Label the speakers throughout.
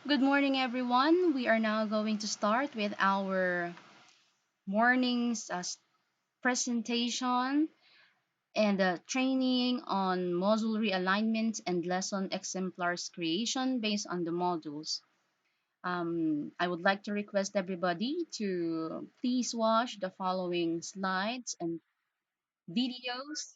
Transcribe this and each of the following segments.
Speaker 1: Good morning, everyone. We are now going to start with our morning's presentation and training on module realignment and lesson exemplars creation based on the modules. I would like to request everybody to please watch the following slides and videos,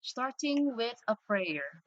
Speaker 1: starting with a prayer.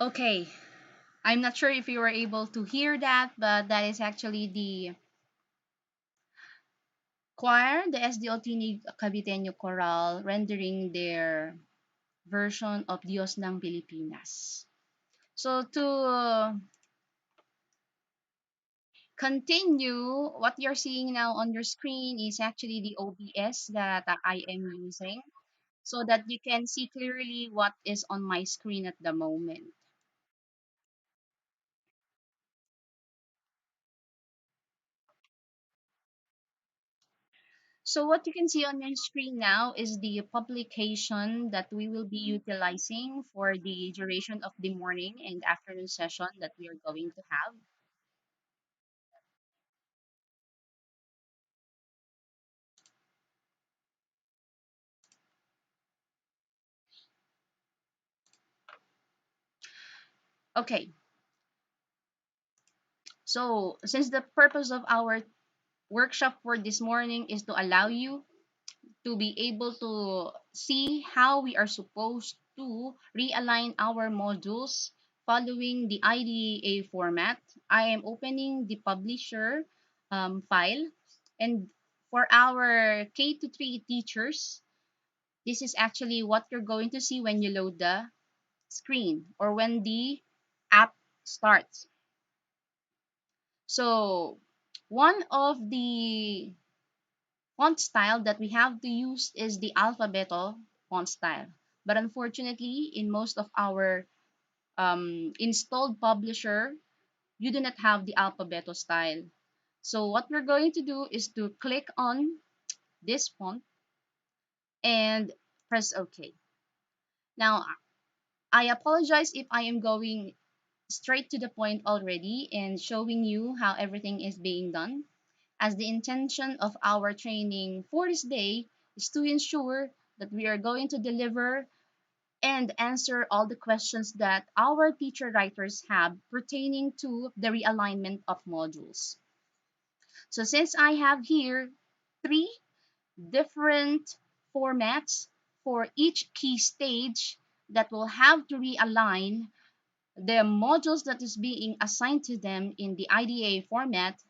Speaker 1: Okay, I'm not sure if you were able to hear that, but that is actually the choir, the SDOT Caviteño Choral, rendering their version of Dios ng Pilipinas. So to continue, what you're seeing now on your screen is actually the OBS that I am using so that you can see clearly what is on my screen at the moment. So what you can see on your screen now is the publication that we will be utilizing for the duration of the morning and afternoon session that we are going to have. Okay, so since the purpose of our workshop for this morning is to allow you to be able to see how we are supposed to realign our modules following the IDEA format, I am opening the publisher file. And for our K to 3 teachers, this is actually what you're going to see when you load the screen or when the app starts. So one of the font style that we have to use is the alphabetal font style. But unfortunately, in most of our installed publisher, you do not have the alphabetal style. So what we're going to do is to click on this font and press OK. Now, I apologize if I am going straight to the point already and showing you how everything is being done, as the intention of our training for this day is to ensure that we are going to deliver and answer all the questions that our teacher writers have pertaining to the realignment of modules. So since I have here three different formats for each key stage that will have to realign the modules that is being assigned to them in the IDA format,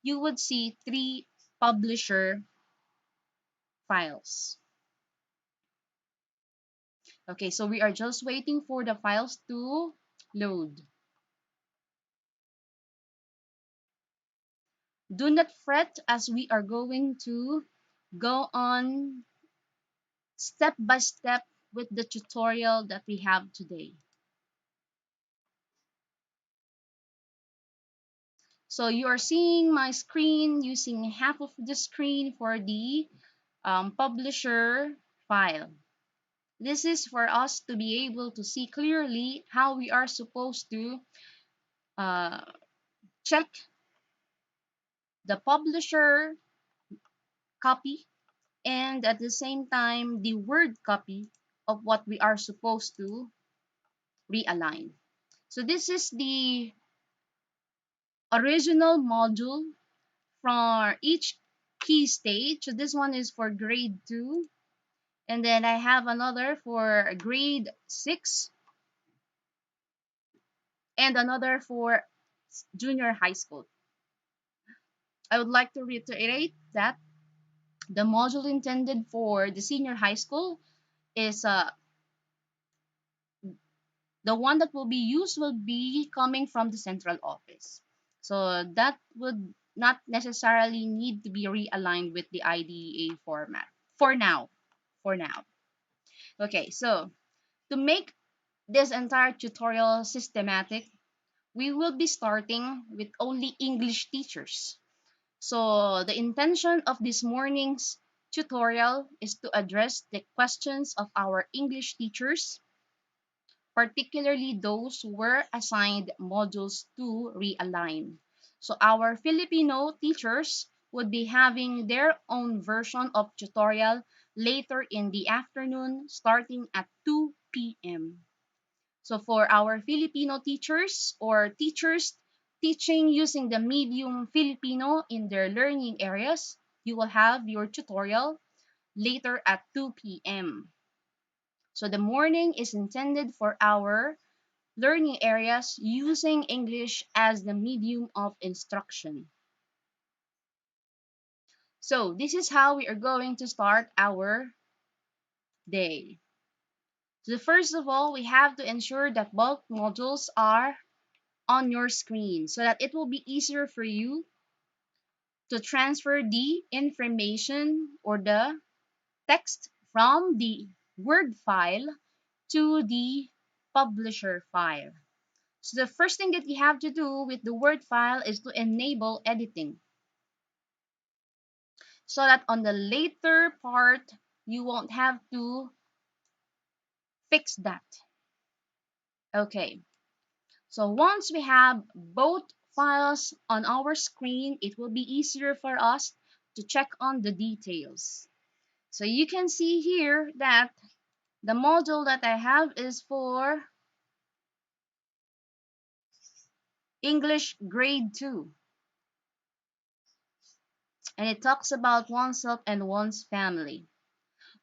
Speaker 1: you would see three publisher files. Okay, so we are just waiting for the files to load. Do not fret, as we are going to go on step by step with the tutorial that we have today. So you are seeing my screen using half of the screen for the publisher file. This is for us to be able to see clearly how we are supposed to uh, check the publisher copy and at the same time the word copy of what we are supposed to realign. So this is the original module for each key stage. So this one is for grade 2, and then I have another for grade 6 and another for junior high school. I would like to reiterate that the module intended for the senior high school is the one that will be used will be coming from the central office. So that would not necessarily need to be realigned with the IDEA format for now. For now. Okay, so to make this entire tutorial systematic, we will be starting with only English teachers. So the intention of this morning's tutorial is to address the questions of our English teachers, particularly those who were assigned modules to realign. So our Filipino teachers would be having their own version of tutorial later in the afternoon starting at 2 p.m. So for our Filipino teachers or teachers teaching using the medium Filipino in their learning areas, you will have your tutorial later at 2 p.m. So the morning is intended for our learning areas using English as the medium of instruction. So this is how we are going to start our day. So first of all, we have to ensure that both modules are on your screen so that it will be easier for you to transfer the information or the text from the Word file to the publisher file. So the first thing that you have to do with the Word file is to enable editing so that on the later part you won't have to fix that. Okay, so once we have both files on our screen, it will be easier for us to check on the details. So you can see here that the module that I have is for English grade 2, and it talks about oneself and one's family.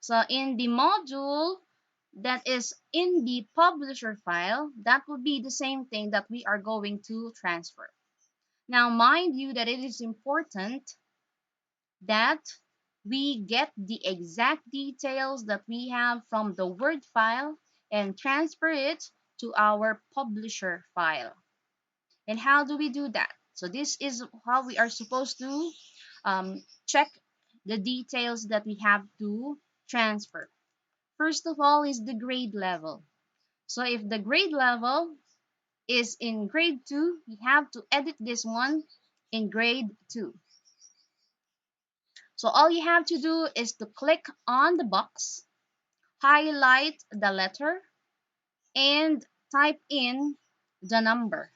Speaker 1: So in the module that is in the publisher file, that would be the same thing that we are going to transfer. Now mind you that it is important that we get the exact details that we have from the Word file and transfer it to our publisher file. And how do we do that? So this is how we are supposed to check the details that we have to transfer. First of all is the grade level. So if the grade level is in grade 2, we have to edit this one in grade 2. So all you have to do is to click on the box, highlight the letter, and type in the number.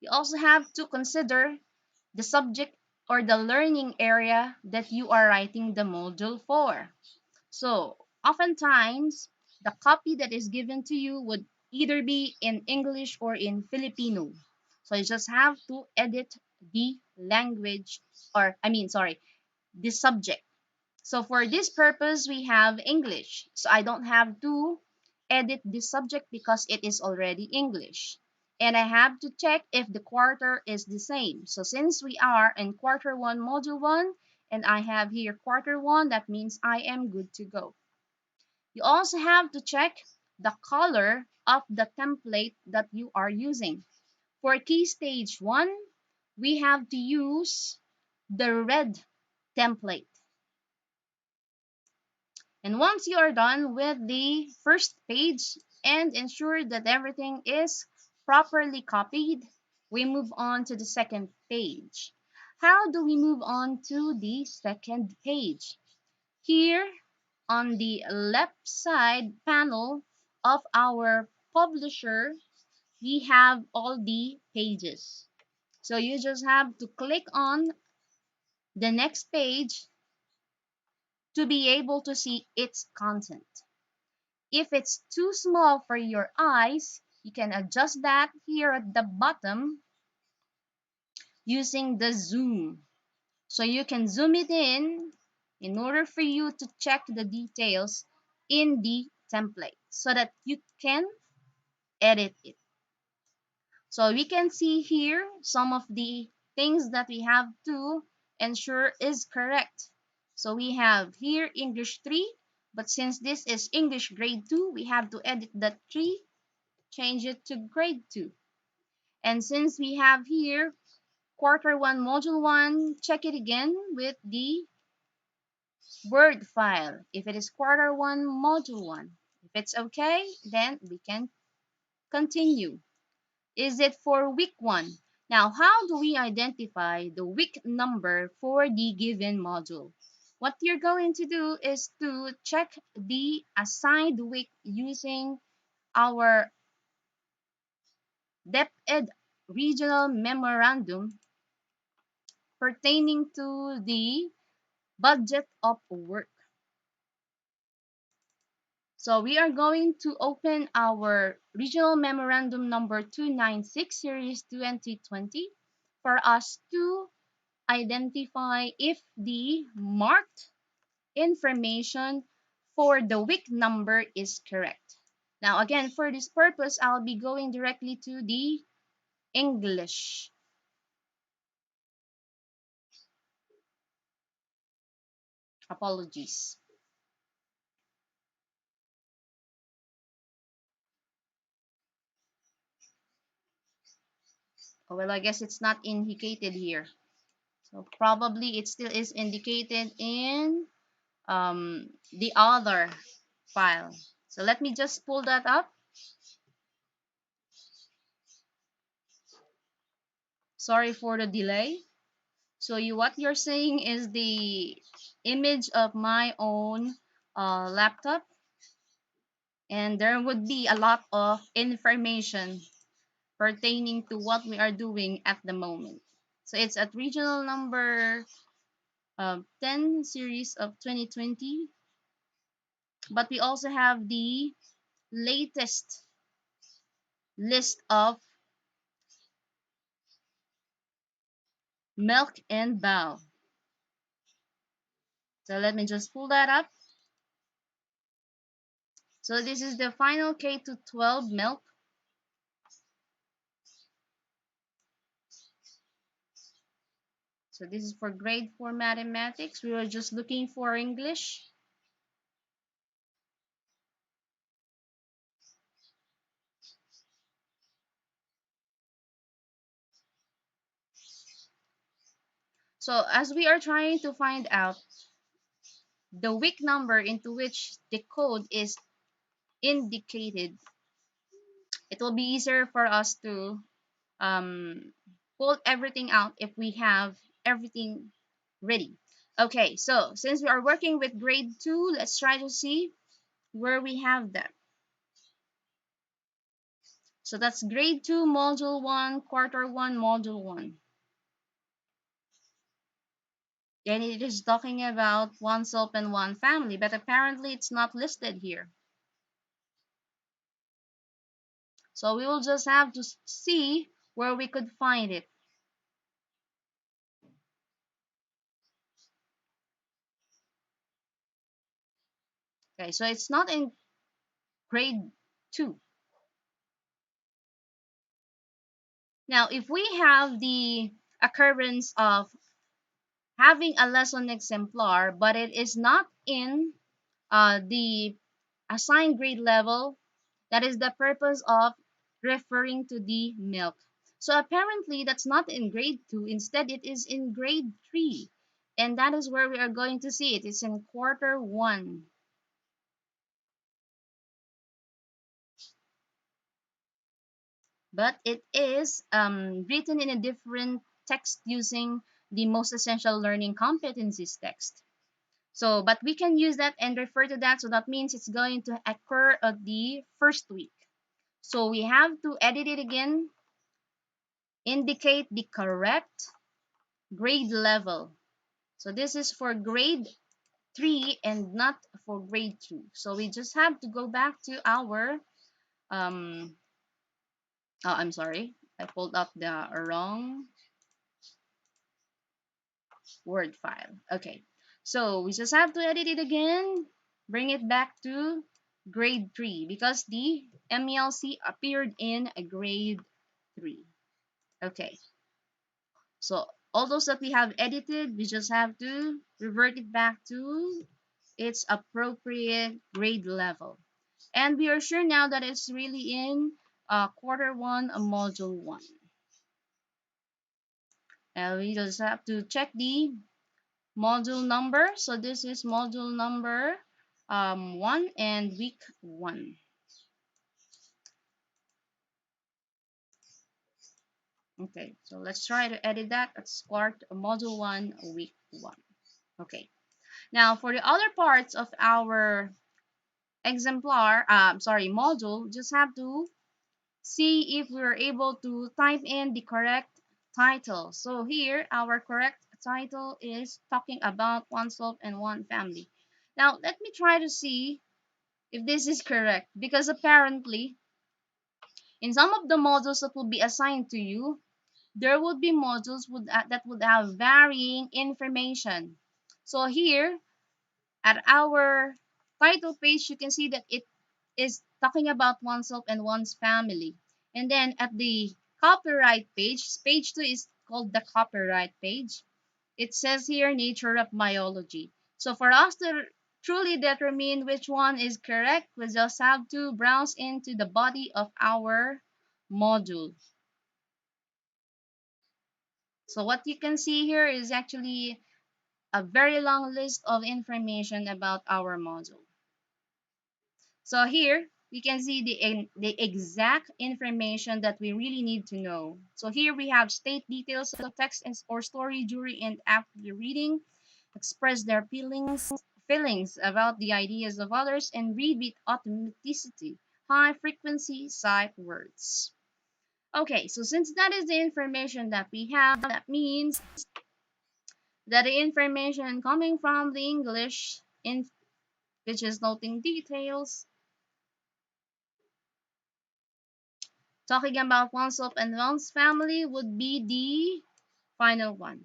Speaker 1: You also have to consider the subject or the learning area that you are writing the module for. So, oftentimes, the copy that is given to you would either be in English or in Filipino. So, you just have to edit the language, or, sorry, the subject. So, for this purpose, we have English. So, I don't have to edit the subject because it is already English. And I have to check if the quarter is the same. So, since we are in quarter 1, module 1, and I have here quarter 1, that means I am good to go. You also have to check the color of the template that you are using. For key stage 1, we have to use the red template. And once you are done with the first page and ensure that everything is properly copied, we move on to the second page. How do we move on to the second page? Here on the left side panel of our publisher, we have all the pages. So you just have to click on the next page to be able to see its content. If it's too small for your eyes, you can adjust that here at the bottom using the zoom. So you can zoom it in order for you to check the details in the template so that you can edit it. So we can see here some of the things that we have to ensure is correct. So we have here English 3, but since this is English grade 2, we have to edit that 3, change it to grade 2. And since we have here quarter 1 module 1, check it again with the Word file. If it is quarter 1 module 1, if it's okay, then we can continue. Is it for week 1? Now, how do we identify the week number for the given module? What you're going to do is to check the assigned week using our DepEd regional memorandum pertaining to the budget of work. So we are going to open our regional memorandum number 296 series 2020 for us to identify if the marked information for the week number is correct. Now again, for this purpose, I'll be going directly to the English. Apologies. Oh, well, I guess it's not indicated here. So probably it still is indicated in the other file. So let me just pull that up. Sorry for the delay. So what you're saying is the image of my own laptop, and there would be a lot of information pertaining to what we are doing at the moment. So it's at regional number 10 series of 2020, but we also have the latest list of milk and bow. So let me just pull that up. So this is the final K to 12 milk. So this is for grade 4 mathematics. We were just looking for English. So as we are trying to find out the week number into which the code is indicated, it will be easier for us to um, pull everything out if we have everything ready. Okay, so since we are working with grade 2, let's try to see where we have that. So that's grade 2, module 1, quarter 1, module 1. And it is talking about one self and one family, but apparently it's not listed here. So we will just have to see where we could find it. Okay, so it's not in grade 2. Now, if we have the occurrence of having a lesson exemplar, but it is not in the assigned grade level, that is the purpose of referring to the milk. So apparently that's not in grade 2, instead it is in grade 3. And that is where we are going to see it. It's in quarter 1. But it is written in a different text using the most essential learning competencies text. So, but we can use that and refer to that. So that means it's going to occur at the first week. So we have to edit it again, indicate the correct grade level. So this is for grade 3 and not for grade 2. So we just have to go back to our, oh, I'm sorry. I pulled up the wrong Word file. Okay. So we just have to edit it again, bring it back to grade 3 because the MELC appeared in a grade 3. Okay. So all those that we have edited, we just have to revert it back to its appropriate grade level. And we are sure now that it's really in quarter 1, module 1. And we just have to check the module number. So this is module number 1 and week 1. Okay, so let's try to edit that. Let's start module 1, week 1. Okay, now for the other parts of our module, just have to see if we're able to type in the correct title. So here, our correct title is talking about oneself and one family. Now, let me try to see if this is correct, because apparently in some of the modules that will be assigned to you, there would be modules that would have varying information. So here at our title page, you can see that it is talking about oneself and one's family. And then at the copyright page, page 2 is called the copyright page. It says here nature of biology. So for us to truly determine which one is correct, we just have to browse into the body of our module. So what you can see here is actually a very long list of information about our module. So here we can see the exact information that we really need to know. So here we have state details of text or story during and after the reading, express their feelings about the ideas of others, and read with authenticity, high frequency sight words. Okay, so since that is the information that we have, that means that the information coming from the English, which is noting details, talking about oneself and one's family, would be the final one.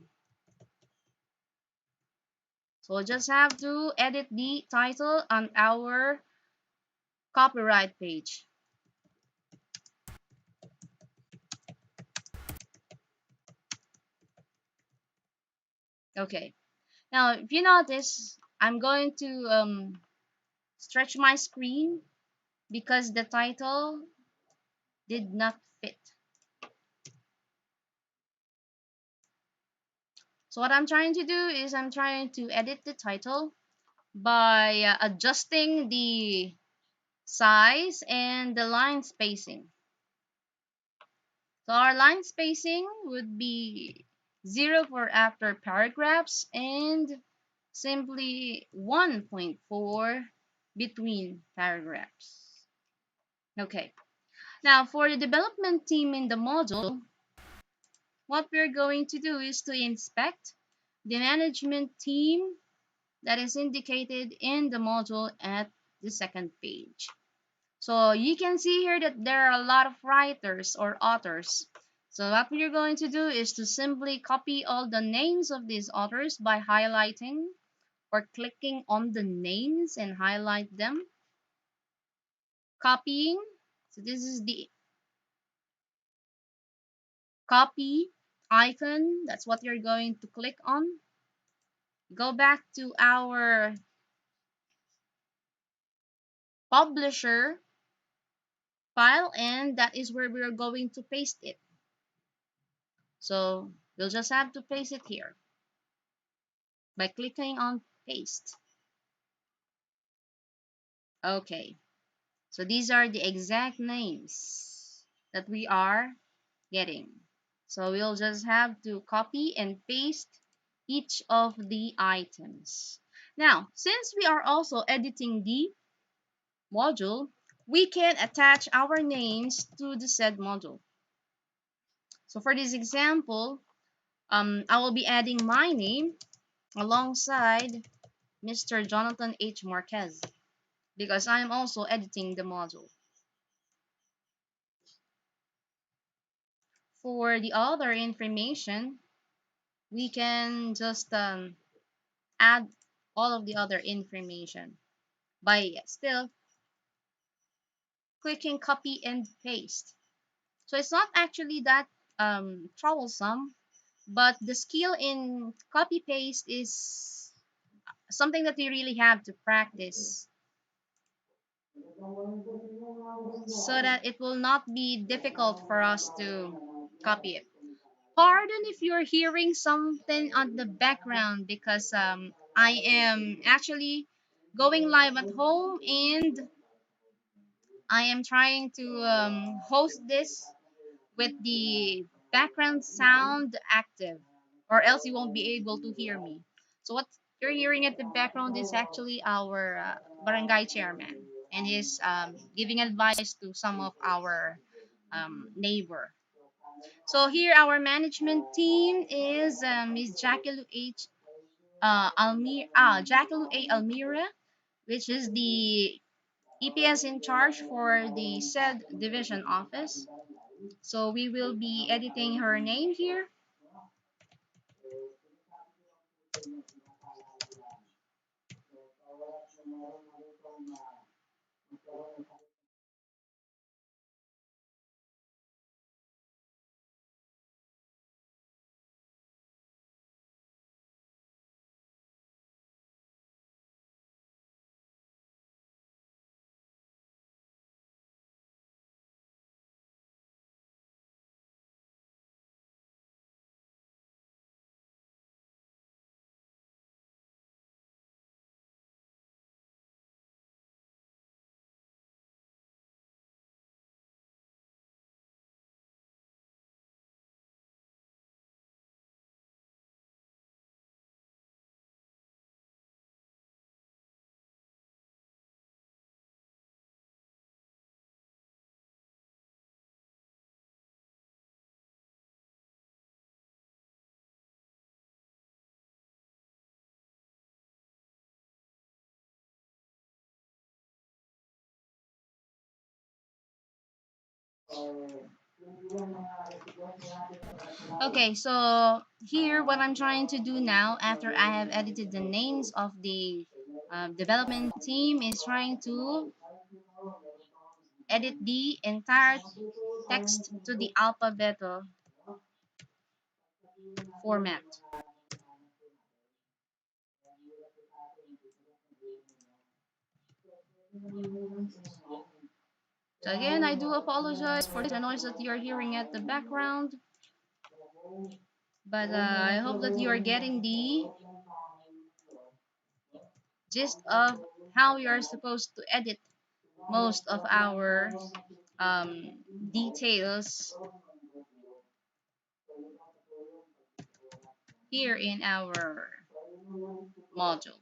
Speaker 1: So we'll just have to edit the title on our copyright page. Okay. Now, if you notice, I'm going to stretch my screen because the title did not fit. So what I'm trying to do is I'm trying to edit the title by adjusting the size and the line spacing. So our line spacing would be 0 for after paragraphs and simply 1.4 between paragraphs. Okay, Now, for the development team in the module, what we're going to do is to inspect the management team that is indicated in the module at the second page. So you can see here that there are a lot of writers or authors. So what we're going to do is to simply copy all the names of these authors by highlighting or clicking on the names and highlight them. Copying. So this is the copy icon. That's what you're going to click on. Go back to our publisher file, and that is where we're going to paste it. So you'll just have to paste it here by clicking on paste. Okay, so these are the exact names that we are getting. So we'll just have to copy and paste each of the items. Now, since we are also editing the module, we can attach our names to the said module. So for this example, I will be adding my name alongside Mr. Jonathan H. Marquez because I'm also editing the module. For the other information, we can just add all of the other information by still clicking copy and paste. So it's not actually that troublesome, but the skill in copy paste is something that we really have to practice so that it will not be difficult for us to copy it. Pardon if you're hearing something on the background because I am actually going live at home and I am trying to host this with the background sound active, or else you won't be able to hear me. So what you're hearing at the background is actually our barangay chairman, and he's giving advice to some of our neighbor. So here our management team is Ms. Jackie H. Jackie A. Almira, which is the EPS in charge for the said division office. So we will be editing her name here. Okay, so here what I'm trying to do now after I have edited the names of the development team is trying to edit the entire text to the alphabetical format. So again, I do apologize for the noise that you're hearing at the background, but I hope that you are getting the gist of how we are supposed to edit most of our um, details here in our module.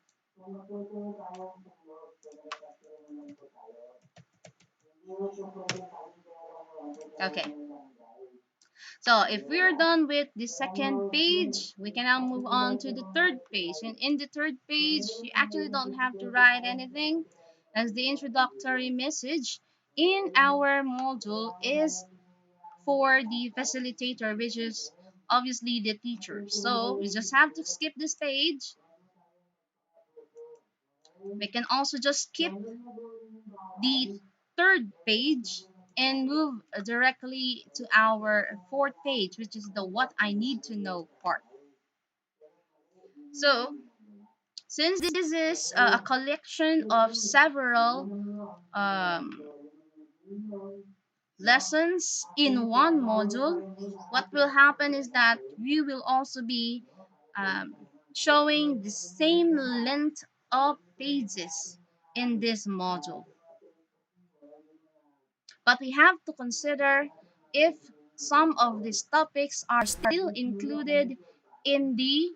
Speaker 1: Okay, so if we're done with the second page, we can now move on to the third page. And in the third page, you actually don't have to write anything, as the introductory message in our module is for the facilitator, which is obviously the teacher. So we just have to skip this page. We can also just skip the third page and move directly to our fourth page, which is the what I need to know part. So, since this is a collection of several lessons in one module, what will happen is that we will also be um, showing the same length of pages in this module. But we have to consider if some of these topics are still included in the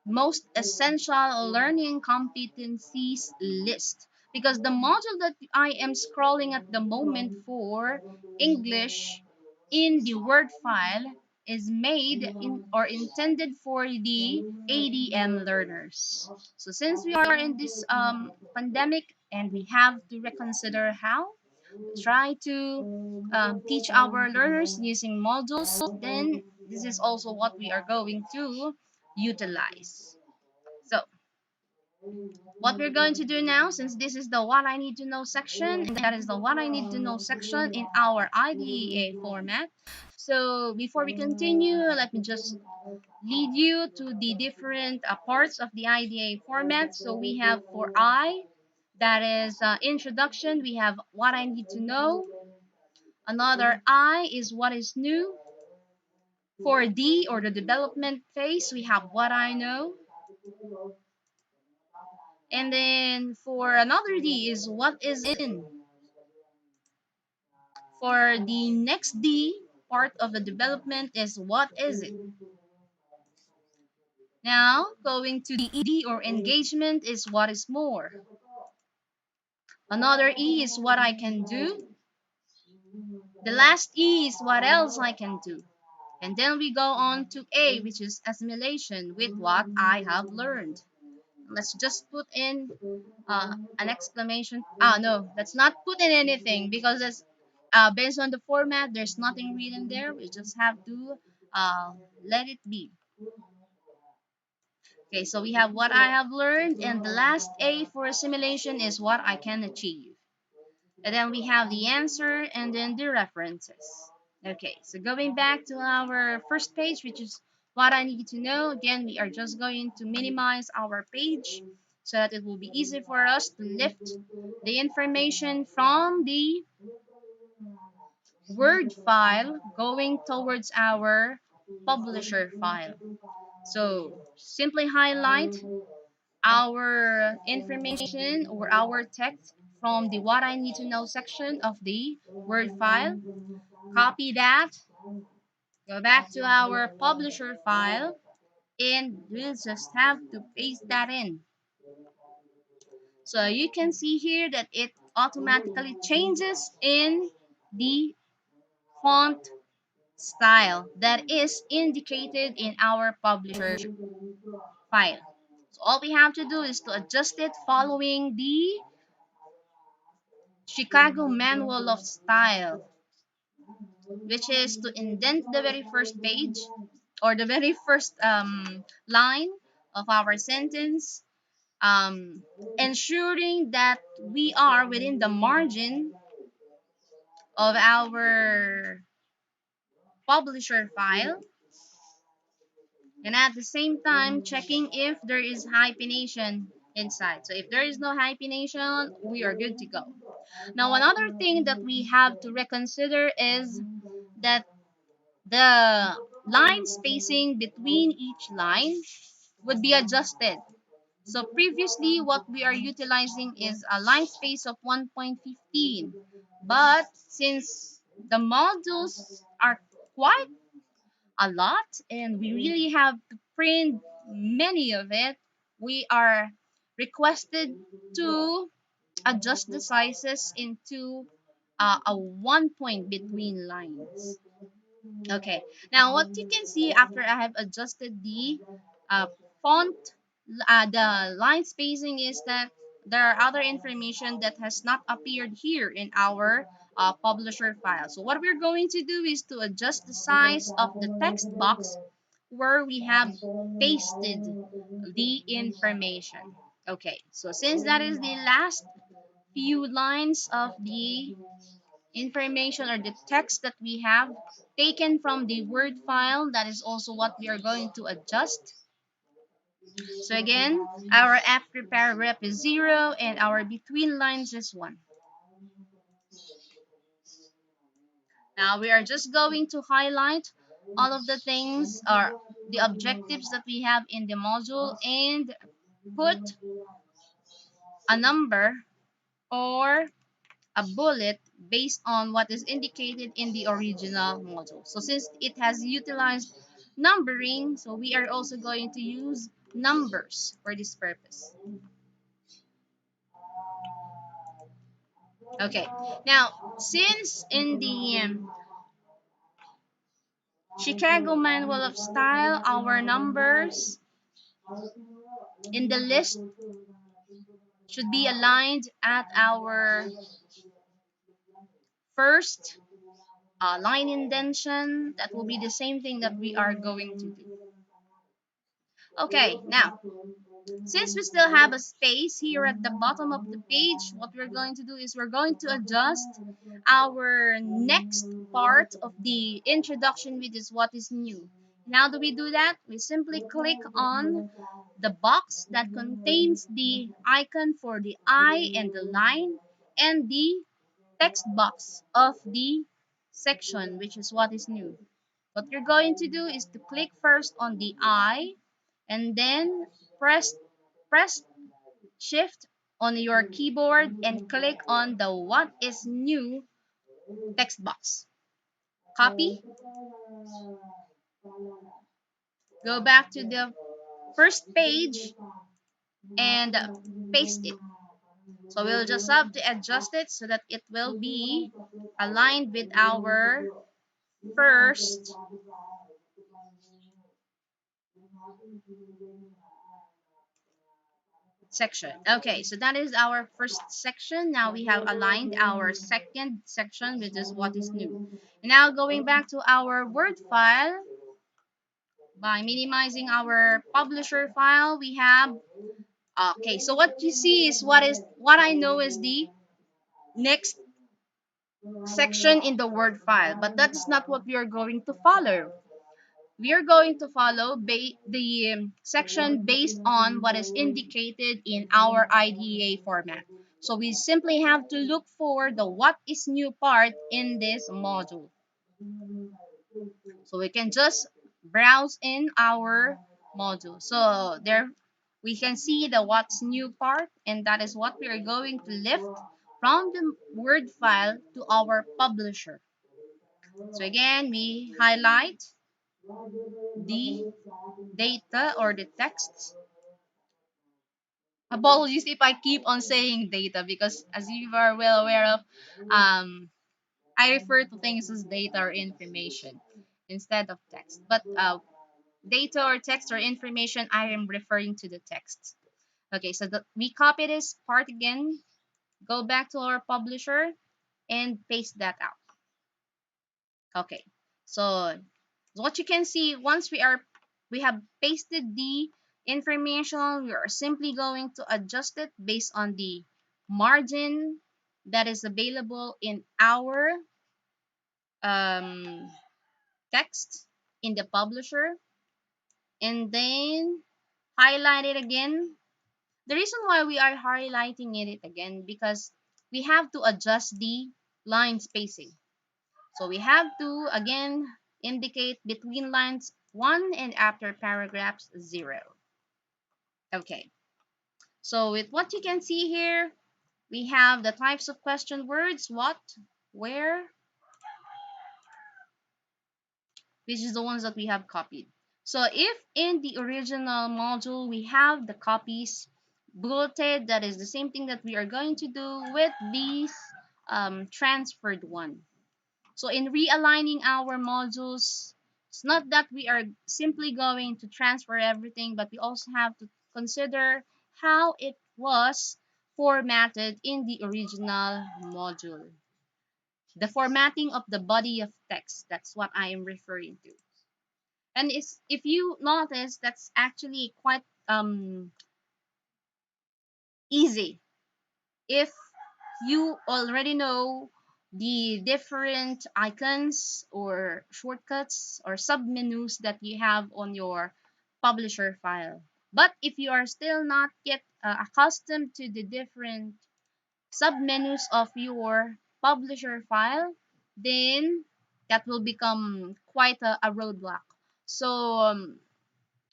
Speaker 1: most essential learning competencies list. Because the module that I am scrolling at the moment for English in the Word file is made in or intended for the ADM learners. So since we are in this pandemic and we have to reconsider how try to teach our learners using modules, then this is also what we are going to utilize. So, what we're going to do now, since this is the what I need to know section, and that is the what I need to know section in our IDEA format. So, before we continue, let me just lead you to the different parts of the IDEA format. So, we have for I, that is introduction, we have what I need to know. Another I is what is new. For D, or the development phase, we have what I know. And then for another D is what is in. For the next D part of the development is what is it. Now, going to the E, or engagement, is what is more. Another E is what I can do. The last E is what else I can do. And then we go on to A, which is assimilation with what I have learned. Let's just put in an exclamation. No, let's not put in anything because it's based on the format. There's nothing written there. We just have to let it be. Okay, so we have what I have learned, and the last A for assimilation is what I can achieve. And then we have the answer and then the references. Okay, so going back to our first page, which is what I need to know. Again, we are just going to minimize our page so that it will be easy for us to lift the information from the Word file going towards our publisher file. So simply highlight our information or our text from the what I need to know section of the Word file. Copy that, go back to our publisher file, and we'll just have to paste that in. So you can see here that it automatically changes in the font style that is indicated in our publisher file. So all we have to do is to adjust it following the Chicago Manual of Style, which is to indent the very first page or the very first line of our sentence, ensuring that we are within the margin of our publisher file, and at the same time checking if there is hyphenation inside. So if there is no hyphenation, we are good to go. Now another thing that we have to reconsider is that the line spacing between each line would be adjusted. So previously what we are utilizing is a line space of 1.15, but since the modules are quite a lot and we really have to print many of it, we are requested to adjust the sizes into a one point between lines. Okay, now what you can see after I have adjusted the uh, font, the line spacing, is that there are other information that has not appeared here in our publisher file. So what we're going to do is to adjust the size of the text box where we have pasted the information. Okay, so since that is the last few lines of the information or the text that we have taken from the Word file, that is also what we are going to adjust. So again, our after paragraph is 0 and our between lines is 1. Now we are just going to highlight all of the things or the objectives that we have in the module and put a number or a bullet based on what is indicated in the original module. So since it has utilized numbering, so we are also going to use numbers for this purpose. Okay, now since in the Chicago Manual of Style, our numbers in the list should be aligned at our first line indentation. That will be the same thing that we are going to do. Okay, now since we still have a space here at the bottom of the page, what we're going to do is we're going to adjust our next part of the introduction, which is what is new. And how do we do that? We simply click on the box that contains the icon for the eye and the line and the text box of the section, which is what is new. What you're going to do is to click first on the eye and then press shift on your keyboard and click on the what is new text box. Copy, go back to the first page and paste it. So we'll just have to adjust it so that it will be aligned with our first section. Okay, so that is our first section. Now we have aligned our second section, which is what is new. Now going back to our Word file, by minimizing our publisher file, we have okay. So what you see is what I know is the next section in the Word file, but that is not what we are going to follow. We are going to follow the section based on what is indicated in our IDEA format. So we simply have to look for the what is new part in this module. So we can just browse in our module. So there we can see the what's new part, and that is what we are going to lift from the Word file to our publisher. So again, we highlight the data or the text. Apologies if I keep on saying data because as you are well aware of, I refer to things as data or information instead of text. But data or text or information, I am referring to the text. Okay, so we copy this part again, go back to our publisher, and paste that out. Okay, so what you can see, once we have pasted the information, we are simply going to adjust it based on the margin that is available in our um, text in the publisher, and then highlight it again. The reason why we are highlighting it again because we have to adjust the line spacing. So we have to again indicate between lines 1 and after paragraphs 0. Okay, so with what you can see here, we have the types of question words, what, where, which is the ones that we have copied. So if in the original module we have the copies bulleted, that is the same thing that we are going to do with these transferred one. So in realigning our modules, it's not that we are simply going to transfer everything, but we also have to consider how it was formatted in the original module. The formatting of the body of text, that's what I am referring to. And it's, if you notice, that's actually quite easy if you already know the different icons or shortcuts or submenus that you have on your publisher file. But if you are still not yet accustomed to the different submenus of your publisher file, then that will become quite a roadblock. So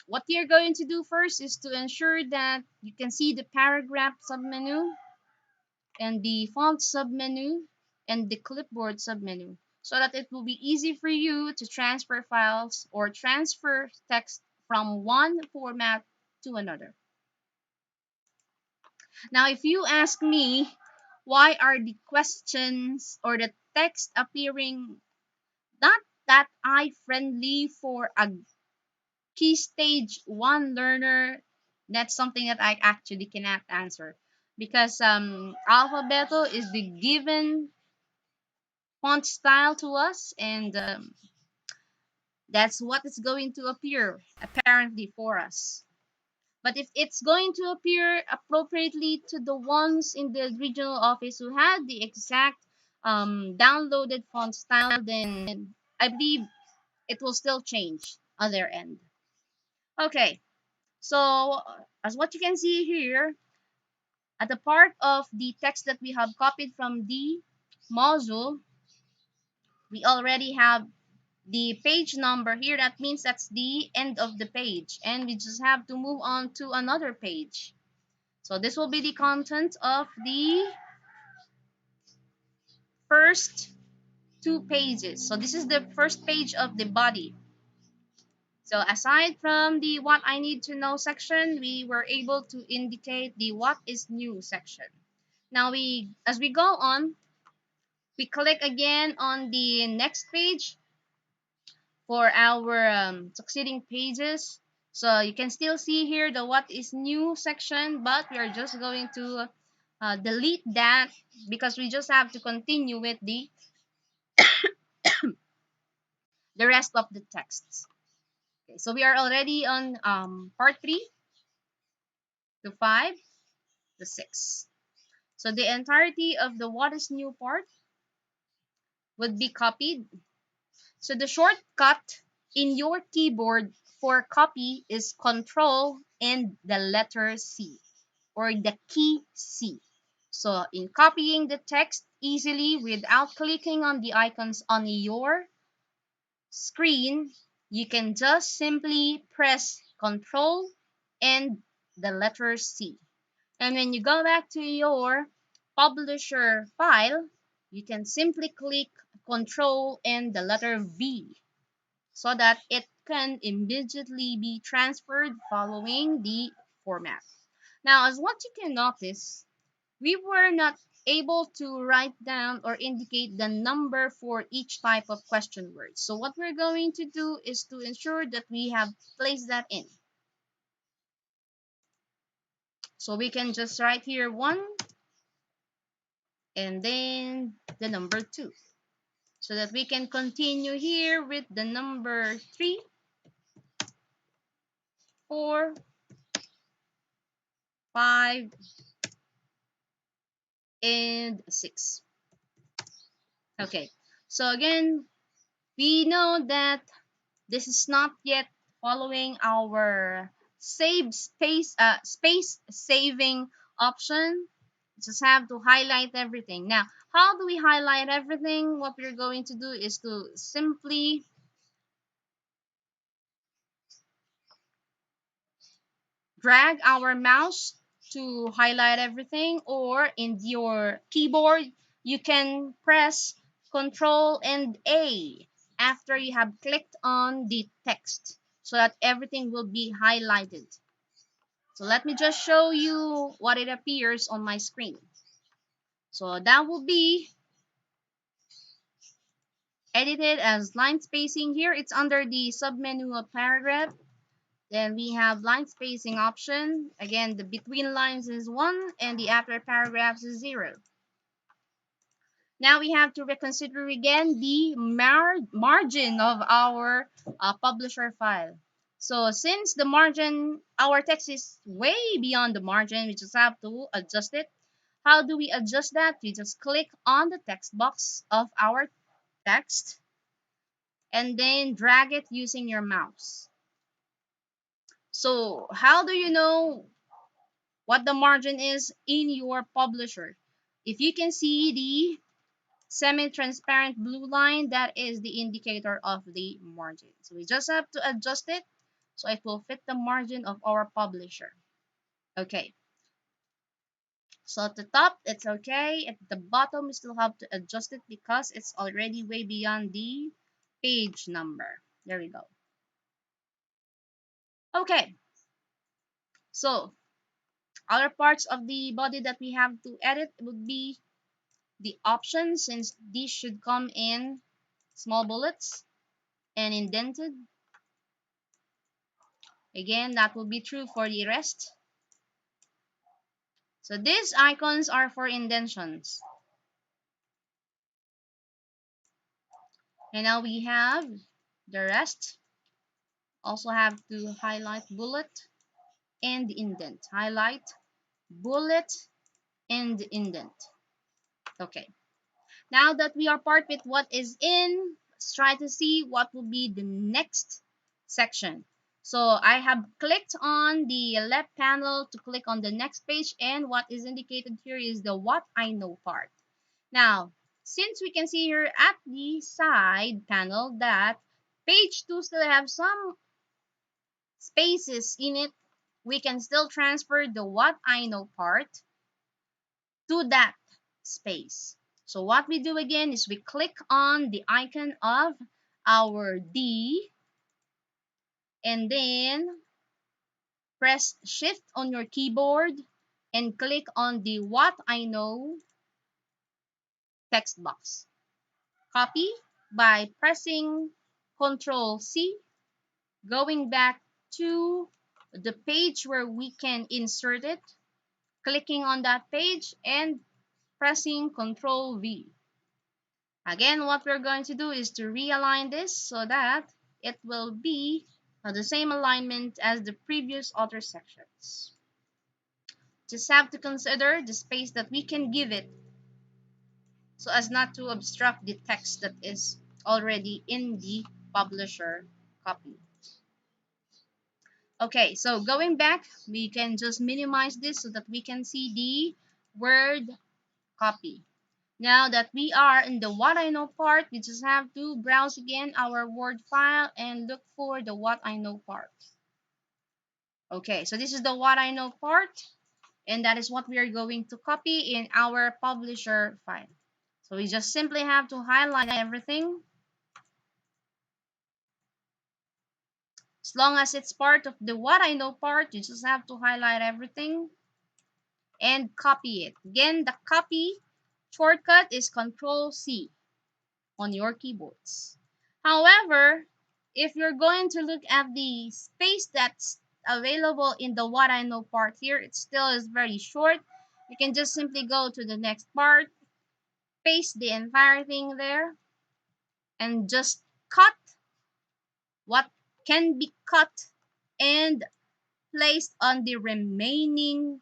Speaker 1: what you're going to do first is to ensure that you can see the paragraph submenu and the font submenu and the clipboard submenu, so that it will be easy for you to transfer files or transfer text from one format to another. Now, if you ask me, why are the questions or the text appearing not that eye friendly for a key stage 1 learner? That's something that I actually cannot answer, because alphabeto is the given font style to us, and that's what is going to appear apparently for us. But if it's going to appear appropriately to the ones in the regional office who had the exact downloaded font style, then I believe it will still change on their end. Okay, so as what you can see here, at the part of the text that we have copied from the module, we already have the page number here. That means that's the end of the page, and we just have to move on to another page. So this will be the content of the first two pages. So this is the first page of the body. So aside from the what I need to know section, we were able to indicate the what is new section. Now as we go on, we click again on the next page for our succeeding pages. So you can still see here the what is new section, but we are just going to delete that because we just have to continue with the rest of the texts. Okay, so we are already on part 3 to 5 to 6. So the entirety of the what is new part would be copied. So the shortcut in your keyboard for copy is Control and the letter C, or the key C. So in copying the text easily without clicking on the icons on your screen, you can just simply press Control and the letter C. And when you go back to your publisher file, you can simply click Control and the letter V, so that it can immediately be transferred following the format. Now, as what you can notice, we were not able to write down or indicate the number for each type of question word. So what we're going to do is to ensure that we have placed that in. So we can just write here 1 and then the number 2, so that we can continue here with the number 3, 4, 5, and 6. Okay, so again, we know that this is not yet following our space saving option. Just have to highlight everything. Now, how do we highlight everything? What we're going to do is to simply drag our mouse to highlight everything, or in your keyboard you can press Control and A after you have clicked on the text, so that everything will be highlighted. So let me just show you what it appears on my screen. So that will be edit it as line spacing. Here it's under the submenu of paragraph. Then we have line spacing option. Again, the between lines is 1 and the after paragraphs is 0. Now we have to reconsider again the margin of our publisher file. So since the margin, our text is way beyond the margin, we just have to adjust it. How do we adjust that? We just click on the text box of our text and then drag it using your mouse. So how do you know what the margin is in your publisher? If you can see the semi-transparent blue line, that is the indicator of the margin. So we just have to adjust it so it will fit the margin of our publisher. Okay, so at the top it's okay. At the bottom we still have to adjust it because it's already way beyond the page number. There we go. Okay, so other parts of the body that we have to edit would be the options, since these should come in small bullets and indented. Again, that will be true for the rest. So these icons are for indentions. And now we have the rest. Also have to highlight bullet and indent. Highlight, bullet, and indent. Okay. Now that we are part with what is in, let's try to see what will be the next section. So I have clicked on the left panel to click on the next page, and what is indicated here is the what I know part. Now, since we can see here at the side panel that page 2 still have some spaces in it, we can still transfer the what I know part to that space. So what we do again is we click on the icon of our D and then press shift on your keyboard and click on the what I know text box. Copy by pressing Ctrl C, going back to the page where we can insert it, clicking on that page and pressing Ctrl V. Again, what we're going to do is to realign this so that it will be the same alignment as the previous other sections. Just have to consider the space that we can give it so as not to obstruct the text that is already in the publisher copy. Okay, so going back, we can just minimize this so that we can see the word copy. Now that we are in the what I know part, we just have to browse again our Word file and look for the what I know part. Okay, so this is the what I know part, and that is what we are going to copy in our publisher file. So we just simply have to highlight everything. As long as it's part of the what I know part, you just have to highlight everything and copy it. Again, the copy shortcut is Control C on your keyboards. However, if you're going to look at the space that's available in the what I know part here, it still is very short. You can just simply go to the next part, paste the entire thing there, and just cut what can be cut and placed on the remaining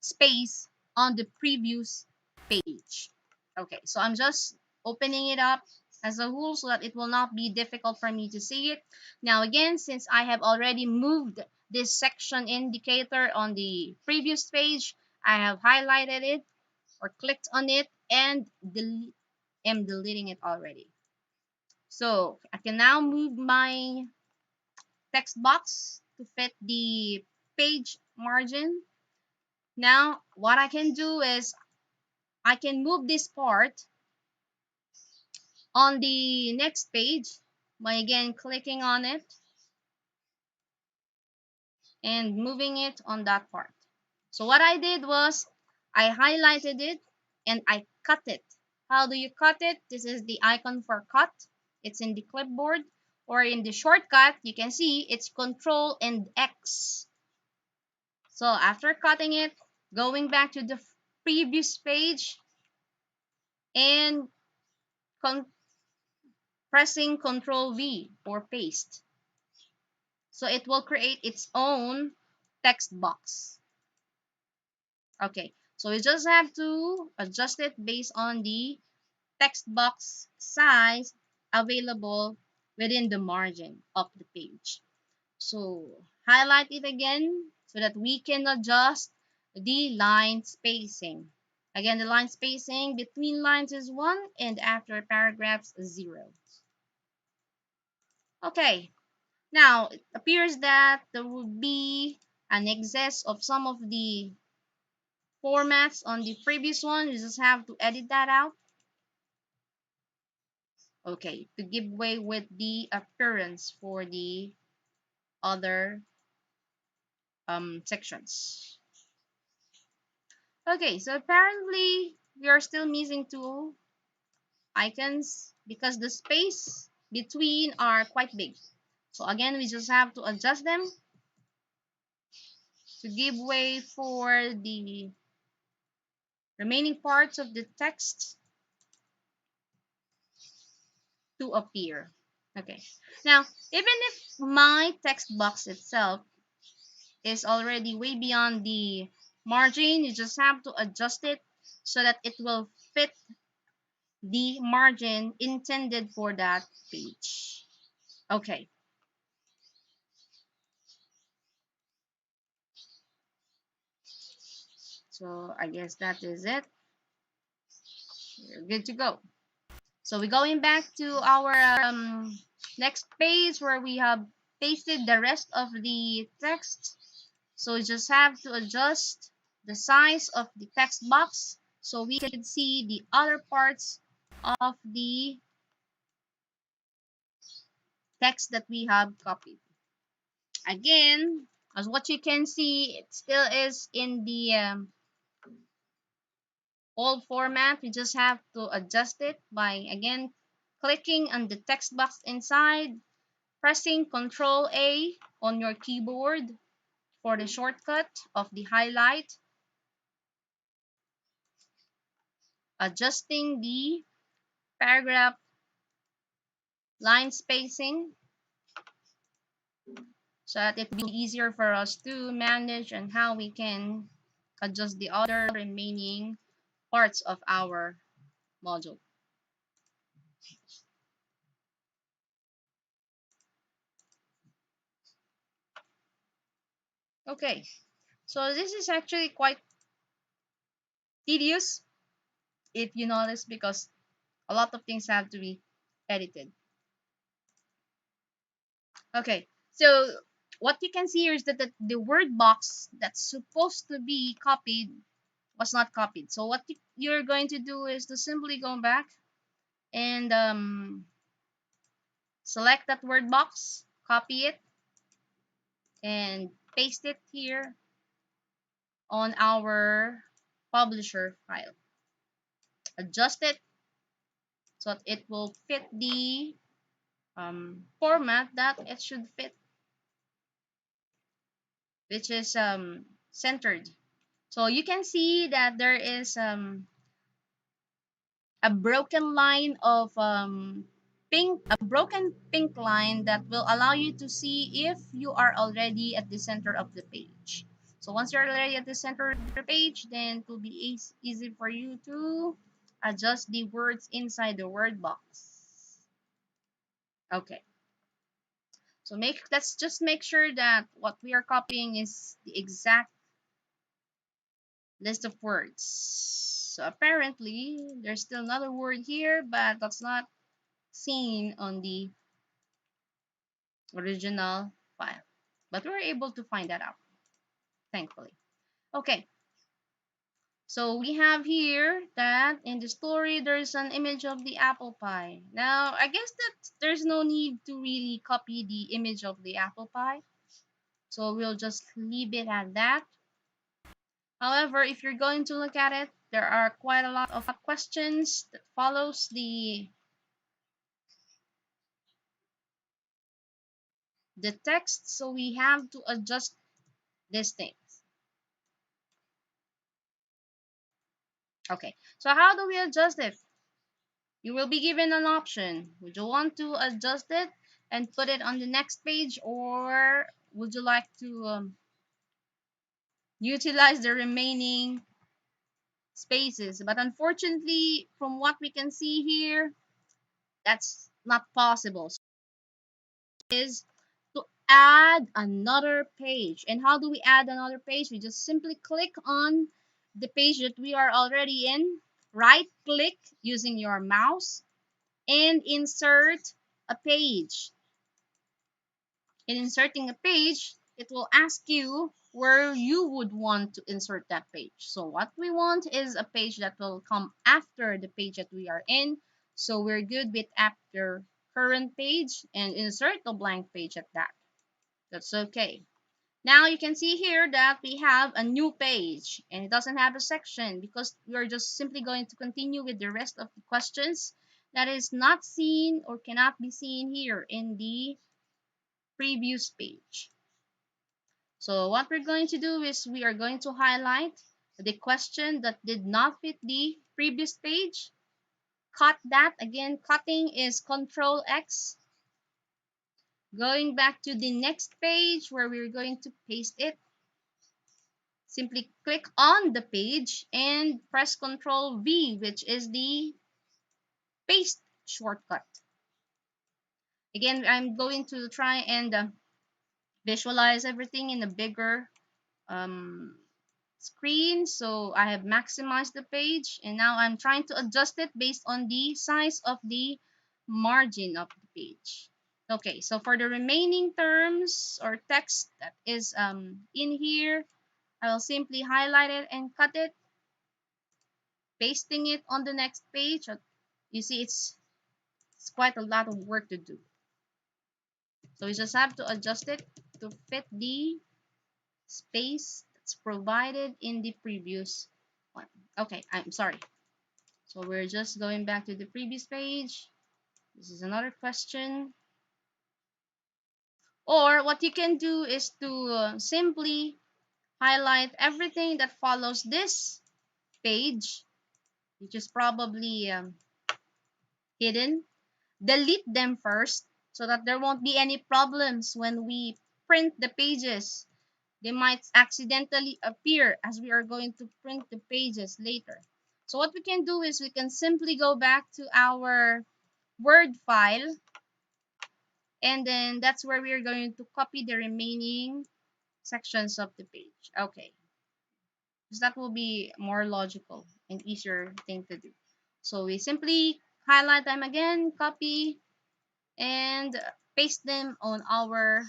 Speaker 1: space on the previous page. Okay, so I'm just opening it up as a whole so that it will not be difficult for me to see it. Now again, since I have already moved this section indicator on the previous page, I have highlighted it or clicked on it and am deleting it already. So I can now move my text box to fit the page margin. Now what I can do is I can move this part on the next page by again clicking on it and moving it on that part. So what I did was I highlighted it and I cut it How do you cut it? This is the icon for cut. It's in the clipboard, or in the shortcut, you can see it's Control and X. So after cutting it, going back to the previous page and pressing Control V for paste. So it will create its own text box. Okay, so we just have to adjust it based on the text box size available within the margin of the page. So highlight it again so that we can adjust the line spacing. Again, the line spacing between lines is 1 and after paragraphs 0. Okay, now it appears that there will be an excess of some of the formats on the previous one. You just have to edit that out. Okay, to give way with the appearance for the other sections. Okay, so apparently we are still missing two icons because the space between are quite big. So again, we just have to adjust them to give way for the remaining parts of the text to appear. Okay, now even if my text box itself is already way beyond the margin, you just have to adjust it so that it will fit the margin intended for that page. Okay, so I guess that is it. We're good to go. So we're going back to our next page where we have pasted the rest of the text. So we just have to adjust the size of the text box so we can see the other parts of the text that we have copied. Again, as what you can see, it still is in the old format. We just have to adjust it by again clicking on the text box inside, pressing Ctrl A on your keyboard for the shortcut of the highlight, adjusting the paragraph line spacing so that it will be easier for us to manage and how we can adjust the other remaining parts of our module. Okay, so this is actually quite tedious if you notice because a lot of things have to be edited. Okay, so what you can see here is that the word box that's supposed to be copied was not copied. So what you're going to do is to simply go back and select that word box, copy it, and paste it here on our publisher file. Adjust it so that it will fit the format that it should fit, which is centered. So you can see that there is a broken line of broken pink line that will allow you to see if you are already at the center of the page. So once you're already at the center of the page, then it will be easy for you to adjust the words inside the word box. Okay. So let's just make sure that what we are copying is the exact list of words. So apparently there's still another word here, but that's not seen on the original file. But we were able to find that out, thankfully. Okay, so we have here that in the story there's an image of the apple pie. Now, I guess that there's no need to really copy the image of the apple pie. So we'll just leave it at that. However, if you're going to look at it, there are quite a lot of questions that follows the text, so we have to adjust these things. Okay, so how do we adjust it? You will be given an option. Would you want to adjust it and put it on the next page, or would you like to utilize the remaining spaces? But unfortunately, from what we can see here, that's not possible. So is to add another page. And how do we add another page? We just simply click on the page that we are already in, right click using your mouse, and insert a page. In inserting a page, it will ask you where you would want to insert that page. So what we want is a page that will come after the page that we are in. So we're good with after current page and insert a blank page at that. That's okay. Now you can see here that we have a new page and it doesn't have a section because we're just simply going to continue with the rest of the questions that is not seen or cannot be seen here in the previous page. So what we're going to do is we are going to highlight the question that did not fit the previous page. Cut that. Again, cutting is Control X. Going back to the next page where we're going to paste it. Simply click on the page and press Control V, which is the paste shortcut. Again, I'm going to try and visualize everything in a bigger um, screen. So I have maximized the page and now I'm trying to adjust it based on the size of the margin of the page. Okay, so for the remaining terms or text that is in here, I will simply highlight it and cut it, pasting it on the next page. You see, it's quite a lot of work to do. So we just have to adjust it to fit the space that's provided in the previous one. Okay, I'm sorry. So we're just going back to the previous page. This is another question. Or what you can do is to simply highlight everything that follows this page, which is probably hidden. Delete them first so that there won't be any problems when we print the pages. They might accidentally appear as we are going to print the pages later. So what we can do is we can simply go back to our Word file, and then that's where we are going to copy the remaining sections of the page. Okay, because that will be more logical and easier thing to do. So we simply highlight them again, copy, and paste them on our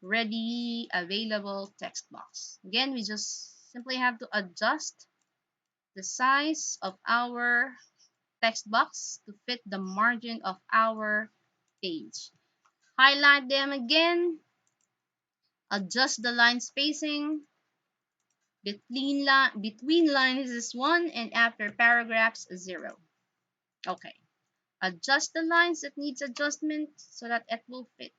Speaker 1: ready available text box. Again, we just simply have to adjust the size of our text box to fit the margin of our page. Highlight them again, adjust the line spacing. Between lines is 1 and after paragraphs 0. Okay. Adjust the lines that needs adjustment so that it will fit.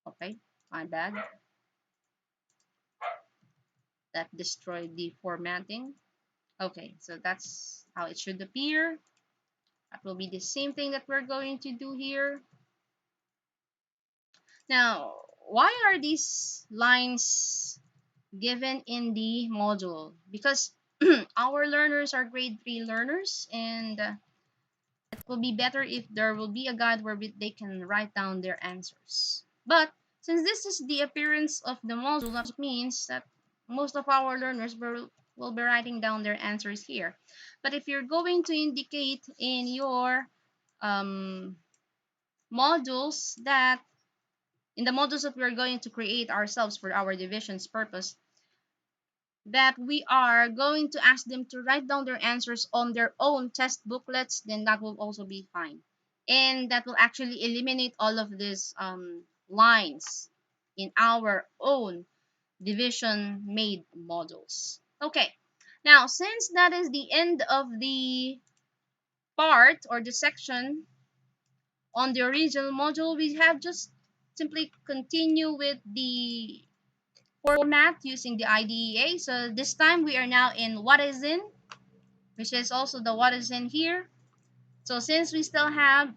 Speaker 1: Okay, my bad. That destroyed the formatting. Okay, so that's how it should appear. That will be the same thing that we're going to do here. Now, why are these lines given in the module? Because our learners are grade 3 learners, and it will be better if there will be a guide where they can write down their answers. But since this is the appearance of the module, that means that most of our learners will be writing down their answers here. But if you're going to indicate in your modules that in the modules that we're going to create ourselves for our division's purpose, that we are going to ask them to write down their answers on their own test booklets, then that will also be fine. And that will actually eliminate all of these lines. in our own division made modules. Okay, now since that is the end of the part or the section on the original module, we have just simply continue with the format using the IDEA. So this time we are now in what is in, which is also the what is in here. So since we still have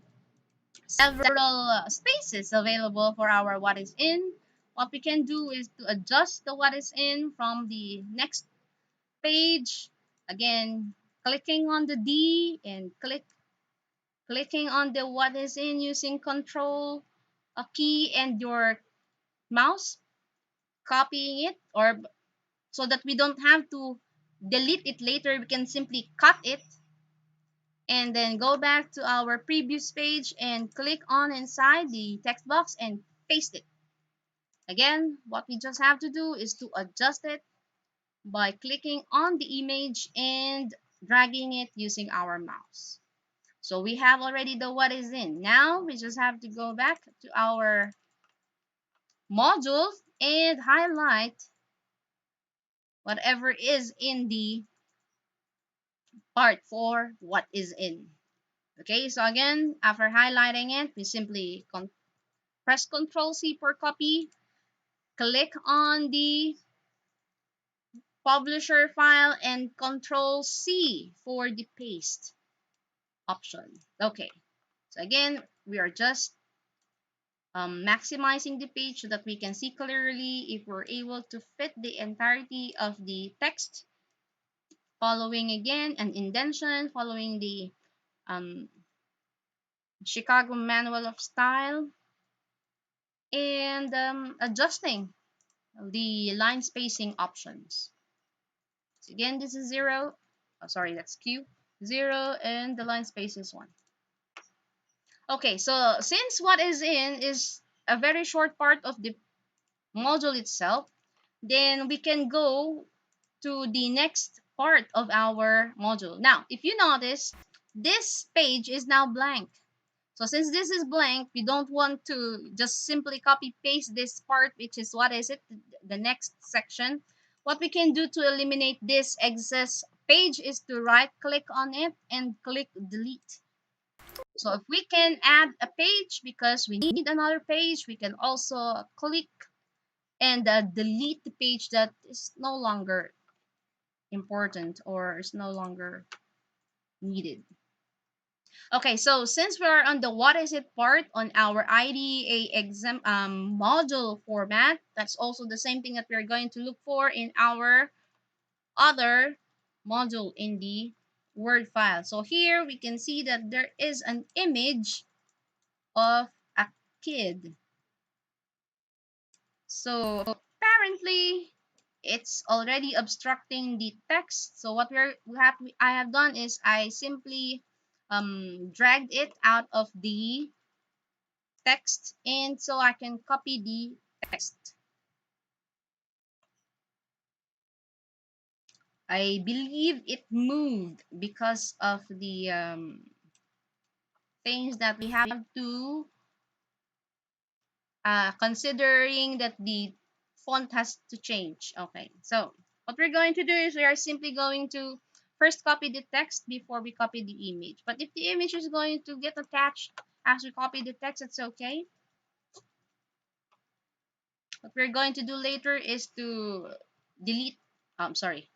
Speaker 1: several spaces available for our what is in, what we can do is to adjust the what is in from the next page. Again, clicking on the D and clicking on the what is in using control a key and your mouse, copying it, or so that we don't have to delete it later, we can simply cut it and then go back to our previous page and click on inside the text box and paste it. Again, what we just have to do is to adjust it by clicking on the image and dragging it using our mouse. So we have already the what is in. Now we just have to go back to our modules and highlight whatever is in the part for what is in. Okay, so again, after highlighting it, we simply press Ctrl C for copy, click on the publisher file, and Ctrl C for the paste option. Okay, so again, we are just maximizing the page so that we can see clearly if we're able to fit the entirety of the text, following again an indentation, following the um, Chicago Manual of Style, and adjusting the line spacing options. So again, this is 0. Oh, sorry, that's Q. 0, and the line space is 1. Okay, so since what is in is a very short part of the module itself, then we can go to the next part of our module. Now, if you notice, this page is now blank. So since this is blank, we don't want to just simply copy paste this part, which is what is it, the next section. What we can do to eliminate this excess page is to right click on it and click delete. So if we can add a page because we need another page, we can also click and delete the page that is no longer important or is no longer needed. Okay, so since we're on the what is it part on our IDEA exam module format, that's also the same thing that we're going to look for in our other module in the Word file. So here we can see that there is an image of a kid. So apparently it's already obstructing the text. So what I have done is I simply dragged it out of the text, and so I can copy the text. I believe it moved because of the things that we have to considering that the font has to change. Okay, so what we're going to do is we are simply going to first copy the text before we copy the image. But if the image is going to get attached as we copy the text, it's okay. What we're going to do later is to delete, sorry,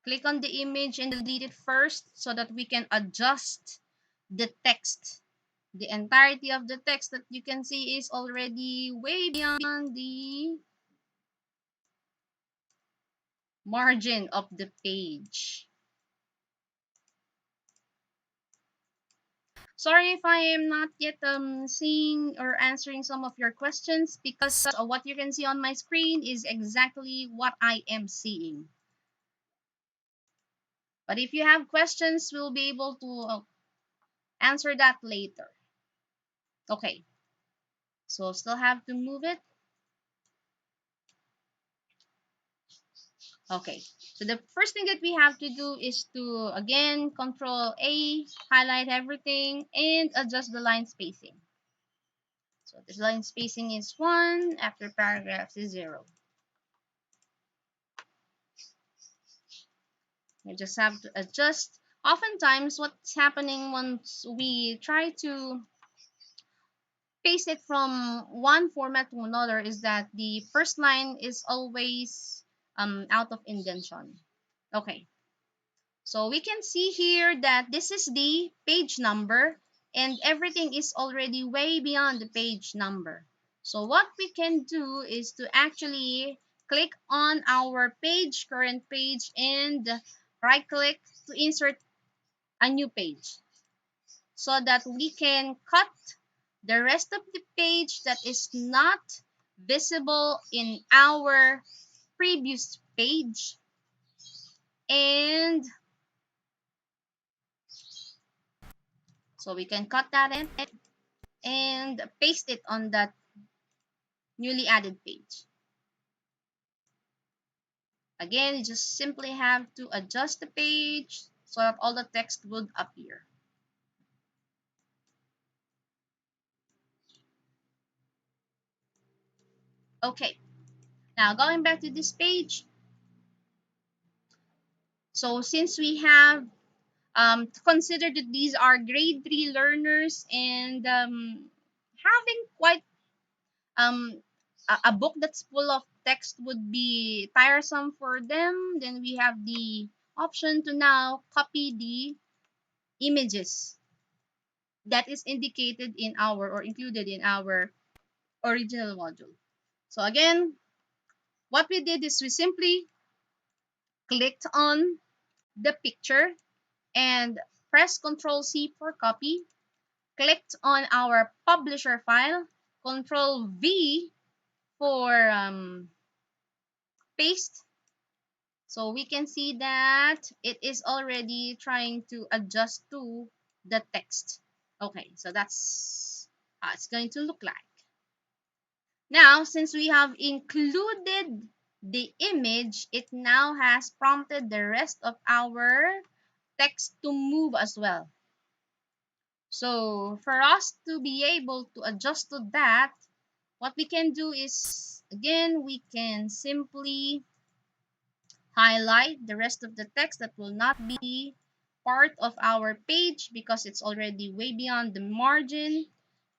Speaker 1: click on the image and delete it first so that we can adjust the text. The entirety of the text that you can see is already way beyond the margin of the page. Sorry if I am not yet seeing or answering some of your questions because what you can see on my screen is exactly what I am seeing. But if you have questions, we'll be able to answer that later. Okay, so still have to move it. Okay, so the first thing that we have to do is to, again, Control A, highlight everything, and adjust the line spacing. So this line spacing is 1, after paragraphs is 0. You just have to adjust. Oftentimes, what's happening once we try to paste it from one format to another is that the first line is always out of indentation. Okay, so we can see here that this is the page number and everything is already way beyond the page number. So what we can do is to actually click on our page, current page, and right click to insert a new page so that we can cut the rest of the page that is not visible in our previous page, and so we can cut that in and paste it on that newly added page. Again, you just simply have to adjust the page so that all the text would appear. Okay, now going back to this page. So since we have to consider that these are grade 3 learners and having quite um, a book that's full of text would be tiresome for them, then we have the option to now copy the images that is indicated in our or included in our original module. So again, what we did is we simply clicked on the picture and press Ctrl C for copy, clicked on our publisher file, Ctrl V for paste. So we can see that it is already trying to adjust to the text. Okay, so that's how it's going to look like. Now, since we have included the image, it now has prompted the rest of our text to move as well. So for us to be able to adjust to that, what we can do is, again, we can simply highlight the rest of the text that will not be part of our page because it's already way beyond the margin.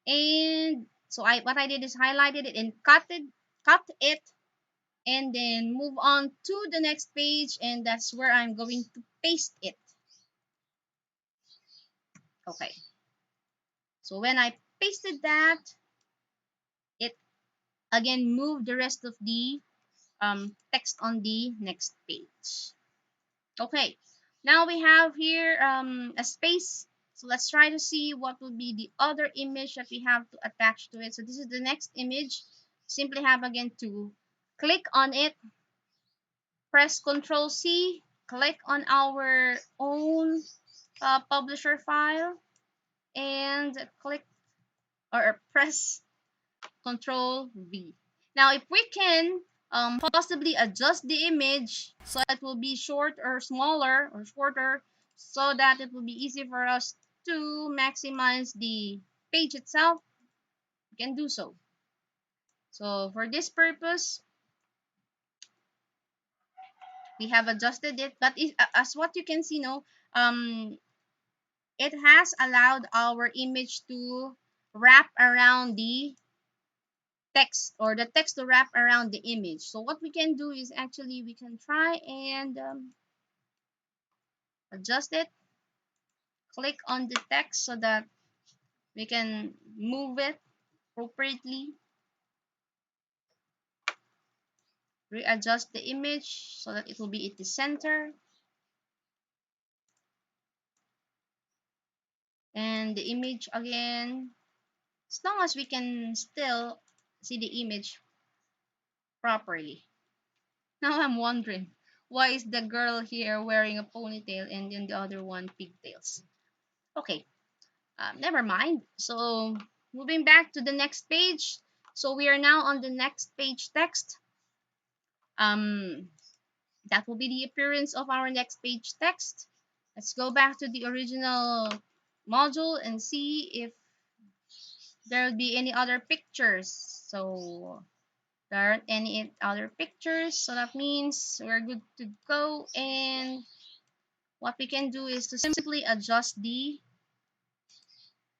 Speaker 1: And so what I did is highlighted it and cut it and then move on to the next page, and that's where I'm going to paste it. Okay, so when I pasted that, it again moved the rest of the text on the next page. Okay, now we have here a space. So let's try to see what will be the other image that we have to attach to it. So this is the next image. Simply have again to click on it, press Ctrl C, click on our own publisher file, and click or press Control V. Now, if we can possibly adjust the image so that it will be short or smaller or shorter so that it will be easy for us to maximize the page itself, we can do so. So for this purpose, we have adjusted it, but as what you can see now, it has allowed our image to wrap around the text or the text to wrap around the image. So what we can do is actually we can try and adjust it, click on the text so that we can move it appropriately, readjust the image so that it will be at the center, and the image again, as long as we can still see the image properly. Now I'm wondering, why is the girl here wearing a ponytail and then the other one pigtails? Okay, never mind. So moving back to the next page. So we are now on the next page text. That will be the appearance of our next page text. Let's go back to the original module and see if there will be any other pictures. So there aren't any other pictures, so that means we're good to go. And what we can do is to simply adjust the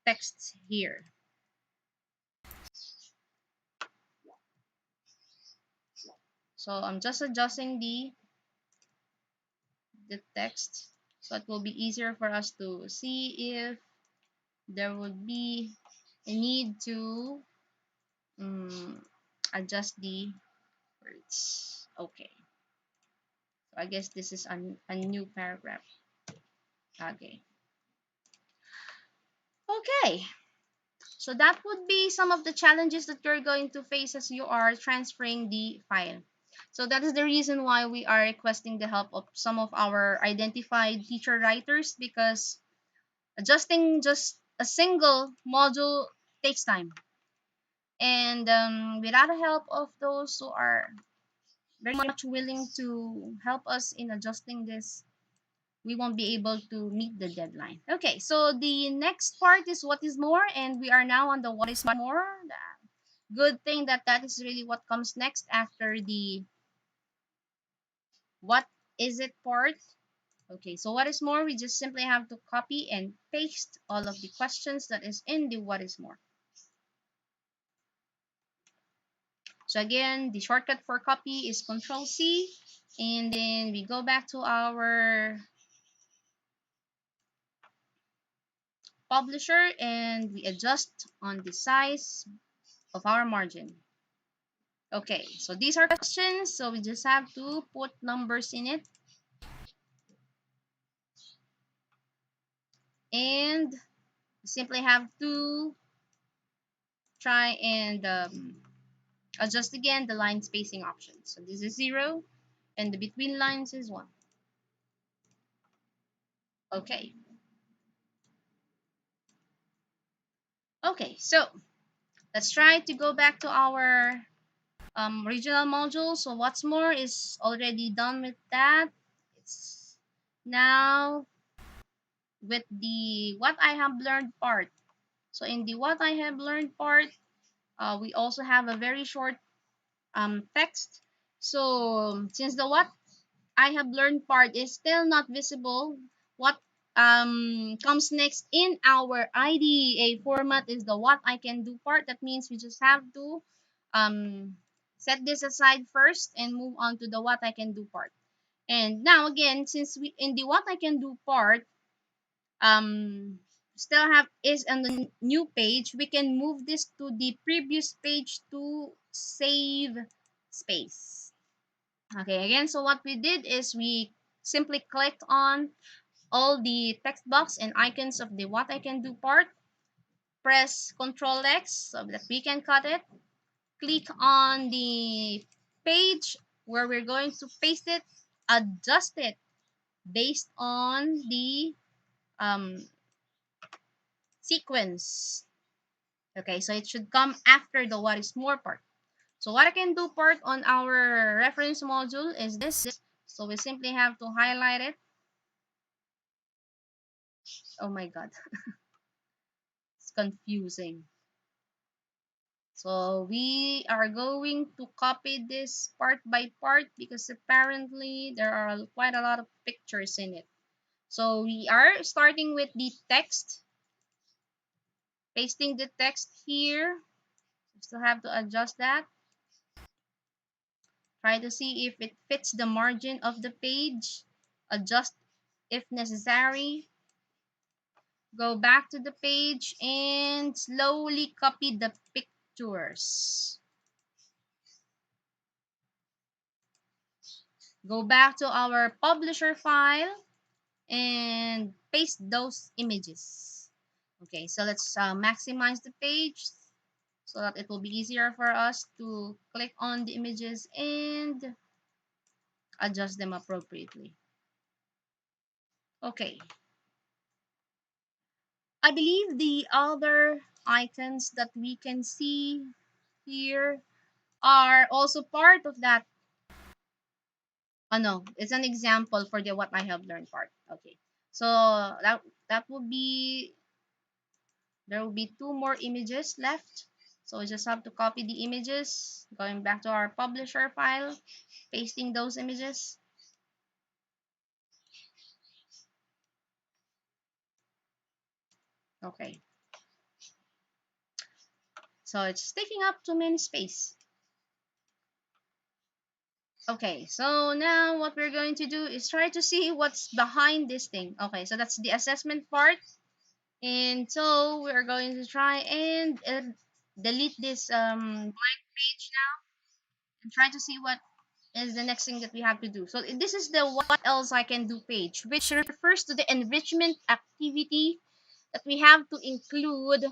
Speaker 1: text here. So I'm just adjusting the text, so it will be easier for us to see if there would be a need to adjust the words. Okay, so I guess this is a new paragraph. Okay. Okay, so that would be some of the challenges that you're going to face as you are transferring the file. So that is the reason why we are requesting the help of some of our identified teacher writers, because adjusting just a single module takes time. And without the help of those who are very much willing to help us in adjusting this, we won't be able to meet the deadline. Okay, so the next part is what is more, and we are now on the what is more. Good thing that that is really what comes next after the what is it part. Okay, so what is more, we just simply have to copy and paste all of the questions that is in the what is more. So again, the shortcut for copy is Control C, and then we go back to our publisher and we adjust on the size of our margin. Okay, so these are questions, so we just have to put numbers in it. And we simply have to try and adjust again the line spacing options. So this is 0 and the between lines is 1. Okay. Okay, so let's try to go back to our regional module. So what's more is already done with that. It's now with the what I have learned part. So in the what I have learned part, we also have a very short text. So since the what I have learned part is still not visible, what comes next in our IDEA format is the what I can do part. That means we just have to um, set this aside first and move on to the what I can do part. And now again, since we in the what I can do part still have is on the new page, we can move this to the previous page to save space. Okay, again, so what we did is we simply clicked on all the text box and icons of the what I can do part, press Ctrl X so that we can cut it, click on the page where we're going to paste it, adjust it based on the um, sequence. Okay, so it should come after the what is more part. So what I can do part on our reference module is this. So we simply have to highlight it. Oh my god, it's confusing. So we are going to copy this part by part because apparently there are quite a lot of pictures in it. So we are starting with the text, pasting the text here. Still have to adjust that. Try to see if it fits the margin of the page. Adjust if necessary. Go back to the page and slowly copy the pictures. Go back to our publisher file and paste those images. Okay, so let's maximize the page so that it will be easier for us to click on the images and adjust them appropriately. Okay, I believe the other icons that we can see here are also part of that. Oh no, it's an example for the what I have learned part. Okay, so that would be There will be two more images left. So we just have to copy the images, going back to our publisher file, pasting those images. Okay. So it's taking up too many space. Okay, so now what we're going to do is try to see what's behind this thing. Okay, so that's the assessment part. And so we're going to try and delete this blank page now and try to see what is the next thing that we have to do. So this is the what else I can do page, which refers to the enrichment activity that we have to include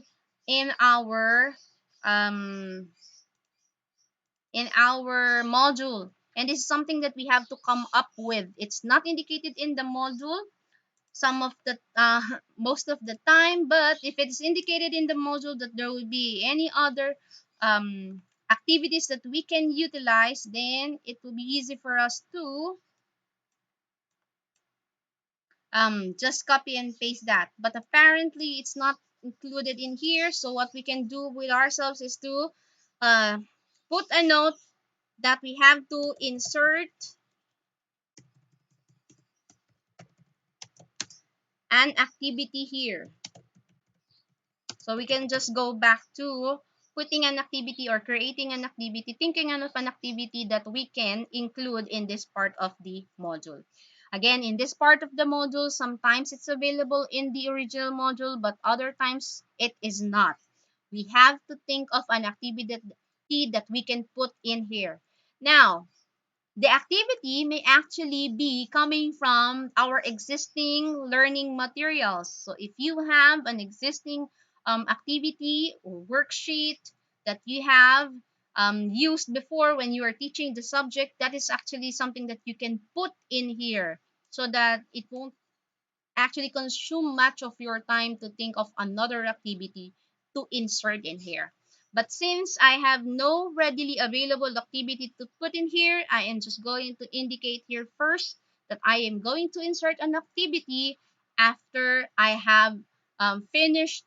Speaker 1: in um our module. And this is something that we have to come up with. It's not indicated in the module some of the most of the time, but if it's indicated in the module that there will be any other activities that we can utilize, then it will be easy for us to just copy and paste that. But apparently it's not included in here, so what we can do with ourselves is to uh, put a note that we have to insert an activity here. So we can just go back to putting an activity or creating an activity, thinking of an activity that we can include in this part of the module. Again, in this part of the module, sometimes it's available in the original module, but other times it is not. We have to think of an activity that we can put in here. Now, the activity may actually be coming from our existing learning materials. So if you have an existing activity or worksheet that you have used before when you are teaching the subject, that is actually something that you can put in here so that it won't actually consume much of your time to think of another activity to insert in here. But since I have no readily available activity to put in here, I am just going to indicate here first that I am going to insert an activity after I have finished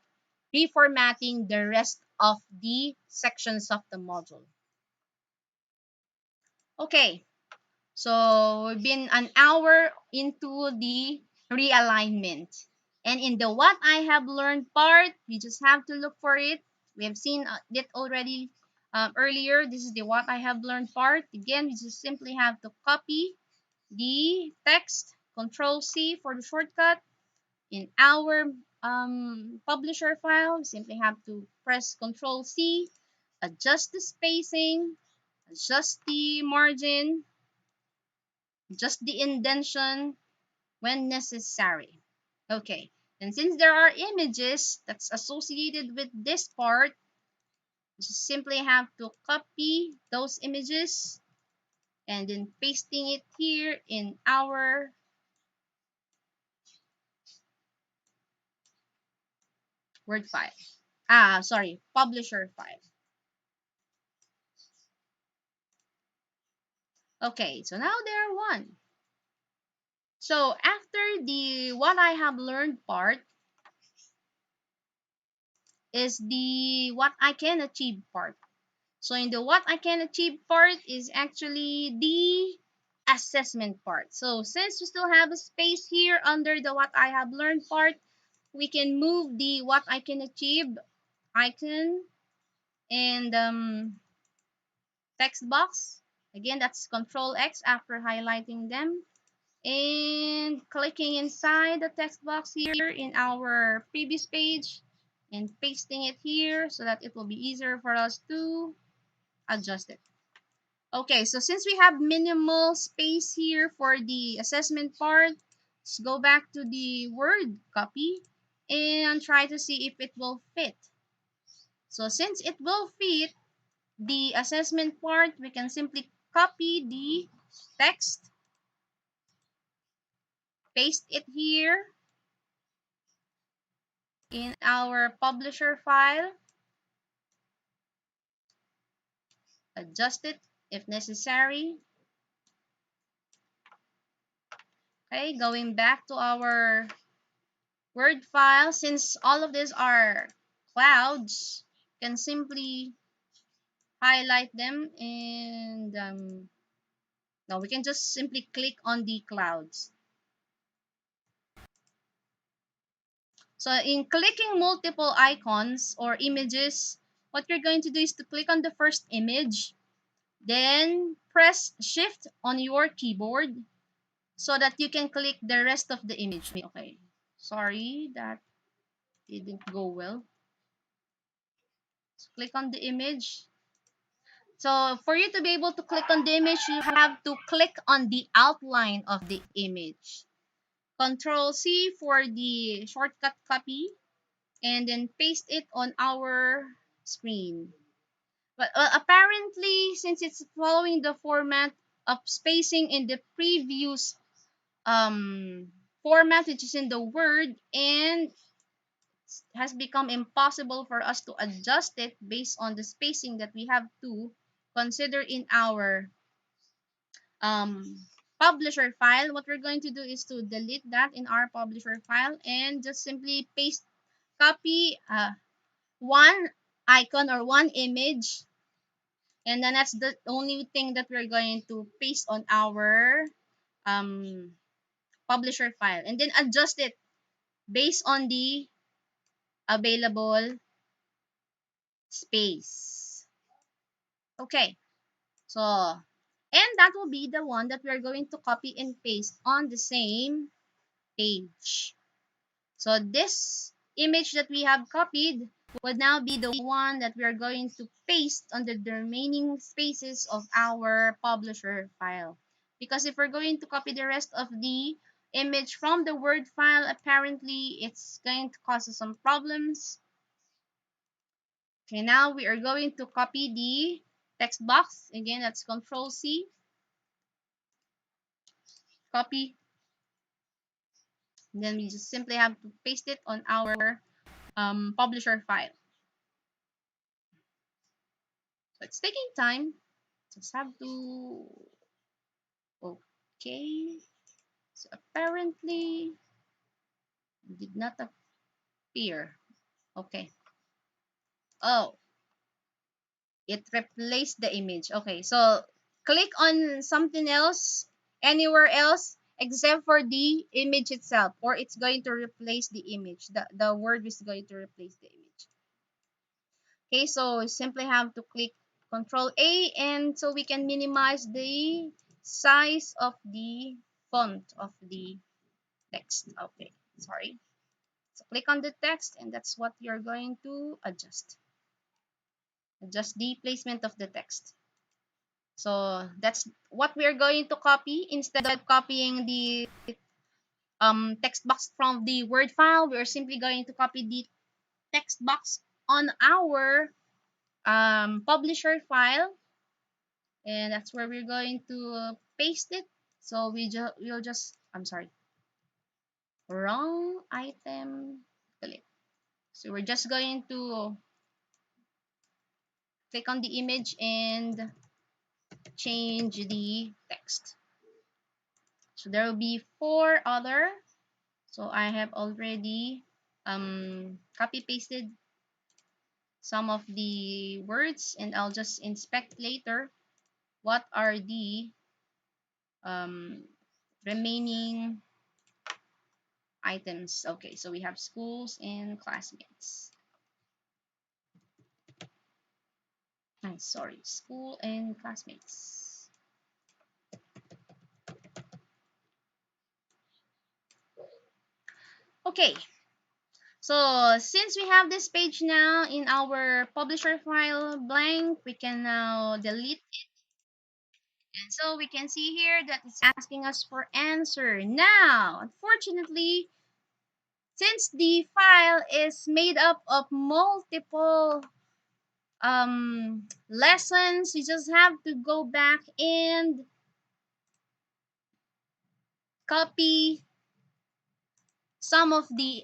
Speaker 1: reformatting the rest of the sections of the module. Okay, so we've been an hour into the realignment. And in the what I have learned part, we just have to look for it. We have seen it already earlier. This is the what I have learned part. Again, we just simply have to copy the text, Control C for the shortcut. In our publisher file, we simply have to press Control C, adjust the spacing, adjust the margin, just the indentation when necessary. Okay, and since there are images that's associated with this part, you just simply have to copy those images and then pasting it here in our Word file. Sorry, publisher file. Okay, so now there are one. So after the what I have learned part is the what I can achieve part. So in the what I can achieve part is actually the assessment part. So since we still have a space here under the what I have learned part, we can move the what I can achieve icon and text box. Again, that's Control X after highlighting them. And clicking inside the text box here in our previous page and pasting it here so that it will be easier for us to adjust it. Okay, so since we have minimal space here for the assessment part, let's go back to the Word copy and try to see if it will fit. So since it will fit the assessment part, we can simply copy the text, paste it here in our publisher file, adjust it if necessary. Okay, going back to our Word file, since all of these are clouds, can simply highlight them and no, we can just simply click on the clouds. So in clicking multiple icons or images, what you're going to do is to click on the first image, then press shift on your keyboard so that you can click the rest of the image. Okay, sorry, that didn't go well. So click on the image. So for you to be able to click on the image, you have to click on the outline of the image. Control C for the shortcut copy and then paste it on our screen. But apparently, since it's following the format of spacing in the previous format, which is in the Word, and has become impossible for us to adjust it based on the spacing that we have to consider in our um, publisher file, what we're going to do is to delete that in our publisher file and just simply paste, copy one icon or one image, and then that's the only thing that we're going to paste on our um, publisher file, and then adjust it based on the available space. Okay, so and that will be the one that we're going to copy and paste on the same page. So this image that we have copied would now be the one that we are going to paste on the remaining spaces of our publisher file. Because if we're going to copy the rest of the image from the Word file, apparently it's going to cause us some problems. Okay, now we are going to copy the text box. Again, that's Control C. Copy. And then we just simply have to paste it on our publisher file. So it's taking time. Just have to. Okay. So apparently did not appear. Okay. Oh, it replaced the image. Okay. So click on something else, anywhere else except for the image itself, or it's going to replace the image. The word is going to replace the image. Okay. So we simply have to click Control A, and so we can minimize the size of the font of the text. Okay, sorry. So click on the text, and that's what you're going to adjust. Adjust the placement of the text. So that's what we're going to copy. Instead of copying the text box from the Word file, we're simply going to copy the text box on our publisher file, and that's where we're going to paste it. So we'll just, I'm sorry, wrong item, delete. So we're just going to click on the image and change the text. So there will be 4 other. So I have already copy pasted some of the words, and I'll just inspect later what are the um, remaining items. Okay, so we have schools and classmates. Sorry, school and classmates. Okay, so since we have this page now in our publisher file blank, we can now delete it. And so we can see here that it's asking us for answer. Now, unfortunately, since the file is made up of multiple lessons, we just have to go back and copy some of the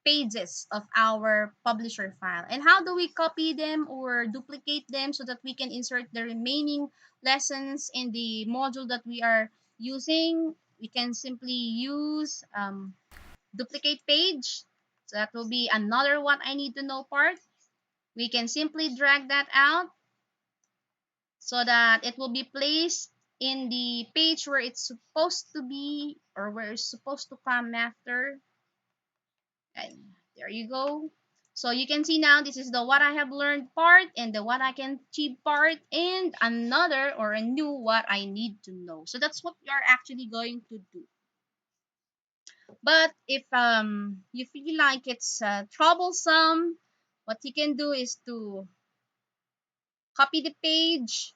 Speaker 1: pages of our publisher file. And how do we copy them or duplicate them so that we can insert the remaining lessons in the module that we are using? We can simply use duplicate page. So that will be another what I need to know part. We can simply drag that out so that it will be placed in the page where it's supposed to be or where it's supposed to come after. And there you go. So you can see now this is the what I have learned part and the what I can achieve part and another or a new what I need to know. So that's what we are actually going to do. But if you feel like it's troublesome, what you can do is to copy the page.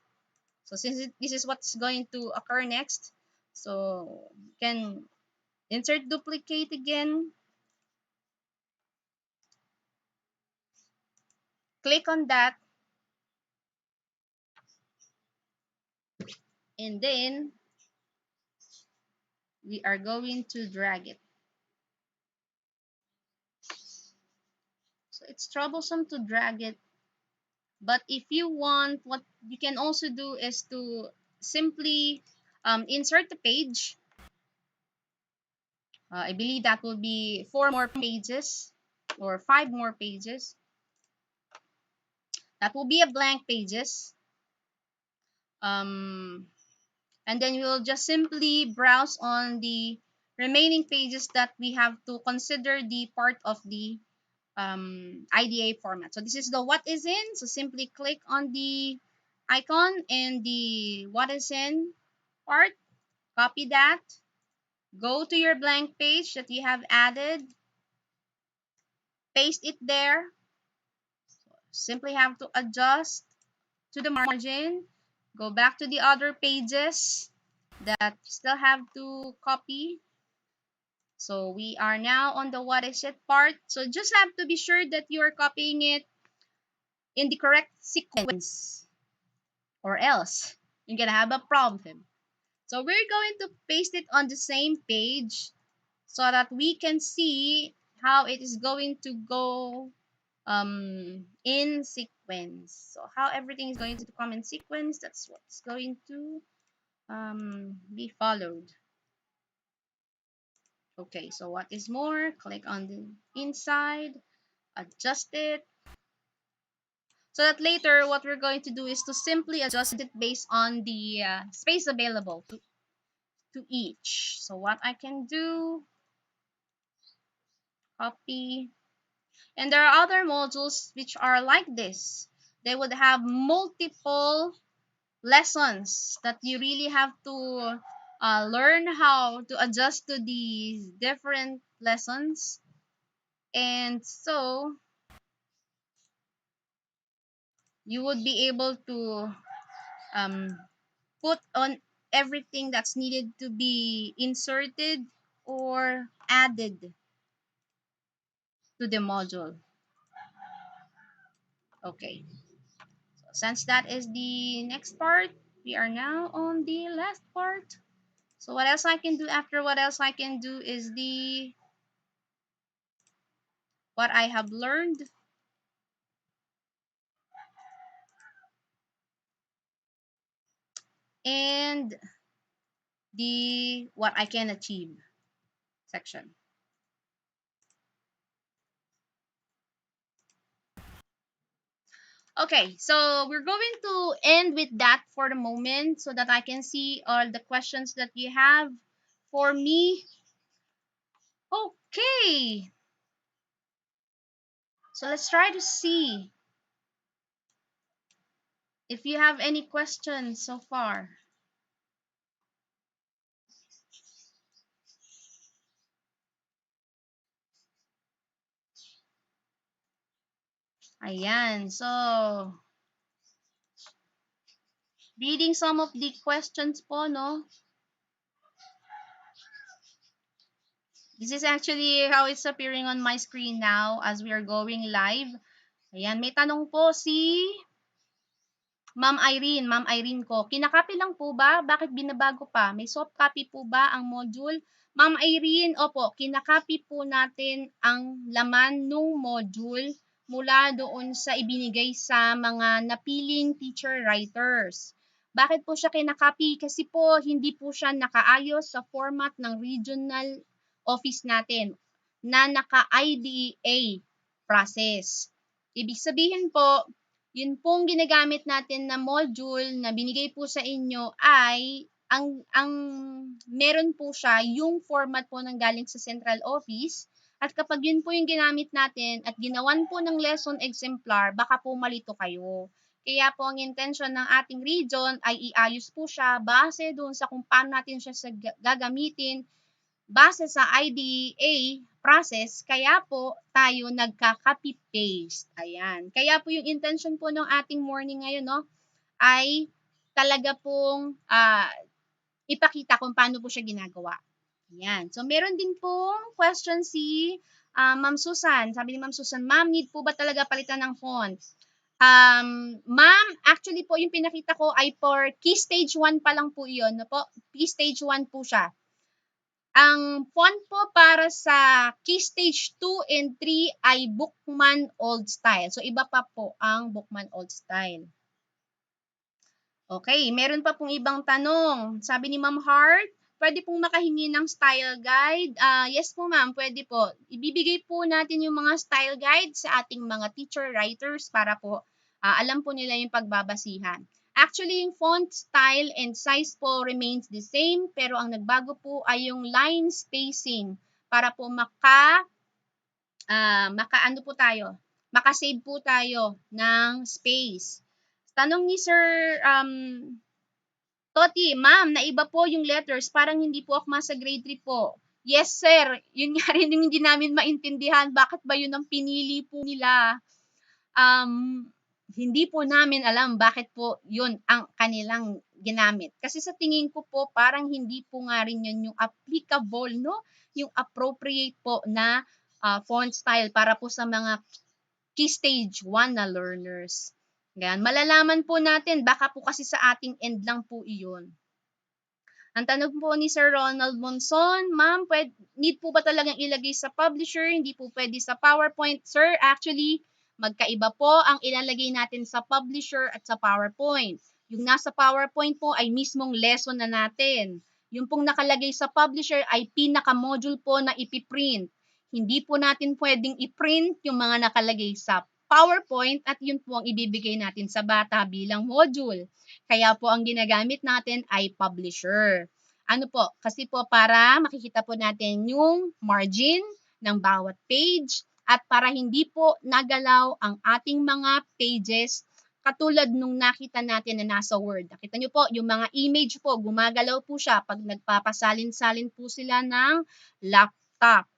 Speaker 1: So since this is what's going to occur next, so you can insert duplicate again, click on that, and then we are going to drag it. So it's troublesome to drag it, but if you want, what you can also do is to simply insert the page. I believe that will be 4 more pages or 5 more pages. That will be a blank pages. And then we'll just simply browse on the remaining pages that we have to consider the part of the IDA format. So this is the what is in. So simply click on the icon and the what is in part. Copy that. Go to your blank page that you have added. Paste it there. Simply have to adjust to the margin. Go back to the other pages that you still have to copy. So we are now on the what is it part. So just have to be sure that you are copying it in the correct sequence, or else you're gonna have a problem. So we're going to paste it on the same page so that we can see how it is going to go in sequence. So how everything is going to come in sequence, that's what's going to be followed. Okay, so what is more? Click on the inside, adjust it, so that later what we're going to do is to simply adjust it based on the space available to each. So what I can do, copy, and there are other modules which are like this. They would have multiple lessons that you really have to learn how to adjust to these different lessons. And so you would be able to um, put on everything that's needed to be inserted or added to the module. Okay, so since that is the next part, we are now on the last part. So what else I can do after what else I can do is the what I have learned and the what I can achieve section. Okay, so we're going to end with that for the moment so that I can see all the questions that you have for me. Okay, so let's try to see if you have any questions so far. Ayan, so reading some of the questions po, no? This is actually how it's appearing on my screen now as we are going live. Ayan, may tanong po si Ma'am Irene ko. Kinakopy lang po ba? Bakit binabago pa? May soft copy po ba ang module? Ma'am Irene, opo, kinakopy po natin ang laman ng module mula doon sa ibinigay sa mga napiling teacher writers. Bakit po siya kinakopy? Kasi po hindi po siya nakaayos sa format ng regional office natin na naka-IDEA process. Ibig sabihin po, yun pong ginagamit natin na module na binigay po sa inyo ay ang meron po siya yung format po ng galing sa central office, at kapag yun po yung ginamit natin at ginawan po ng lesson exemplar, baka po malito kayo. Kaya po ang intention ng ating region ay iayos po siya base doon sa kung paano natin siya gagamitin base sa IDEA process, kaya po tayo nagka-copy-paste. Ayan. Kaya po yung intention po ng ating morning ngayon, no, ay talaga pong ipakita kung paano po siya ginagawa. Ayan. So, meron din pong question si Ma'am Susan. Sabi ni Ma'am Susan, Ma'am, need po ba talaga palitan ng font? Ma'am, actually po, yung pinakita ko ay for key stage 1 pa lang po yun. No po? Key stage 1 po siya. Ang font po para sa key stage 2 and 3 ay Bookman Old Style. So, iba pa po ang Bookman Old Style. Okay, meron pa pong ibang tanong. Sabi ni Ma'am Hart, pwede pong makahingi ng style guide? Yes po ma'am, pwede po. Ibibigay po natin yung mga style guide sa ating mga teacher writers para po alam po nila yung pagbabasihan. Actually, yung font style and size po remains the same, pero ang nagbago po ay yung line spacing para po makaano po tayo, makasave po tayo ng space. Tanong ni Sir Toti, ma'am, naiba po yung letters, parang hindi po akma sa grade 3 po. Yes, sir. Yun nga rin yung hindi namin maintindihan. Bakit ba yun ang pinili po nila? Hindi po namin alam bakit po yun ang kanilang ginamit. Kasi sa tingin ko po, parang hindi po nga rin yun yung applicable, no? Yung appropriate po na font style para po sa mga key stage 1 na learners. Ganyan. Malalaman po natin, baka po kasi sa ating end lang po iyon. Ang tanong po ni Sir Ronald Monson, ma'am, need po ba talagang ilagay sa publisher? Hindi po pwede sa PowerPoint. Sir, actually, magkaiba po ang ilalagay natin sa publisher at sa PowerPoint. Yung nasa PowerPoint po ay mismong lesson na natin. Yung pong nakalagay sa publisher ay pinaka-module po na ipiprint. Hindi po natin pwedeng i-print yung mga nakalagay sa PowerPoint at yun po ang ibibigay natin sa bata bilang module. Kaya po ang ginagamit natin ay publisher. Ano po? Kasi po para makikita po natin yung margin ng bawat page at para hindi po nagalaw ang ating mga pages katulad nung nakita natin na nasa Word. Nakita nyo po, yung mga image po, gumagalaw po siya pag nagpapasalin-salin po sila ng laptop.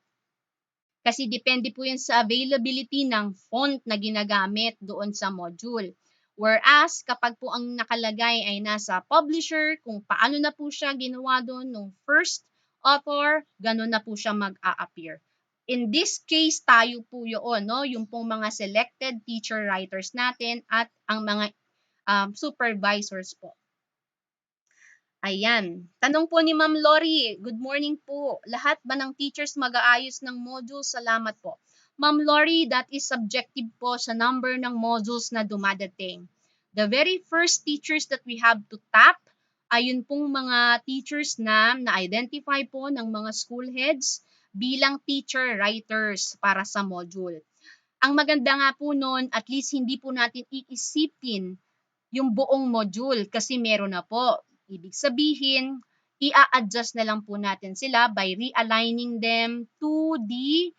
Speaker 1: Kasi depende po yan sa availability ng font na ginagamit doon sa module. Whereas, kapag po ang nakalagay ay nasa publisher, kung paano na po siya ginawa doon nung first author, ganun na po siya mag-a-appear. In this case, tayo po yun, no? Yung pong mga selected teacher writers natin at ang mga supervisors po. Ayan. Tanong po ni Ma'am Lori, good morning po. Lahat ba ng teachers mag-aayos ng modules? Salamat po. Ma'am Lori, that is subjective po sa number ng modules na dumadating. The very first teachers that we have to tap ay yun pong mga teachers na na-identify po ng mga school heads bilang teacher writers para sa module. Ang maganda nga po nun, at least hindi po natin iisipin yung buong module kasi meron na po. Ibig sabihin, i-adjust na lang po natin sila by realigning them to the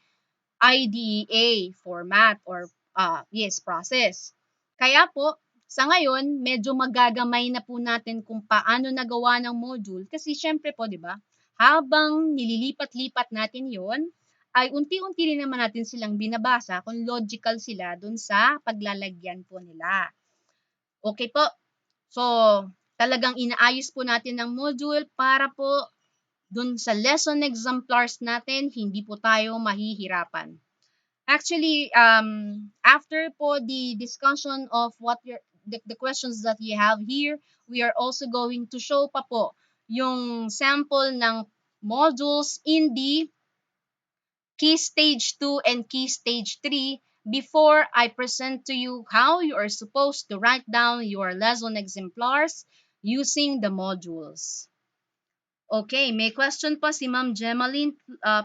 Speaker 1: IDEA format or process. Kaya po, sa ngayon, medyo magagamay na po natin kung paano nagawa ng module kasi syempre po, di ba, habang nililipat-lipat natin yon ay unti-unti rin naman natin silang binabasa kung logical sila dun sa paglalagyan po nila. Okay po. So, talagang inaayos po natin ang module para po dun sa lesson exemplars natin, hindi po tayo mahihirapan. Actually, after po the discussion of what the questions that you have here, we are also going to show pa po yung sample ng modules in the Key Stage 2 and Key Stage 3 before I present to you how you are supposed to write down your lesson exemplars using the modules. Okay, may question pa si Ma'am Gemaline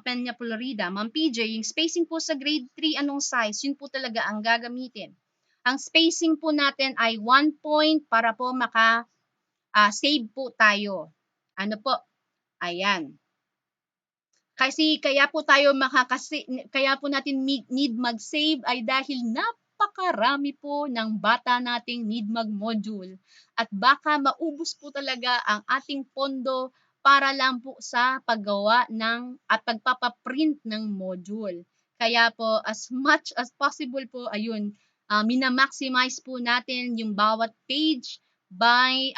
Speaker 1: Peña Florida. Ma'am PJ, yung spacing po sa grade 3, anong size? Yun po talaga ang gagamitin. Ang spacing po natin ay 1 point para po save po tayo. Ano po? Ayan. Kasi kaya po natin need mag-save ay dahil napakarami po ng bata nating need mag-module. At baka maubos po talaga ang ating pondo para lang po sa paggawa at pagpapaprint ng module. Kaya po as much as possible po, ayun, minamaximize po natin yung bawat page by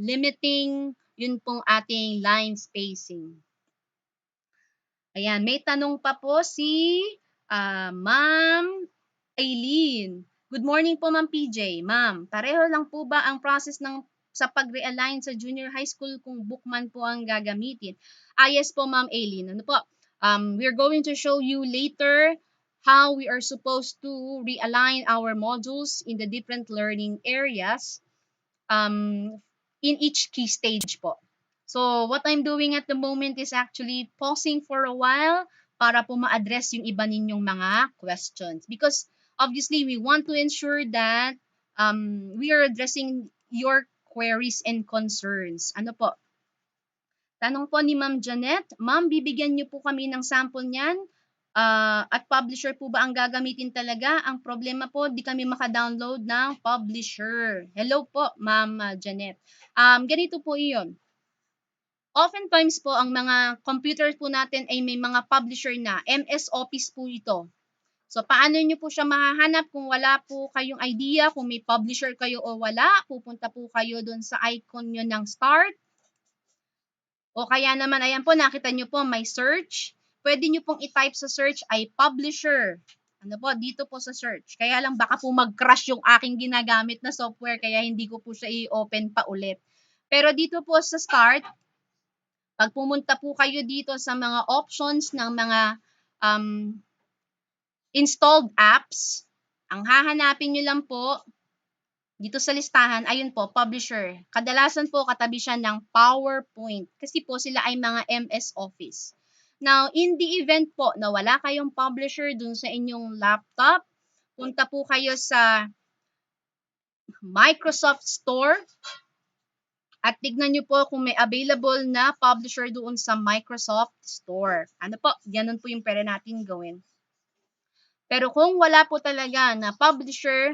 Speaker 1: limiting yun pong ating line spacing. Ayan, may tanong pa po si Ma'am Aileen. Good morning po, Ma'am PJ. Ma'am, pareho lang po ba ang process sa pag-realign sa junior high school kung bookman po ang gagamitin? Yes po, Ma'am Aileen. Ano po? We're going to show you later how we are supposed to realign our modules in the different learning areas in each key stage po. So, what I'm doing at the moment is actually pausing for a while para po ma-address yung iba ninyong mga questions. Because obviously, we want to ensure that we are addressing your queries and concerns. Ano po? Tanong po ni Ma'am Janet, Ma'am, bibigyan niyo po kami ng sample niyan? At publisher po ba ang gagamitin talaga? Ang problema po, di kami maka-download ng publisher. Hello po, Ma'am Janet. Ganito po iyon. Oftentimes po, ang mga computer po natin ay may mga publisher na. MS Office po ito. So, paano nyo po siya mahahanap kung wala po kayong idea, kung may publisher kayo o wala, pupunta po kayo doon sa icon nyo ng start. O kaya naman, ayan po, nakita nyo po, may search. Pwede nyo pong i-type sa search ay publisher. Ano po, dito po sa search. Kaya lang baka po mag-crash yung aking ginagamit na software, kaya hindi ko po siya i-open pa ulit. Pero dito po sa start, pag pumunta po kayo dito sa mga options ng mga installed apps, ang hahanapin nyo lang po, dito sa listahan, ayun po, publisher. Kadalasan po katabi siya ng PowerPoint kasi po sila ay mga MS Office. Now, in the event po na wala kayong publisher dun sa inyong laptop, punta po kayo sa Microsoft Store at tignan nyo po kung may available na publisher doon sa Microsoft Store. Ano po, ganun po yung pwede natin gawin. Pero kung wala po talaga na publisher,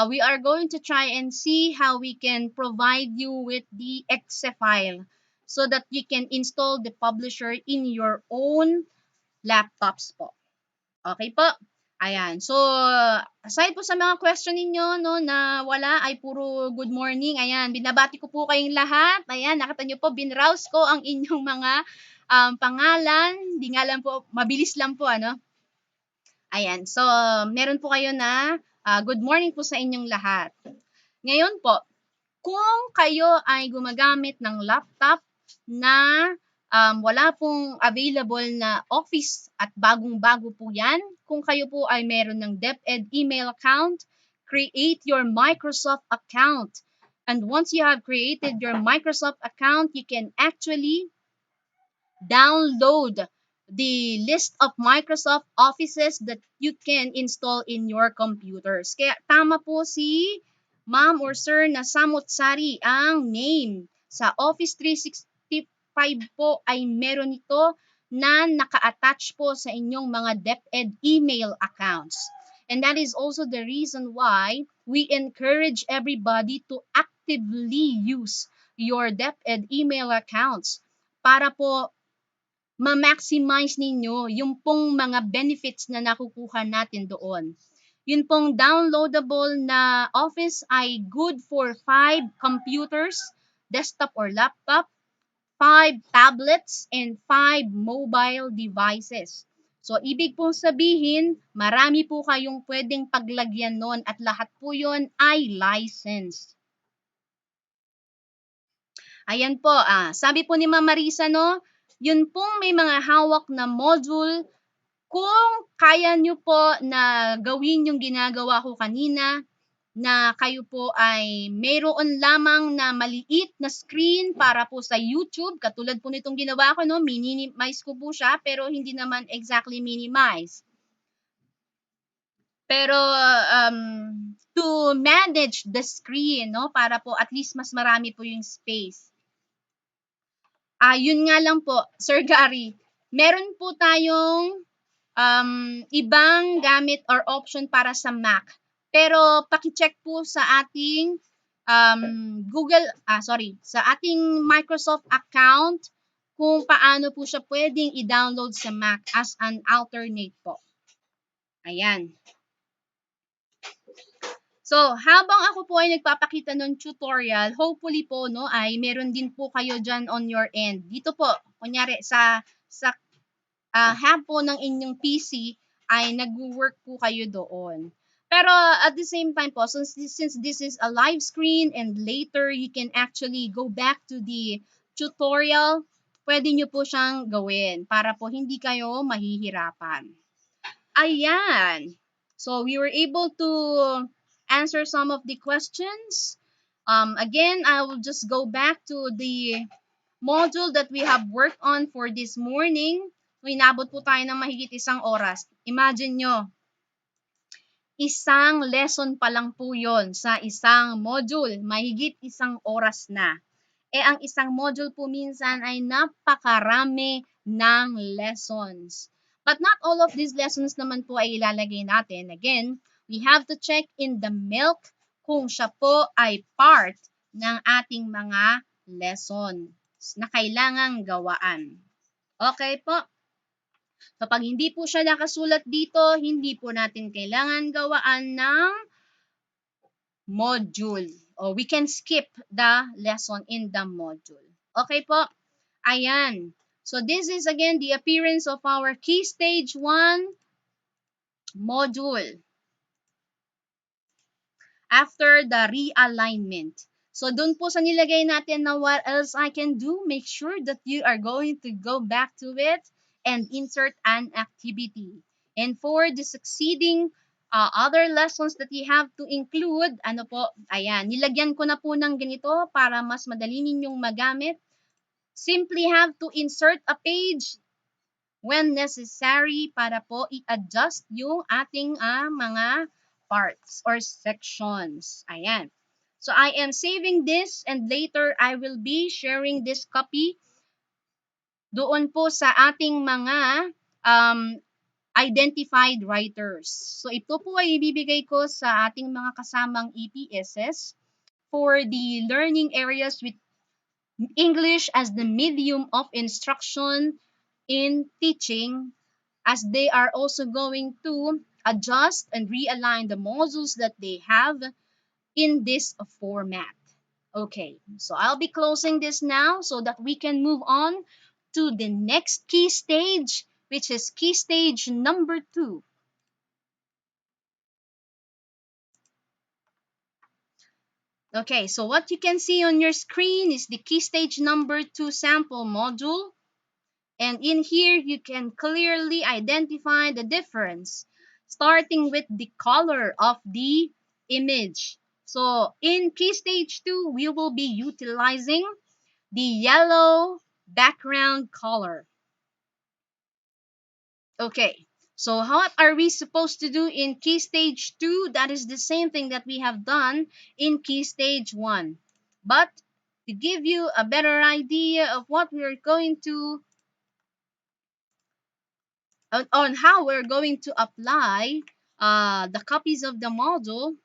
Speaker 1: we are going to try and see how we can provide you with the exe file so that you can install the publisher in your own laptops po. Okay po? Ayan. So, aside po sa mga question ninyo no, na wala ay puro good morning. Ayan, binabati ko po kayong lahat. Ayan, nakita nyo po, binrowse ko ang inyong mga pangalan. Di nga lang po, mabilis lang po, ano? Ayan. So, meron po kayo na good morning po sa inyong lahat. Ngayon po, kung kayo ay gumagamit ng laptop na wala pong available na office at bagong-bago po yan, kung kayo po ay meron ng DepEd email account, create your Microsoft account. And once you have created your Microsoft account, you can actually download the list of Microsoft Offices that you can install in your computers. Kaya tama po si ma'am or sir na samot-sari ang name. Sa Office 365 po ay meron ito na naka-attach po sa inyong mga DepEd email accounts. And that is also the reason why we encourage everybody to actively use your DepEd email accounts para po ma-maximize ninyo yung pong mga benefits na nakukuha natin doon. Yun pong downloadable na Office ay good for 5 computers, desktop or laptop, 5 tablets, and 5 mobile devices. So, ibig pong sabihin, marami po kayong pwedeng paglagyan nun at lahat po yun ay licensed. Ayan po, sabi po ni Ma'am Marisa, no, yun pong may mga hawak na module, kung kaya nyo po na gawin yung ginagawa ko kanina, na kayo po ay mayroon lamang na maliit na screen para po sa YouTube. Katulad po nitong ginawa ko, no? Minimize ko po siya pero hindi naman exactly minimize. Pero to manage the screen, no? Para po at least mas marami po yung space. Yun nga lang po, Sir Gary, meron po tayong ibang gamit or option para sa Mac. Pero paki-check po sa ating sa ating Microsoft account kung paano po siya pwedeng i-download sa Mac as an alternate po. Ayan. So, habang ako po ay nagpapakita ng tutorial, hopefully po, no, ay meron din po kayo dyan on your end. Dito po, kunyari, sa half po ng inyong PC ay nag-work po kayo doon. Pero at the same time po, since this is a live screen and later you can actually go back to the tutorial, pwede nyo po siyang gawin para po hindi kayo mahihirapan. Ayan. So we were able to answer some of the questions. Again, I will just go back to the module that we have worked on for this morning. So, inabot po tayo ng mahigit 1 oras. Imagine nyo, isang lesson pa lang po yon sa isang module. Mahigit 1 oras na. Ang isang module po minsan ay napakarami ng lessons. But not all of these lessons naman po ay ilalagay natin. Again, we have to check in the milk kung siya po ay part ng ating mga lessons na kailangang gawaan. Okay po? Kapag hindi po siya nakasulat dito, hindi po natin kailangan gawaan ng module. Or we can skip the lesson in the module. Okay po? Ayan. So this is again the appearance of our Key Stage 1 module after the realignment. So dun po sa nilagay natin na what else I can do, make sure that you are going to go back to it and insert an activity. And for the succeeding other lessons that you have to include, ano po, ayan, nilagyan ko na po ng ganito para mas madali ninyong magamit. Simply have to insert a page when necessary para po i-adjust yung ating mga parts or sections. Ayan. So I am saving this and later I will be sharing this copy doon po sa ating mga identified writers. So ito po ay ibibigay ko sa ating mga kasamang EPSs for the learning areas with English as the medium of instruction in teaching, as they are also going to adjust and realign the modules that they have in this format. Okay, so I'll be closing this now so that we can move on to the next key stage, which is key stage number 2. Okay, so what you can see on your screen is the key stage number 2 sample module. And in here, you can clearly identify the difference, starting with the color of the image. So in key stage 2, we will be utilizing the yellow background color. Okay, so what are we supposed to do in key stage 2? That is the same thing that we have done in key stage 1. But to give you a better idea of what we are going to on how we're going to apply the copies of the module.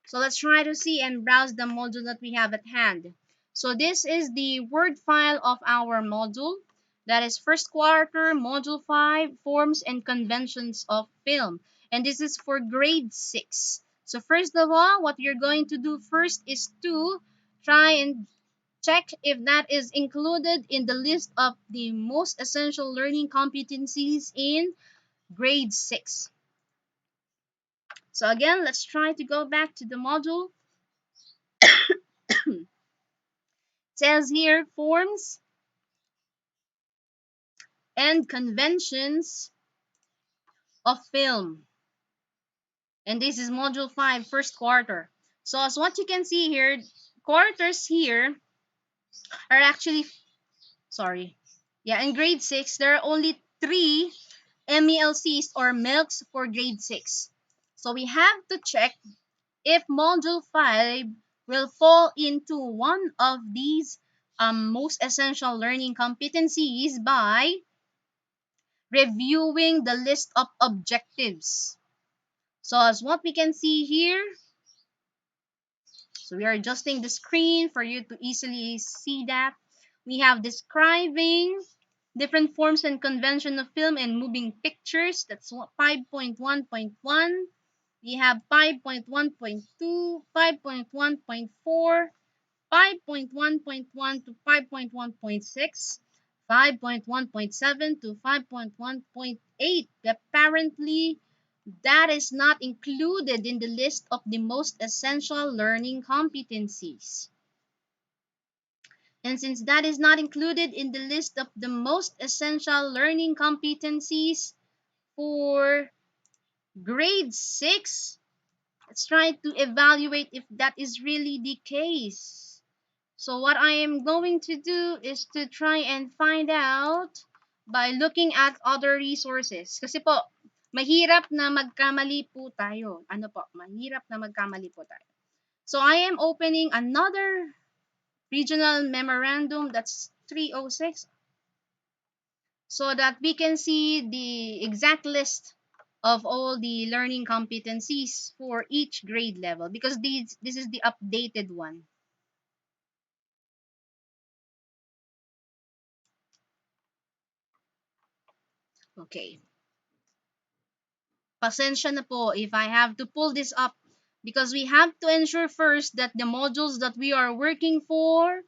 Speaker 1: So let's try to see and browse the module that we have at hand. So this is the Word file of our module. That is first quarter, module 5, forms and conventions of film. And this is for grade 6. So first of all, what you're going to do first is to try and check if that is included in the list of the most essential learning competencies in grade 6. So again, let's try to go back to the module. It says here forms and conventions of film. And this is module 5, first quarter. So as what you can see here, quarters here are actually, sorry. Yeah, in grade 6, there are only 3 MELCs or milks for grade 6. So we have to check if module 5 will fall into one of these most essential learning competencies by reviewing the list of objectives. So as what we can see here, so we are adjusting the screen for you to easily see that. We have describing different forms and convention of film and moving pictures. That's 5.1.1. We have 5.1.2, 5.1.4, 5.1.1 to 5.1.6, 5.1.7 to 5.1.8. Apparently, that is not included in the list of the most essential learning competencies. And since that is not included in the list of the most essential learning competencies for grade 6, let's try to evaluate if that is really the case. So what I am going to do is to try and find out by looking at other resources. Kasi po, mahirap na magkamali po tayo. Ano po? Mahirap na magkamali po tayo. So I am opening another regional memorandum, that's 306, so that we can see the exact list of all the learning competencies for each grade level, because this is the updated one. Okay. Pasensya na po if I have to pull this up, because we have to ensure first that the modules that we are working for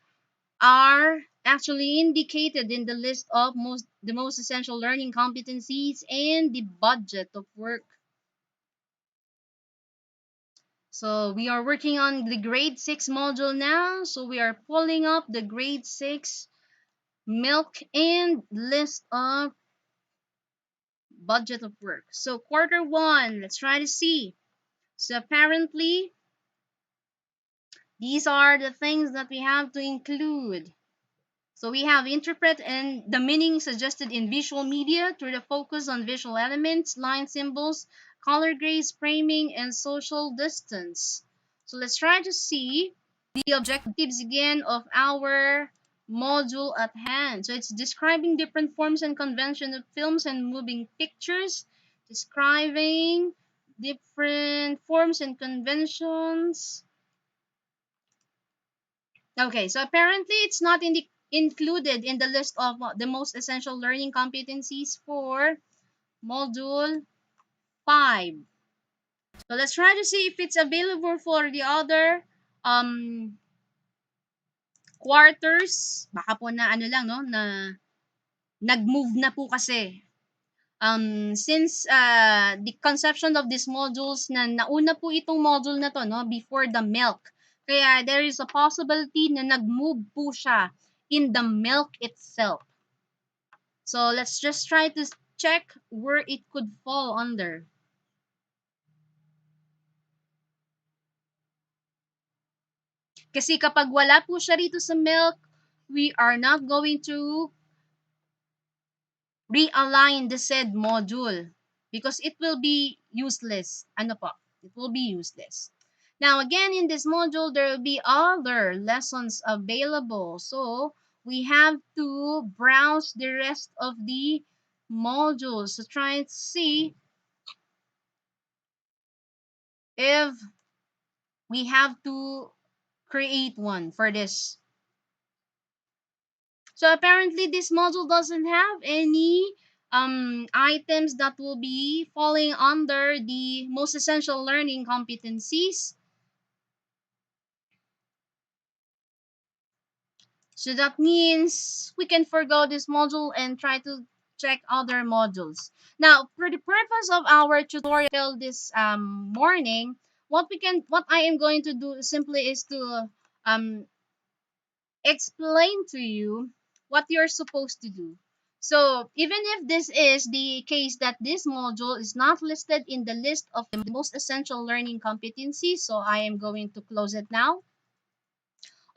Speaker 1: are actually indicated in the list of the most essential learning competencies and the budget of work. So we are working on the grade 6 module now. So we are pulling up the grade 6 milk and list of budget of work. So quarter 1, let's try to see. So apparently, these are the things that we have to include. So we have interpret and the meaning suggested in visual media through the focus on visual elements, line symbols, color grades, framing, and social distance. So let's try to see the objectives again of our module at hand. So it's describing different forms and convention of films and moving pictures, describing different forms and conventions. Okay, so apparently it's not included in the list of the most essential learning competencies for module 5. So let's try to see if it's available for the other quarters. Baka po na ano lang, no, na nag-move na po kasi. Since the conception of these modules, na nauna po itong module na to, no, before the milk. Kaya there is a possibility na nag-move po siya in the milk itself. So let's just try to check where it could fall under. Kasi kapag wala po siya rito sa milk, we are not going to realign the said module because it will be useless. Ano po? It will be useless. Now, again, in this module, there will be other lessons available. So, we have to browse the rest of the modules to try and see if we have to create one for this. So apparently this module doesn't have any items that will be falling under the most essential learning competencies. So that means we can forgo this module and try to check other modules. Now, for the purpose of our tutorial this morning, what I am going to do simply is to um, explain to you what you're supposed to do. So even if this is the case that this module is not listed in the list of the most essential learning competencies, so I am going to close it now.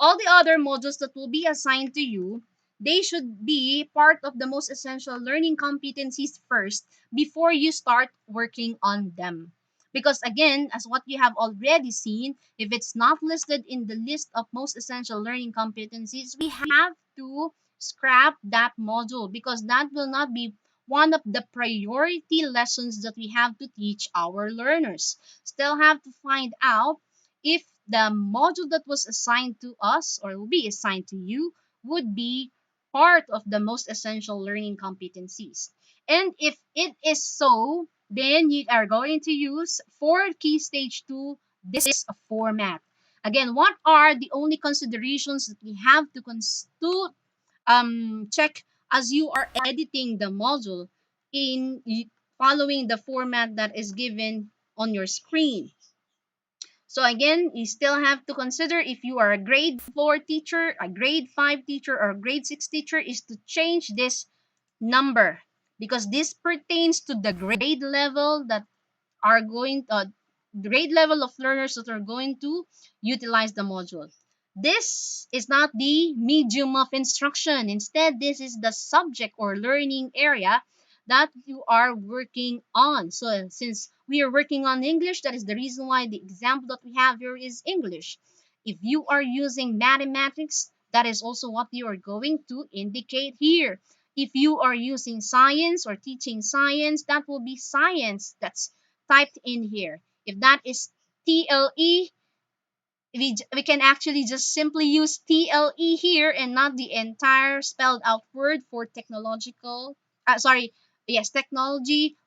Speaker 1: All the other modules that will be assigned to you, they should be part of the most essential learning competencies first before you start working on them. Because again, as what you have already seen, if it's not listed in the list of most essential learning competencies, we have to scrap that module because that will not be one of the priority lessons that we have to teach our learners. Still have to find out if the module that was assigned to us or will be assigned to you would be part of the most essential learning competencies. And if it is so, then you are going to use for key stage 2 this format. Again, what are the only considerations that we have to check as you are editing the module in following the format that is given on your screen? So again, you still have to consider if you are a grade 4 teacher, a grade 5 teacher, or a grade 6 teacher is to change this number because this pertains to the grade level that are going grade level of learners that are going to utilize the module. This is not the medium of instruction. Instead, this is the subject or learning area that you are working on. So since we are working on English, that is the reason why the example that we have here is English. If you are using mathematics, that is also what you are going to indicate here. If you are using science or teaching science, that will be science that's typed in here. If that is TLE, we can actually just simply use TLE here and not the entire spelled out word for technology,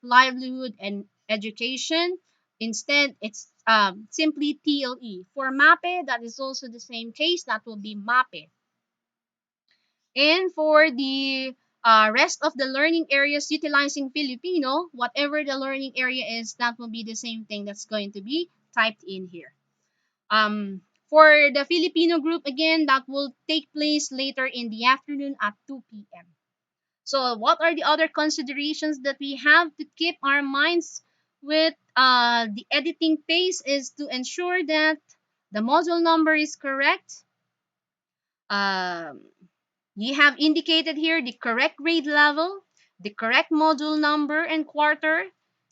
Speaker 1: livelihood, and education. Instead, it's simply TLE. For MAPE, that is also the same case. That will be MAPE. And for the rest of the learning areas utilizing Filipino, whatever the learning area is, that will be the same thing that's going to be typed in here. For the Filipino group, again, that will take place later in the afternoon at 2 p.m. So what are the other considerations that we have to keep our minds with the editing pace is to ensure that the module number is correct. You have indicated here the correct grade level, the correct module number and quarter,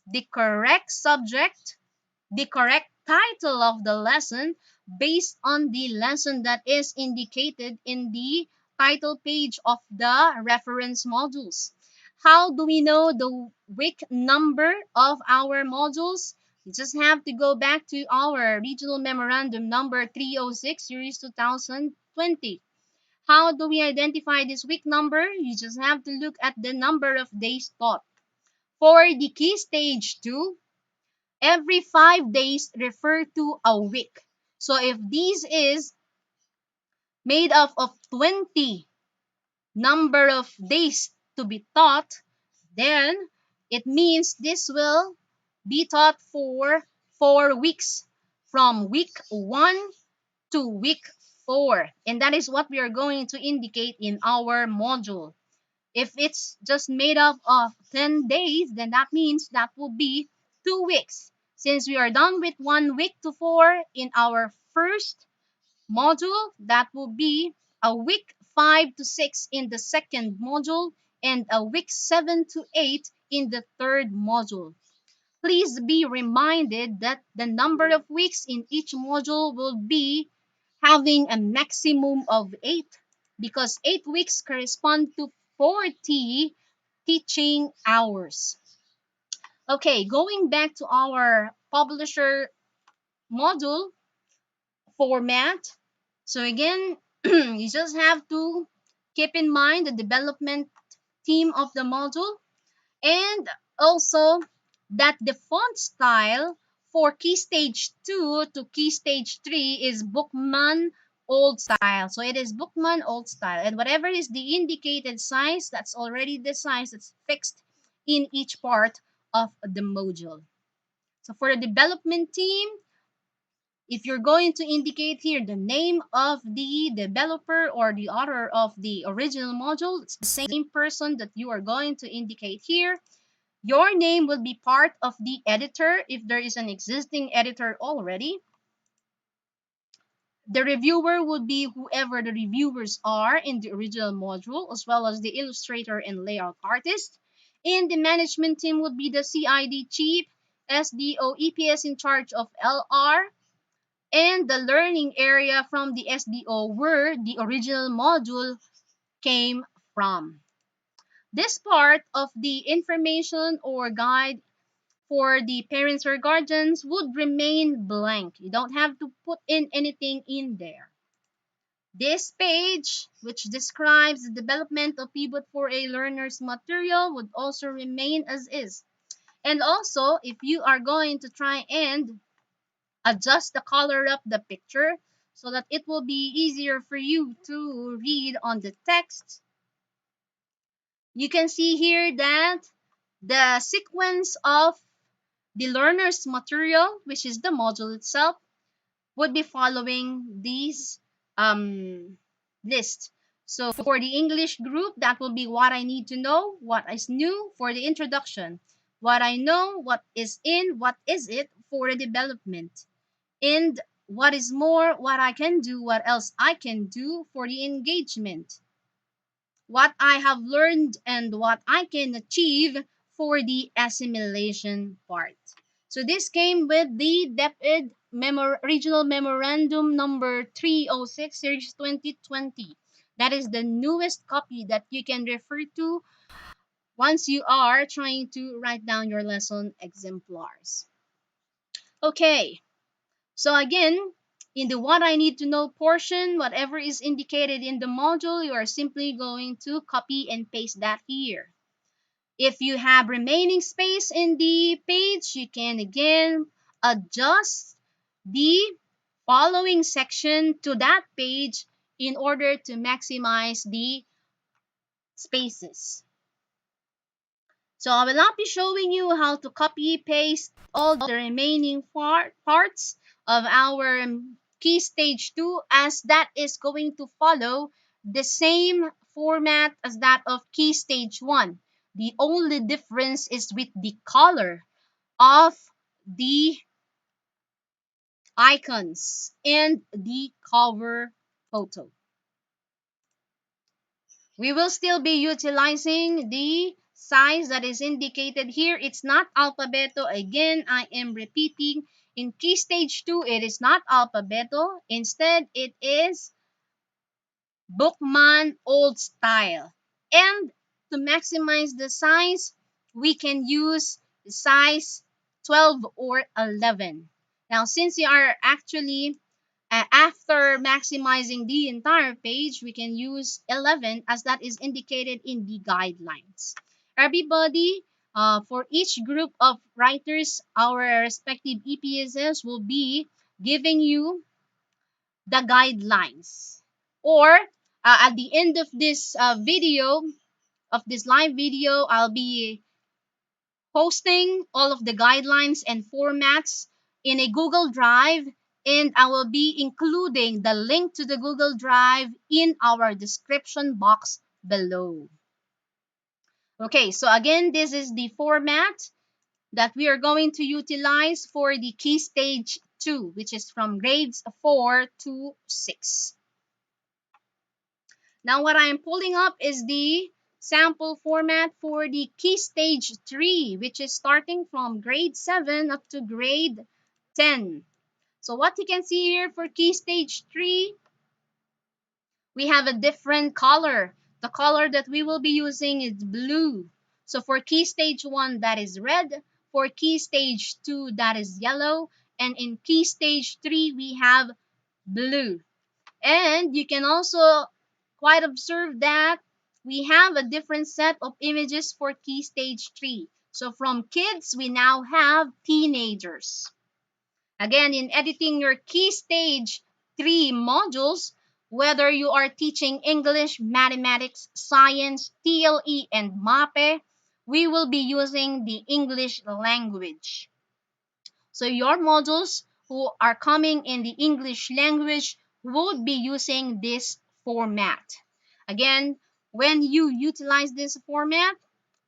Speaker 1: the correct subject, the correct title of the lesson based on the lesson that is indicated in the title page of the reference modules. How do we know the week number of our modules? You just have to go back to our regional memorandum number 306 series 2020. How do we identify this week number? You just have to look at the number of days taught. For the key stage 2, every 5 days refer to a week. So if this is made up of 20 number of days to be taught, then it means this will be taught for 4 weeks from week 1 to week 4. And that is what we are going to indicate in our module. If it's just made up of 10 days, then that means that will be 2 weeks. Since we are done with 1 week to 4 in our first module, that will be a week 5 to 6 in the second module and a week 7 to 8 in the third module. Please be reminded that the number of weeks in each module will be having a maximum of 8 because 8 weeks correspond to 40 teaching hours. Okay, going back to our publisher module format. So again, you just have to keep in mind the development theme of the module and also that the font style for key stage 2 to key stage 3 is Bookman old style. So it is Bookman old style, and whatever is the indicated size, that's already the size that's fixed in each part of the module. So for the development team, if you're going to indicate here the name of the developer or the author of the original module, it's the same person that you are going to indicate here. Your name will be part of the editor if there is an existing editor already. The reviewer would be whoever the reviewers are in the original module, as well as the illustrator and layout artist. And the management team would be the CID chief, SDO, EPS in charge of LR, and the learning area from the SDO where the original module came from. This part of the information or guide for the parents or guardians would remain blank. You don't have to put in anything in there. This page, which describes the development of pivot for a learner's material, would also remain as is. And also, if you are going to try and adjust the color of the picture so that it will be easier for you to read on the text, you can see here that the sequence of the learner's material, which is the module itself, would be following these list. So for the English group, that will be what I need to know, what is new for the introduction, what I know, what is in, what is it for the development, and what is more, what I can do, what else I can do for the engagement, what I have learned and what I can achieve for the assimilation part. So this came with the DepEd Regional Memorandum number 306 series 2020. That is the newest copy that you can refer to once you are trying to write down your lesson exemplars. Okay, so again, in the what I need to know portion, whatever is indicated in the module, you are simply going to copy and paste that here. If you have remaining space in the page, you can again adjust the following section to that page in order to maximize the spaces. So I will not be showing you how to copy paste all the remaining parts of our key stage 2, as that is going to follow the same format as that of key stage 1. The only difference is with the color of the icons and the cover photo. We will still be utilizing the size that is indicated here. It's not alphabeto. Again, I am repeating. In key stage 2, it is not alphabeto. Instead, it is Bookman old style. And to maximize the size, we can use size 12 or 11. Now, since you are actually after maximizing the entire page, we can use 11 as that is indicated in the guidelines. Everybody, for each group of writers, our respective EPSs will be giving you the guidelines. Or at the end of this of this live video, I'll be posting all of the guidelines and formats in a Google Drive, and I will be including the link to the Google Drive in our description box below. Okay, so again, this is the format that we are going to utilize for the key stage 2, which is from grades 4 to 6. Now what I am pulling up is the sample format for the key stage 3, which is starting from grade 7 up to grade 10. So what you can see here for key stage 3, we have a different color. The color that we will be using is blue. So for key stage 1, that is red. For key stage 2, that is yellow. And in key stage 3, we have blue. And you can also quite observe that we have a different set of images for key stage 3. So from kids, we now have teenagers. Again, in editing your key stage 3 modules, whether you are teaching English, mathematics, science, TLE, and MAPE, we will be using the English language. So your modules who are coming in the English language would be using this format. Again, when you utilize this format,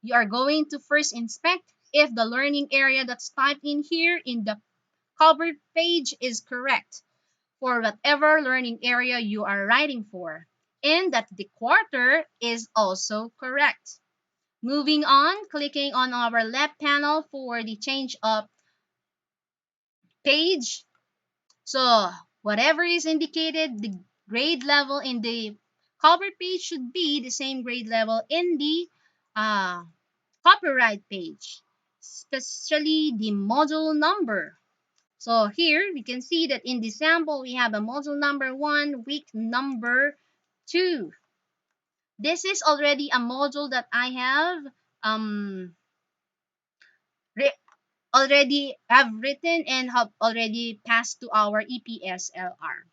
Speaker 1: you are going to first inspect if the learning area that's typed in here in the covered page is correct for whatever learning area you are writing for, and that the quarter is also correct. Moving on, clicking on our left panel for the change of page. So whatever is indicated, the grade level in the cover page should be the same grade level in the uh, copyright page, especially the module number. So here we can see that in the sample we have a module number 1, week number 2. This is already a module that I have um, already have written and have already passed to our EPSLR.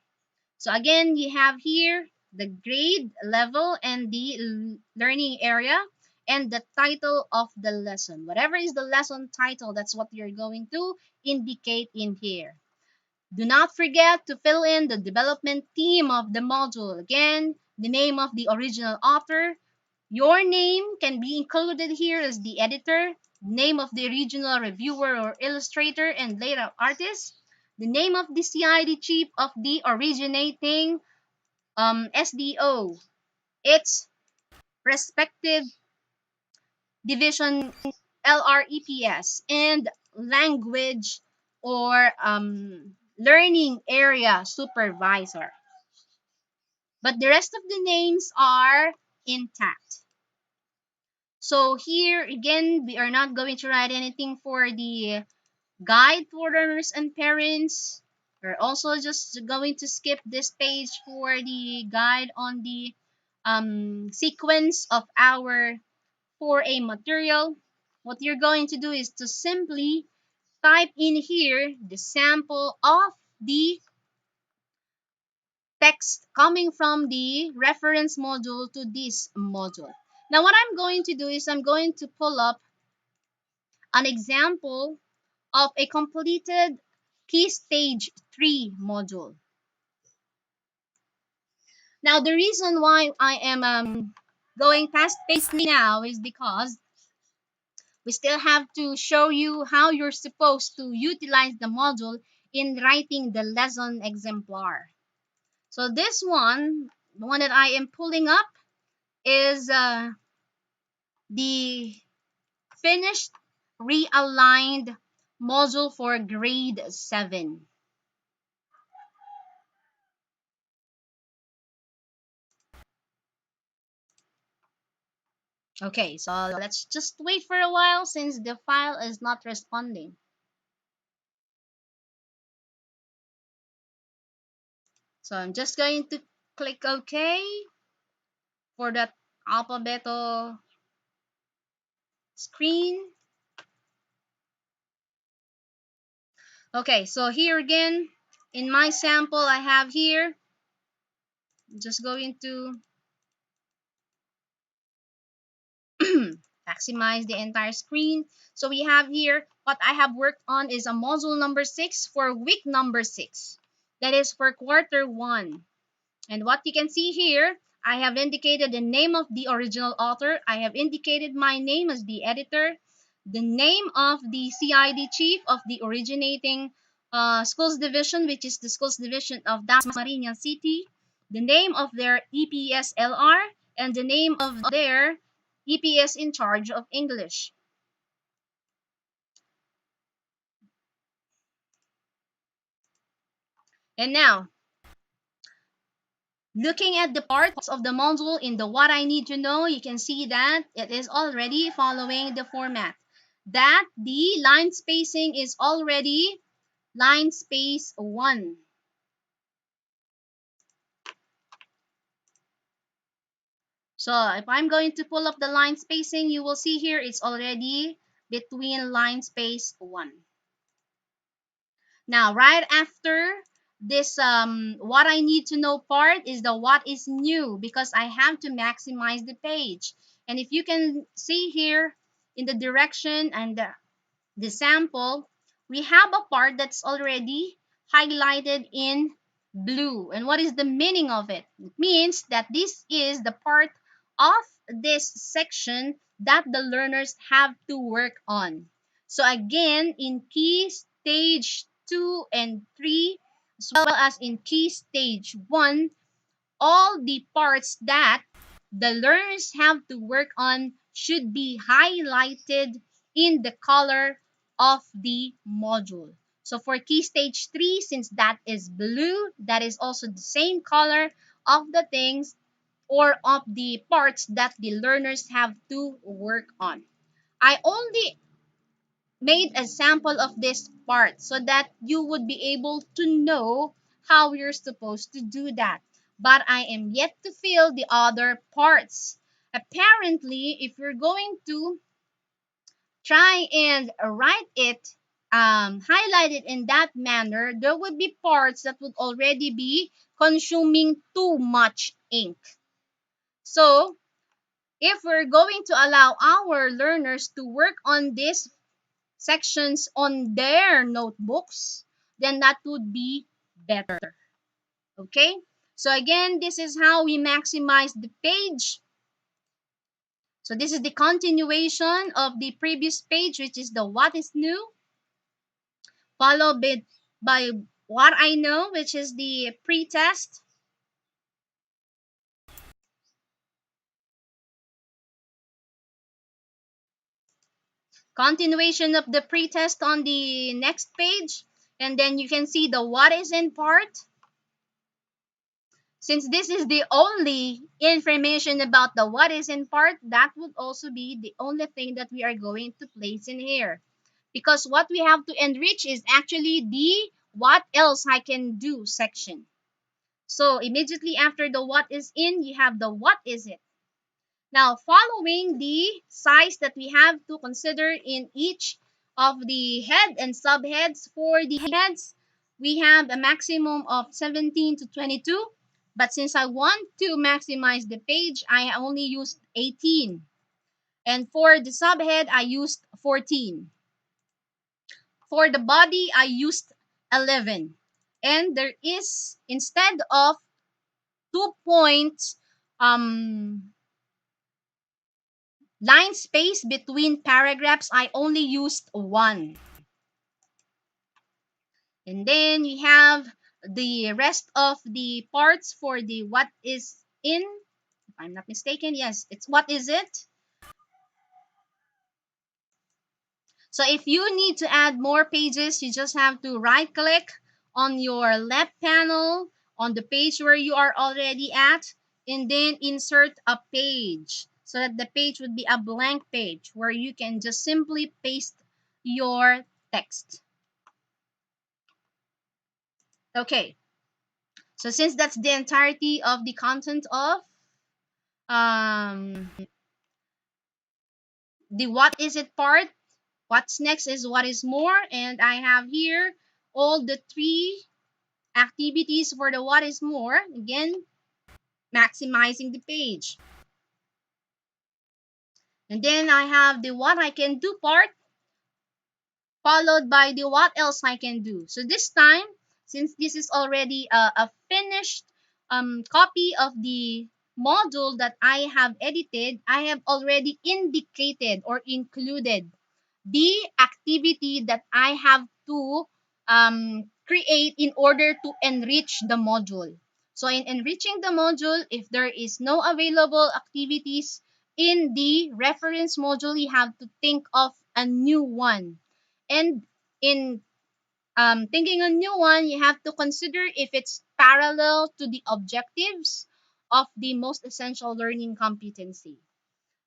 Speaker 1: So again, you have here the grade level and the learning area and the title of the lesson. Whatever is the lesson title, that's what you're going to indicate in here. Do not forget to fill in the development theme of the module. Again, the name of the original author. Your name can be included here as the editor, name of the original reviewer or illustrator and layout artist, the name of the CID chief of the originating SDO, its respective division LREPS, and language or learning area supervisor. But the rest of the names are intact. So here again, we are not going to write anything for the guide for learners and parents. We're also just going to skip this page for the guide on the sequence of our 4A material. What you're going to do is to simply type in here the sample of the text coming from the reference module to this module. Now what I'm going to do is I'm going to pull up an example of a completed Key Stage 3 module. Now the reason why I am going past page 3 now is because we still have to show you how you're supposed to utilize the module in writing the lesson exemplar. So this one, the one that I am pulling up, is the finished realigned module for grade 7. Okay, so let's just wait for a while since the file is not responding. So I'm just going to click OK for that alphabeto screen. Okay, so here again, in my sample I have here, I'm just going to maximize the entire screen. So we have here, what I have worked on is a module number 6 for week number 6. That is for quarter 1. And what you can see here, I have indicated the name of the original author. I have indicated my name as the editor, the name of the CID chief of the originating schools division, which is the schools division of Dasmariñas City, the name of their EPSLR, and the name of their EPS in charge of English. And now, looking at the parts of the module in the what I need to know, you can see that it is already following the format. That the line spacing is already line space 1. So if I'm going to pull up the line spacing, you will see here it's already between line space 1. Now, right after this what I need to know part is the what is new, because I have to maximize the page. And if you can see here in the direction and the sample, we have a part that's already highlighted in blue. And what is the meaning of it? It means that this is the part of this section that the learners have to work on. So again, in key stage 2 and 3, as well as in key stage 1, all the parts that the learners have to work on should be highlighted in the color of the module. So for key stage 3, since that is blue, that is also the same color of the things or of the parts that the learners have to work on. I only made a sample of this part so that you would be able to know how you're supposed to do that. But I am yet to fill the other parts. Apparently, if you're going to try and write it, highlight it in that manner, there would be parts that would already be consuming too much ink. So, if we're going to allow our learners to work on these sections on their notebooks, then that would be better. Okay? So again, this is how we maximize the page. So this is the continuation of the previous page, which is the what is new, followed by what I know, which is the pretest. Continuation of the pretest on the next page. And then you can see the what is in part. Since this is the only information about the what is in part, that would also be the only thing that we are going to place in here. Because what we have to enrich is actually the what else I can do section. So immediately after the what is in, you have the what is it. Now, following the size that we have to consider in each of the head and subheads, for the heads, we have a maximum of 17 to 22. But since I want to maximize the page, I only used 18. And for the subhead, I used 14. For the body, I used 11. And there is, instead of 2 points, line space between paragraphs, I only used 1. And then you have the rest of the parts for the what is in. If I'm not mistaken, yes, it's what is it. So if you need to add more pages, you just have to right click on your left panel on the page where you are already at, and then insert a page so that the page would be a blank page where you can just simply paste your text. Okay, so since that's the entirety of the content of um, the what is it part, what's next is what is more, and I have here all the 3 activities for the what is more. Again, maximizing the page. And then I have the what I can do part, followed by the what else I can do. So this time, since this is already a finished copy of the module that I have edited, I have already indicated or included the activity that I have to create in order to enrich the module. So in enriching the module, if there is no available activities in the reference module, you have to think of a new one. And in thinking a new one, you have to consider if it's parallel to the objectives of the most essential learning competency.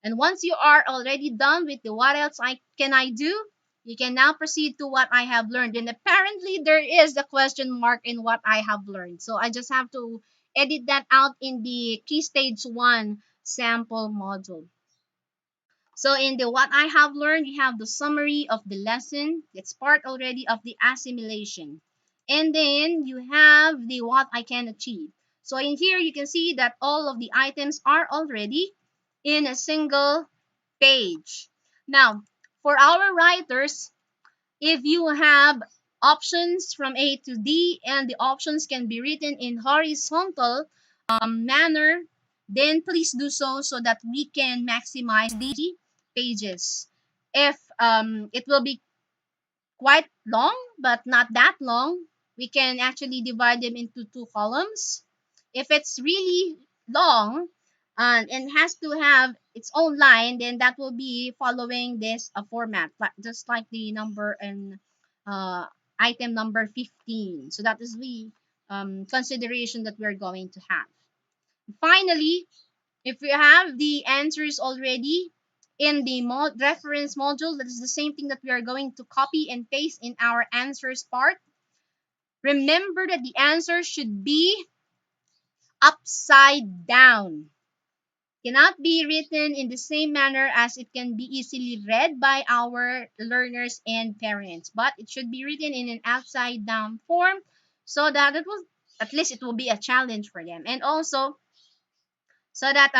Speaker 1: And once you are already done with the what else can I do, you can now proceed to what I have learned. And apparently there is a question mark in what I have learned. So I just have to edit that out in the key stage 1 sample module. So in the what I have learned, you have the summary of the lesson. It's part already of the assimilation. And then you have the what I can achieve. So in here, you can see that all of the items are already in a single page. Now, for our writers, if you have options from A to D, and the options can be written in horizontal manner, then please do so that we can maximize the pages. If it will be quite long, but not that long, we can actually divide them into two columns. If it's really long and has to have its own line, then that will be following this format, just like the number and uh, item number 15. So that is the consideration that we're going to have. Finally, if we have the answers already in the reference module, that is the same thing that we are going to copy and paste in our answers part. Remember that the answer should be upside down. Cannot be written in the same manner as it can be easily read by our learners and parents, but it should be written in an upside down form so that it will, at least it will be a challenge for them, and also so that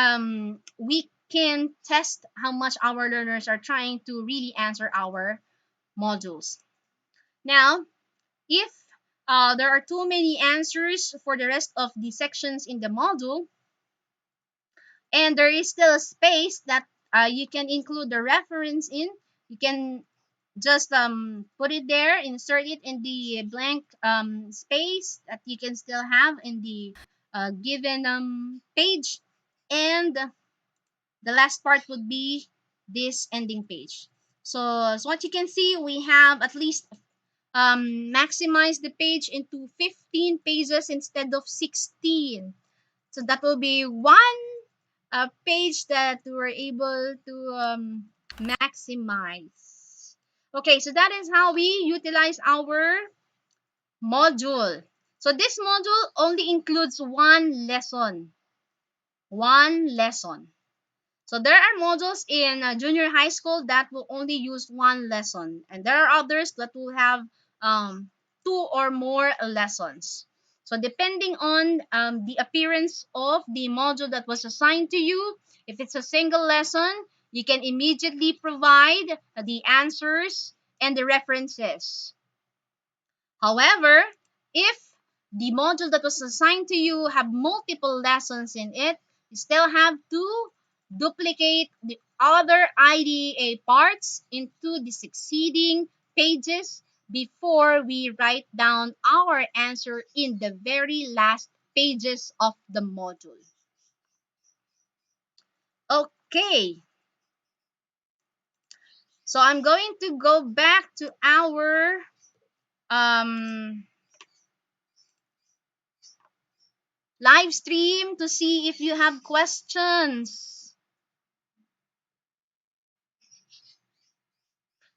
Speaker 1: we can test how much our learners are trying to really answer our modules. Now, if there are too many answers for the rest of the sections in the module, and there is still a space that you can include the reference in, you can just put it there, insert it in the blank space that you can still have in the given page, and the last part would be this ending page. So what you can see, we have at least maximized the page into 15 pages instead of 16. So that will be one page that we're able to maximize. Okay, so that is how we utilize our module. So this module only includes one lesson. One lesson. So there are modules in junior high school that will only use one lesson, and there are others that will have two or more lessons. So depending on the appearance of the module that was assigned to you, if it's a single lesson, you can immediately provide the answers and the references. However, if the module that was assigned to you have multiple lessons in it, you still have to duplicate the other IDEA parts into the succeeding pages before we write down our answer in the very last pages of the module. Okay, so I'm going to go back to our live stream to see if you have questions.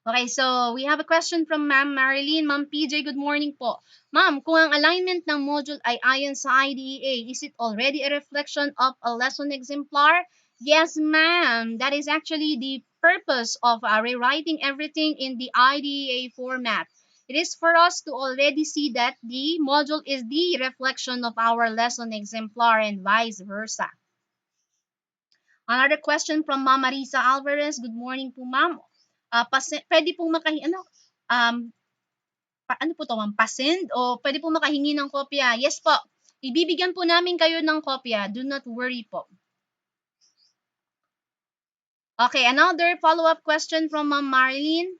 Speaker 1: Okay, so we have a question from Ma'am Marilyn. Ma'am PJ, good morning po. Ma'am, kung ang alignment ng module ay ayon sa IDEA, is it already a reflection of a lesson exemplar? Yes, ma'am. That is actually the purpose of rewriting everything in the IDEA format. It is for us to already see that the module is the reflection of our lesson exemplar and vice versa. Another question from Ma'am Marisa Alvarez. Good morning po, ma'am. Pwede pong ano po to, ma'am? Pasend o pwede pong makahingi ng kopya? Yes po. Ibibigyan po namin kayo ng kopya. Do not worry po. Okay, another follow-up question from Ma'am Marilyn.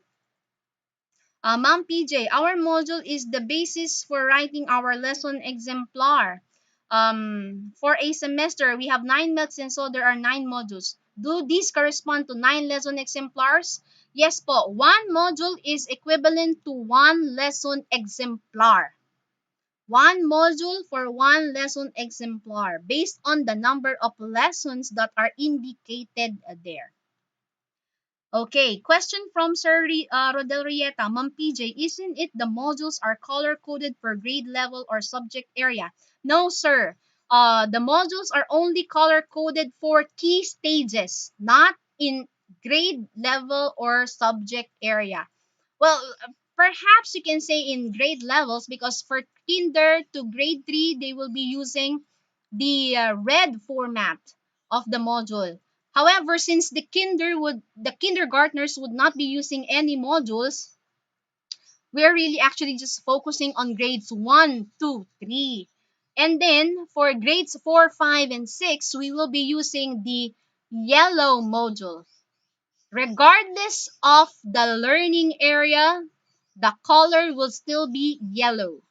Speaker 1: Ma'am PJ, our module is the basis for writing our lesson exemplar. For a semester, we have 9 MELTs, and so there are 9 modules. Do these correspond to 9 lesson exemplars? Yes po, one module is equivalent to one lesson exemplar. One module for one lesson exemplar based on the number of lessons that are indicated there. Okay, question from Sir Rodel Rieta. Ma'am PJ, isn't it the modules are color-coded per grade level or subject area? No, sir. The modules are only color-coded for key stages, not in grade level or subject area. Well, perhaps you can say in grade levels, because for kinder to grade 3, they will be using the red format of the module. However, since the kindergartners would not be using any modules, We're really actually just focusing on grades 1, 2, 3. And then for grades 4, 5, and 6, we will be using the yellow module. Regardless of the learning area, the color will still be yellow.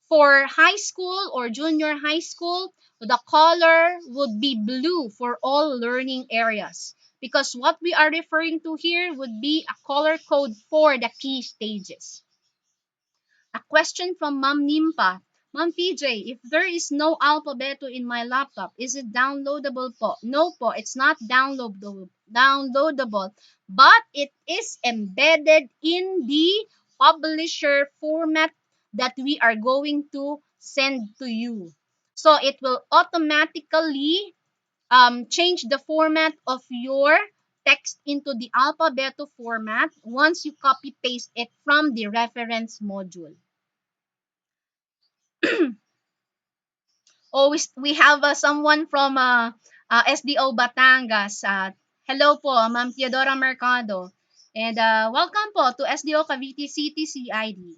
Speaker 1: For high school or junior high school, the color would be blue for all learning areas, because what we are referring to here would be a color code for the key stages. A question from Ma'am Nimpa. Ma'am PJ, if there is no alphabeto in my laptop, is it downloadable po? No po, it's not downloadable, but it is embedded in the publisher format that we are going to send to you. So it will automatically change the format of your text into the alphabeto format once you copy paste it from the reference module. Always we have someone from SDO Batangas. Hello po, Ma'am Theodora Mercado. And welcome po to SDO Cavite City CID.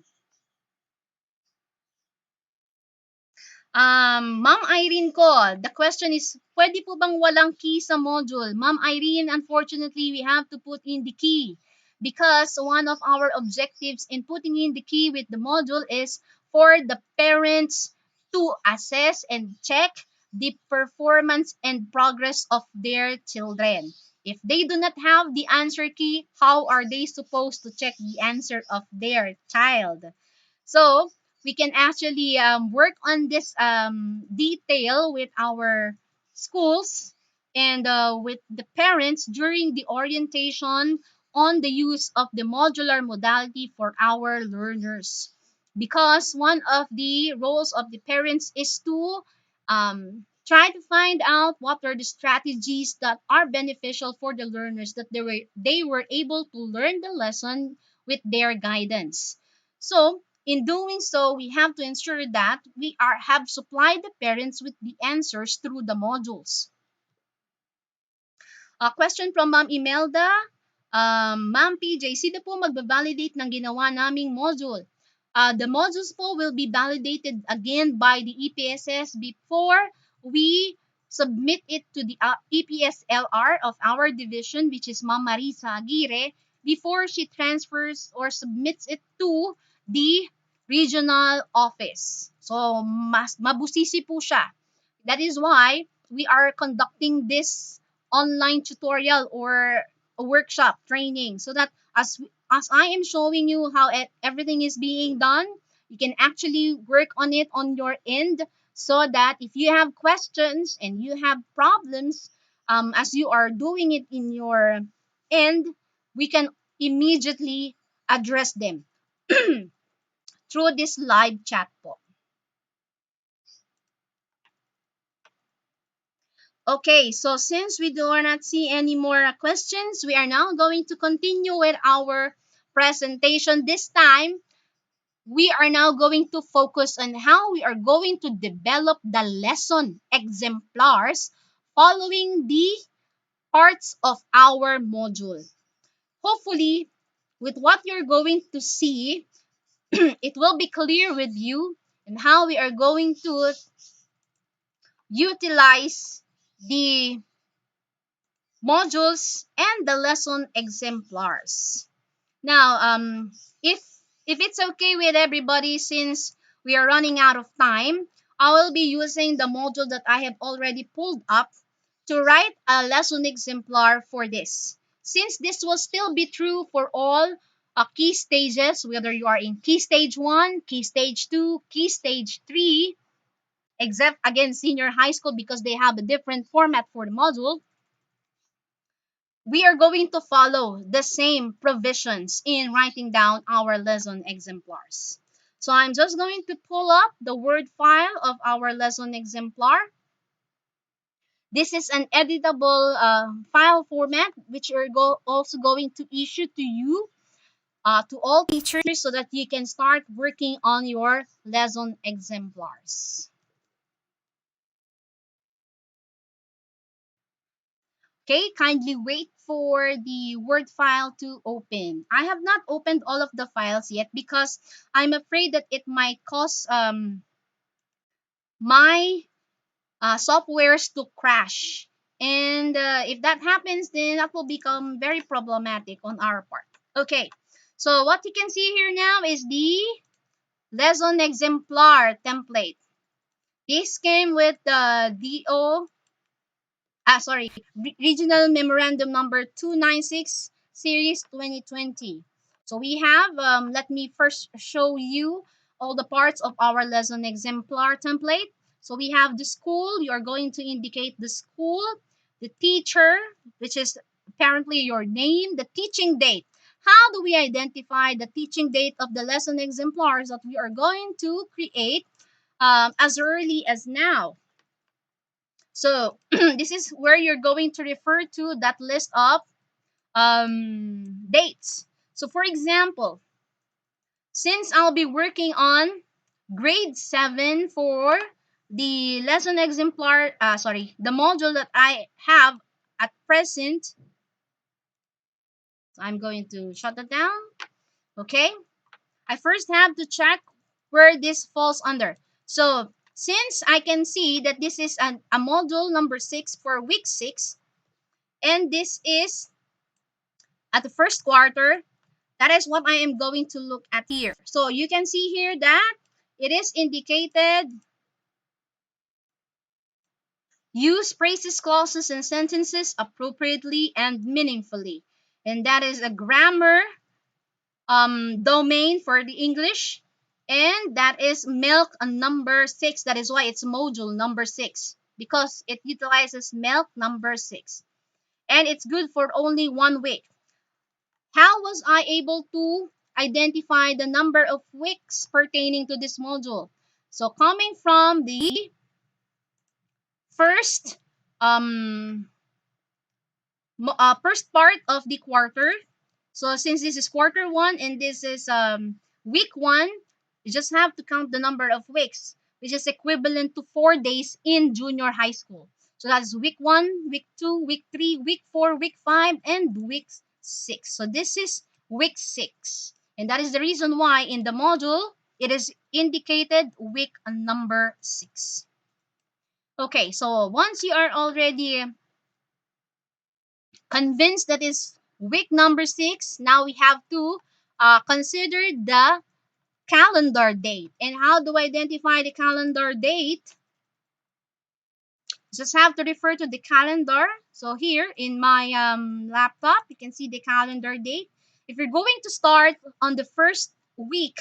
Speaker 1: Ma'am Irene ko, the question is, pwede po bang walang key sa module? Ma'am Irene, unfortunately, we have to put in the key because one of our objectives in putting in the key with the module is for the parents to assess and check the performance and progress of their children. If they do not have the answer key, how are they supposed to check the answer of their child? So we can actually work on this detail with our schools and with the parents during the orientation on the use of the modular modality for our learners. Because one of the roles of the parents is to try to find out what are the strategies that are beneficial for the learners, that they were able to learn the lesson with their guidance. So in doing so, we have to ensure that we have supplied the parents with the answers through the modules. A question from Ma'am Imelda. Ma'am PJ, sino po magbabalidate ng ginawa naming module? The modules po will be validated again by the EPSs before we submit it to the EPSLR of our division, which is Ma'am Marisa Aguirre, before she transfers or submits it to the regional office. So, mabusisi po siya. That is why we are conducting this online tutorial or a workshop training, so that as I am showing you how everything is being done, you can actually work on it on your end, so that if you have questions and you have problems as you are doing it in your end, we can immediately address them through this live chat po. Okay, so since we do not see any more questions, we are now going to continue with our presentation. This time, we are now going to focus on how we are going to develop the lesson exemplars following the parts of our module. Hopefully, with what you're going to see, it will be clear with you and how we are going to utilize the modules and the lesson exemplars. Now, if if it's okay with everybody, since we are running out of time, I will be using the module that I have already pulled up to write a lesson exemplar for this. Since this will still be true for all key stages, whether you are in key stage 1, key stage 2, key stage 3, except again senior high school because they have a different format for the module, we are going to follow the same provisions in writing down our lesson exemplars. So I'm just going to pull up the Word file of our lesson exemplar. This is an editable file format which we're also going to issue to you, to all teachers, so that you can start working on your lesson exemplars. Okay, kindly wait for the Word file to open. I have not opened all of the files yet because I'm afraid that it might cause my softwares to crash. And if that happens, then that will become very problematic on our part. Okay, so what you can see here now is the lesson exemplar template. This came with the Regional Memorandum number 296 series 2020. So we have, let me first show you all the parts of our lesson exemplar template. So we have the school, you are going to indicate the school, the teacher, which is apparently your name, the teaching date. How do we identify the teaching date of the lesson exemplars that we are going to create as early as now? So this is where you're going to refer to that list of dates. So for example, since I'll be working on grade 7 for the lesson exemplar, the module that I have at present, so I'm going to shut that down. Okay. I first have to check where this falls under. So since I can see that this is a module number 6 for week 6, and this is at the first quarter, that is what I am going to look at here. So you can see here that it is indicated use phrases, clauses, and sentences appropriately and meaningfully. And that is a grammar domain for the English. And that is milk number 6. That is why it's module number 6, because it utilizes milk number 6. And it's good for only 1 week. How was I able to identify the number of weeks pertaining to this module? So coming from the first first part of the quarter. So since this is quarter 1 and this is week 1, you just have to count the number of weeks, which is equivalent to 4 days in junior high school. So that's week 1, week 2, week 3, week 4, week 5, and week 6. So this is week 6. And that is the reason why in the module, it is indicated week number 6. Okay, so once you are already convinced that is week number 6, now we have to consider the calendar date. And how do I identify the calendar date? Just have to refer to the calendar. So here in my laptop, you can see the calendar date. If you're going to start on the first week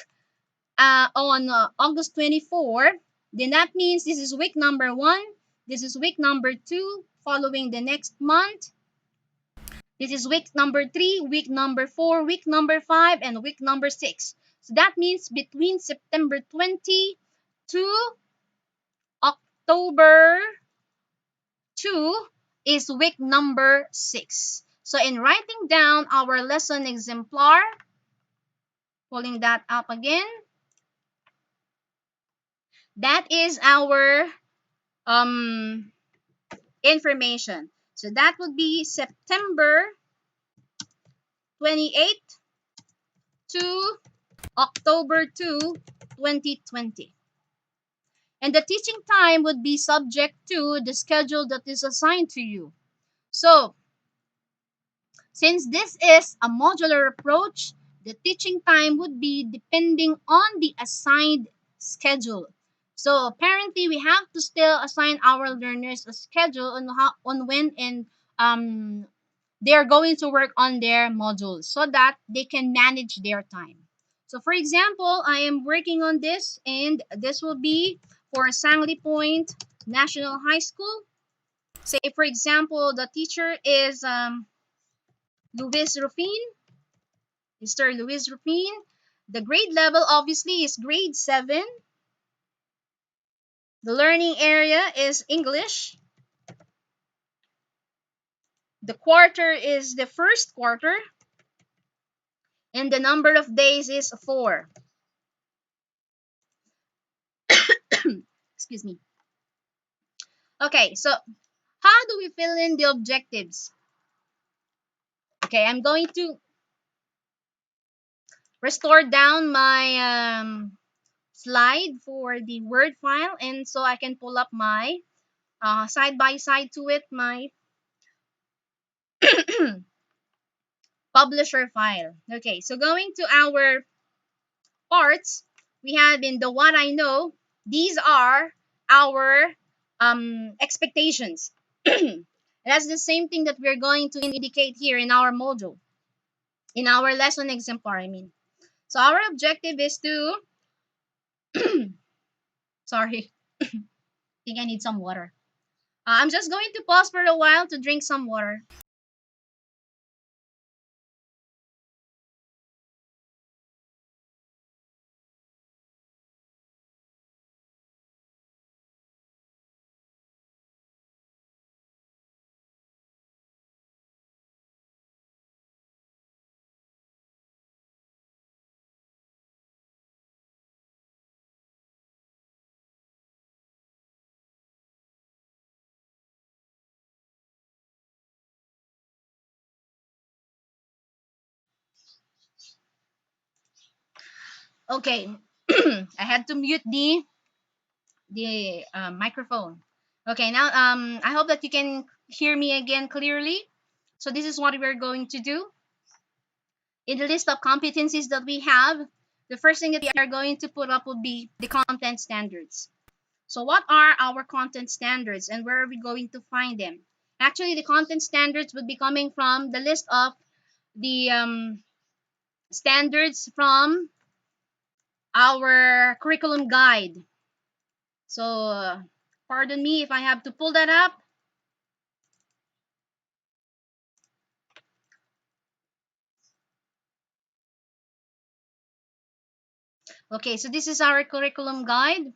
Speaker 1: on August 24, then that means this is week number 1, this is week number 2, following the next month. This is week number 3, week number 4, week number 5, and week number 6. So that means between September 20 to October 2 is week number 6. So in writing down our lesson exemplar, pulling that up again, that is our information. So that would be September 28 to October 2, 2020. And the teaching time would be subject to the schedule that is assigned to you. So, since this is a modular approach, the teaching time would be depending on the assigned schedule. So apparently, we have to still assign our learners a schedule on when and they are going to work on their modules so that they can manage their time. So for example, I am working on this, and this will be for Sangley Point National High School. Say for example, the teacher is Luis Rufin, Mr. Luis Rufin. The grade level obviously is grade 7. The learning area is English. The quarter is the first quarter. And the number of days is 4. Excuse me. Okay, so how do we fill in the objectives? Okay, I'm going to restore down my slide for the Word file, and so I can pull up my side by side to it, my publisher file. Okay, so going to our parts, we have in the what I know, these are our expectations. That's the same thing that we're going to indicate here in our module, in our lesson exemplar, I mean. So our objective is to, sorry, I think I need some water. I'm just going to pause for a while to drink some water. Okay, I had to mute the microphone. Okay, now I hope that you can hear me again clearly. So this is what we're going to do. In the list of competencies that we have, the first thing that we are going to put up would be the content standards. So what are our content standards and where are we going to find them? Actually, the content standards would be coming from the list of the standards from our curriculum guide. So pardon me if I have to pull that up. Okay, so this is our curriculum guide.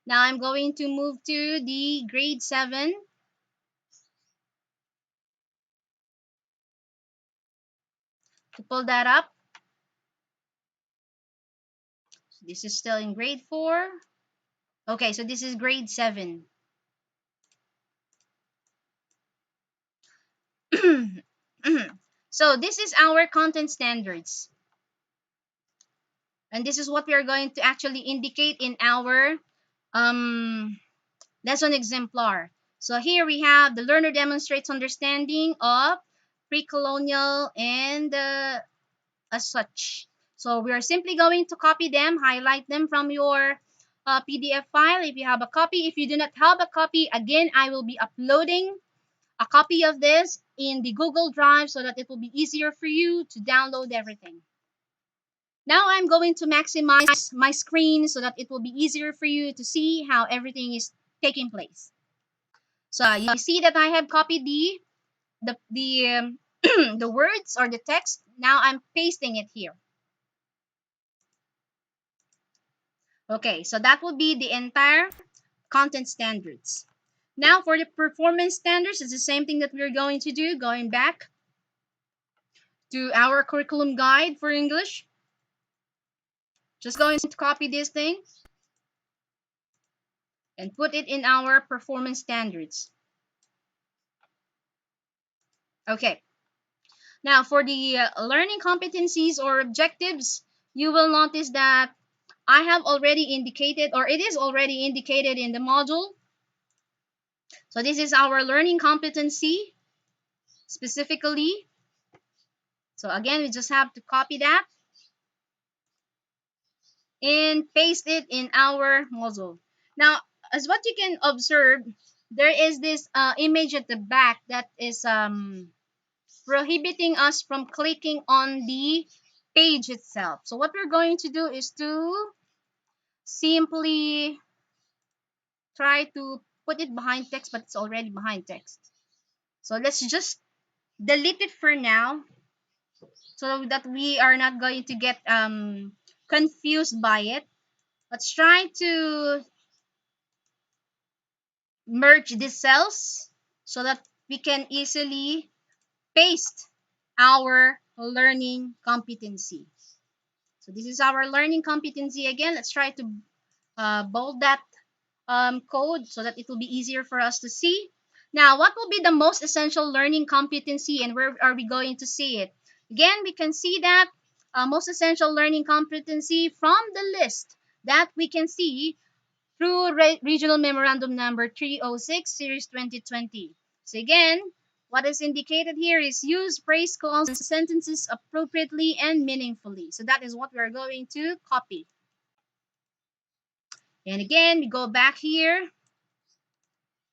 Speaker 1: Now I'm going to move to the grade 7. To pull that up. So this is still in grade 4. Okay, so this is grade 7. So this is our content standards. And this is what we are going to actually indicate in our lesson exemplar. So here we have the learner demonstrates understanding of pre-colonial and as such. So we are simply going to copy them, highlight them from your PDF file if you have a copy. If you do not have a copy, again, I will be uploading a copy of this in the Google Drive so that it will be easier for you to download everything. Now I'm going to maximize my screen so that it will be easier for you to see how everything is taking place. So you see that I have copied the the words or the text. Now I'm pasting it here. Okay, so that would be the entire content standards. Now for the performance standards, it's the same thing that we're going to do, going back to our curriculum guide for English. Just going to copy this thing and put it in our performance standards. Okay. Now for the learning competencies or objectives, you will notice that I have already indicated, or it is already indicated in the module. So this is our learning competency specifically. So again, we just have to copy that and paste it in our module. Now, as what you can observe, there is this image at the back that is prohibiting us from clicking on the page itself. So what we're going to do is to simply try to put it behind text, but it's already behind text. So let's just delete it for now so that we are not going to get confused by it. Let's try to merge these cells so that we can easily paste our learning competency. So this is our learning competency again. Let's try to bold that code so that it will be easier for us to see. Now, what will be the most essential learning competency and where are we going to see it? Again, we can see that most essential learning competency from the list that we can see through Regional Memorandum Number 306, Series 2020. So again, what is indicated here is use phrase clause and sentences appropriately and meaningfully. So that is what we're going to copy. And again, we go back here,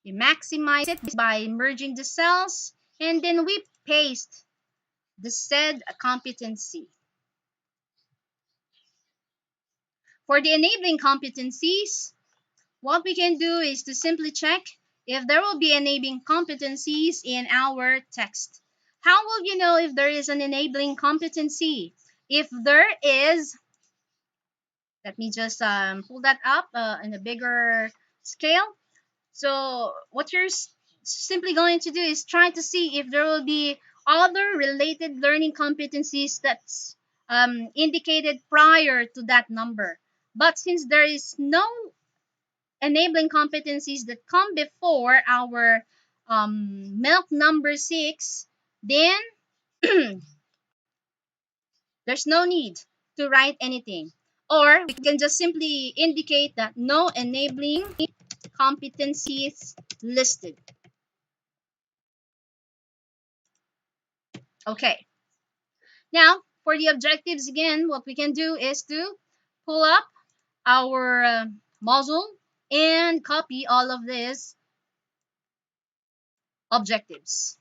Speaker 1: we maximize it by merging the cells, and then we paste the said competency. For the enabling competencies, what we can do is to simply check if there will be enabling competencies in our text. How will you know if there is an enabling competency? If there is, let me just pull that up in a bigger scale. So what you're simply going to do is try to see if there will be other related learning competencies that's indicated prior to that number. But since there is no enabling competencies that come before our milk number 6, then there's no need to write anything. Or we can just simply indicate that no enabling competencies listed. Okay. Now, for the objectives, again, what we can do is to pull up our module and copy all of these objectives.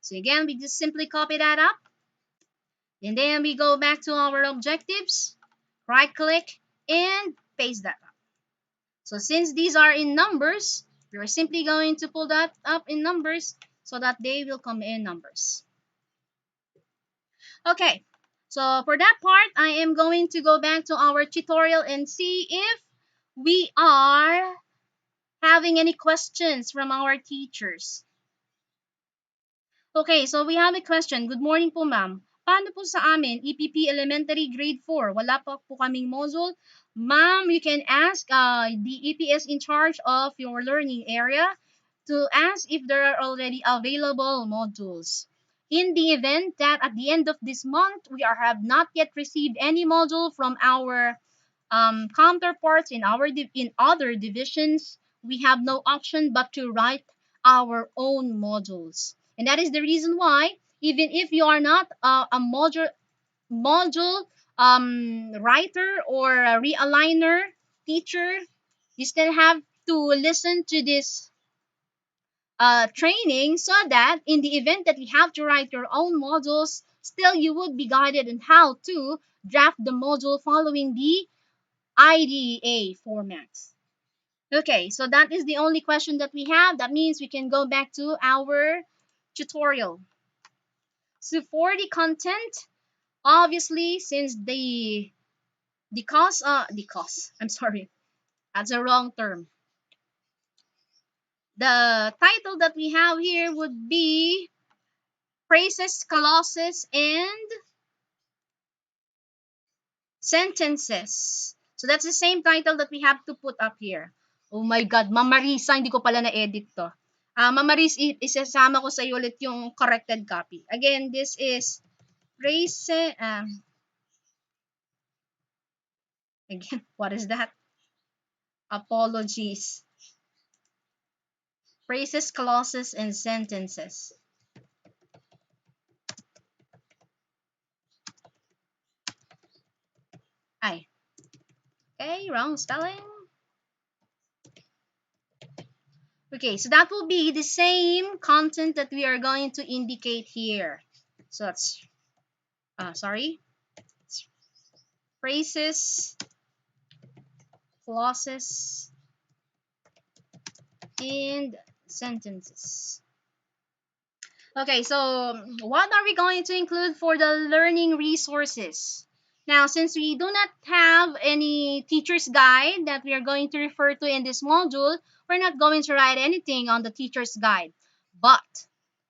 Speaker 1: So again, we just simply copy that up. And then we go back to our objectives, right click, and paste that up. So since these are in numbers, we're simply going to pull that up in numbers so that they will come in numbers. Okay, so for that part, I am going to go back to our tutorial and see if we are having any questions from our teachers. Okay, so we have a question. Good morning po, ma'am. Paano po sa amin, EPP Elementary Grade 4? Wala pa po kaming module. Ma'am, you can ask the EPS in charge of your learning area to ask if there are already available modules. In the event that at the end of this month, we have not yet received any module from our counterparts in other divisions, we have no option but to write our own modules. And that is the reason why, even if you are not a module writer or a realigner teacher, you still have to listen to this training so that in the event that you have to write your own modules, still you would be guided on how to draft the module following the IDEA format. Okay, so that is the only question that we have. That means we can go back to our tutorial. So for the content, obviously, since I'm sorry, that's a wrong term. The title that we have here would be phrases, clauses, and sentences. So that's the same title that we have to put up here. Oh my God, Ma'am Marisa, hindi ko pala na-edit to. Ma'am Maris, isasama ko sa iyo ulit yung corrected copy. Again, this is phrases, again, what is that? Apologies. Phrases, clauses, and sentences. Ay. Okay, wrong spelling. Okay, so that will be the same content that we are going to indicate here. So that's, sorry, phrases, clauses, and sentences. Okay, so what are we going to include for the learning resources? Now, since we do not have any teacher's guide that we are going to refer to in this module, we're not going to write anything on the teacher's guide. But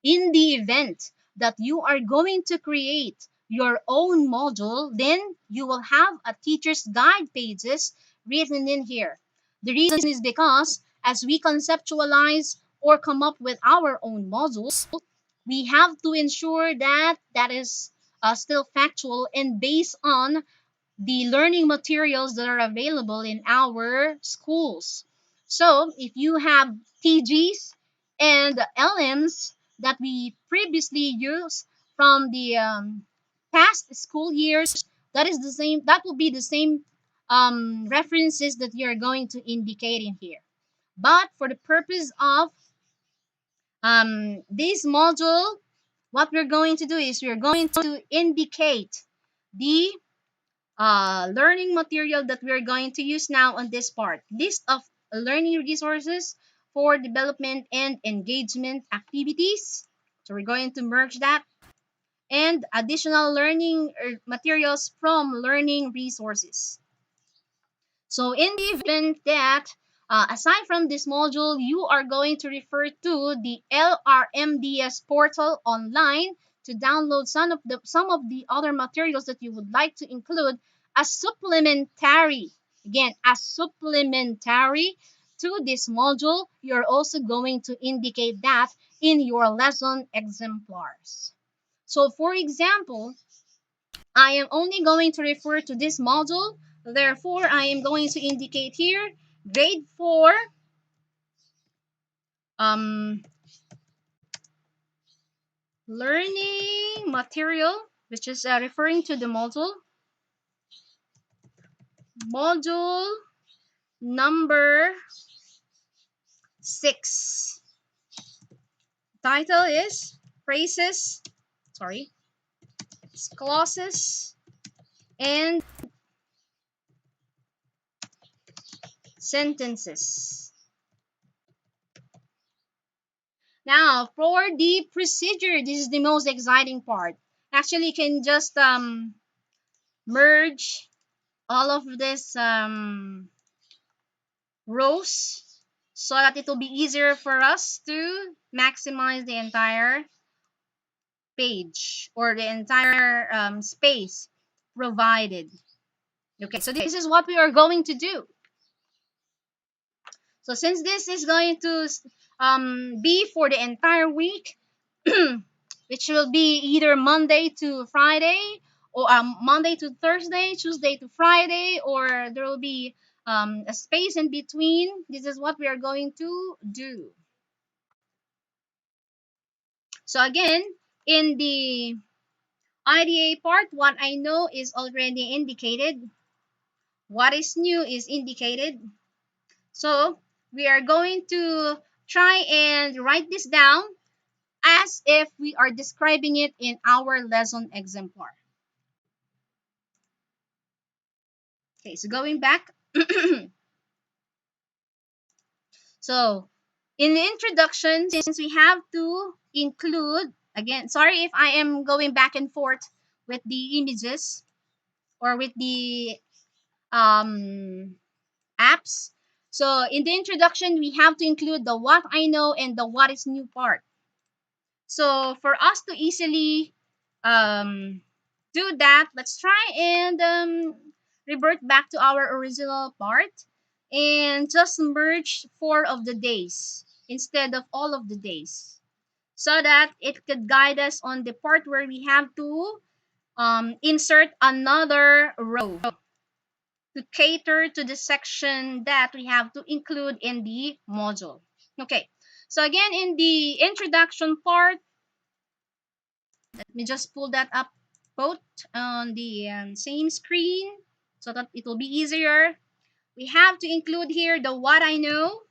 Speaker 1: in the event that you are going to create your own module, then you will have a teacher's guide pages written in here. The reason is because as we conceptualize or come up with our own modules, we have to ensure that that is still factual and based on the learning materials that are available in our schools. So if you have TGs and LMs that we previously used from the past school years, that is the same. That will be the same references that you're going to indicate in here. But for the purpose of this module, what we're going to do is we're going to indicate the learning material that we're going to use now on this part. List of learning resources for development and engagement activities. So we're going to merge that. And additional learning materials from learning resources. So in the event that aside from this module, you are going to refer to the LRMDS portal online to download some of the other materials that you would like to include as supplementary. Again, as supplementary to this module, you're also going to indicate that in your lesson exemplars. So for example, I am only going to refer to this module. Therefore, I am going to indicate here grade 4 um, learning material, which is referring to the module number 6. Title is phrases, sorry, clauses, and sentences. Now, for the procedure, this is the most exciting part. Actually, you can just merge all of this rows so that it will be easier for us to maximize the entire page or the entire space provided. Okay, so this is what we are going to do. So since this is going to be for the entire week, which will be either Monday to Friday or Monday to Thursday, Tuesday to Friday, or there will be a space in between. This is what we are going to do. So again, in the IDA part, what I know is already indicated. What is new is indicated. So we are going to try and write this down as if we are describing it in our lesson exemplar. Okay, so going back. So in the introduction, since we have to include, again, sorry if I am going back and forth with the images or with the apps. So in the introduction, we have to include the what I know and the what is new part. So for us to easily um, do that, let's try and revert back to our original part and just merge 4 of the days instead of all of the days so that it could guide us on the part where we have to insert another row to cater to the section that we have to include in the module. Okay, so again, in the introduction part, let me just pull that up both on the same screen so that it will be easier. We have to include here the what I know,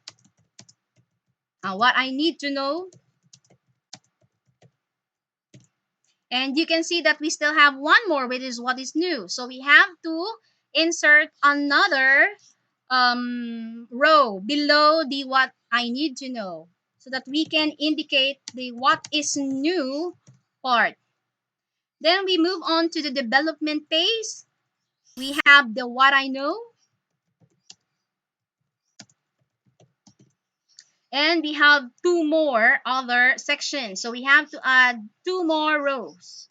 Speaker 1: what I need to know. And you can see that we still have one more, which is what is new. So we have to insert another row below the what I need to know so that we can indicate the what is new part. Then we move on to the development phase. We have the what I know, and we have 2 more other sections. So we have to add 2 more rows.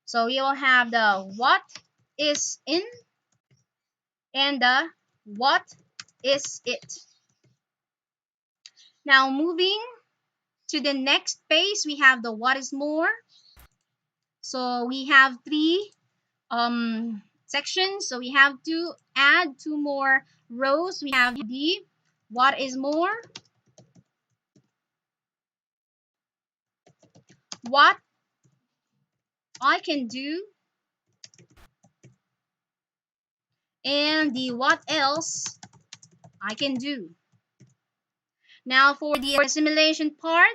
Speaker 1: So we will have the what is in and the what is it. Now moving to the next page, we have the what is more. So we have three sections. So we have to add two more rows. We have the what is more, what I can do, and the what else I can do. Now for the assimilation part,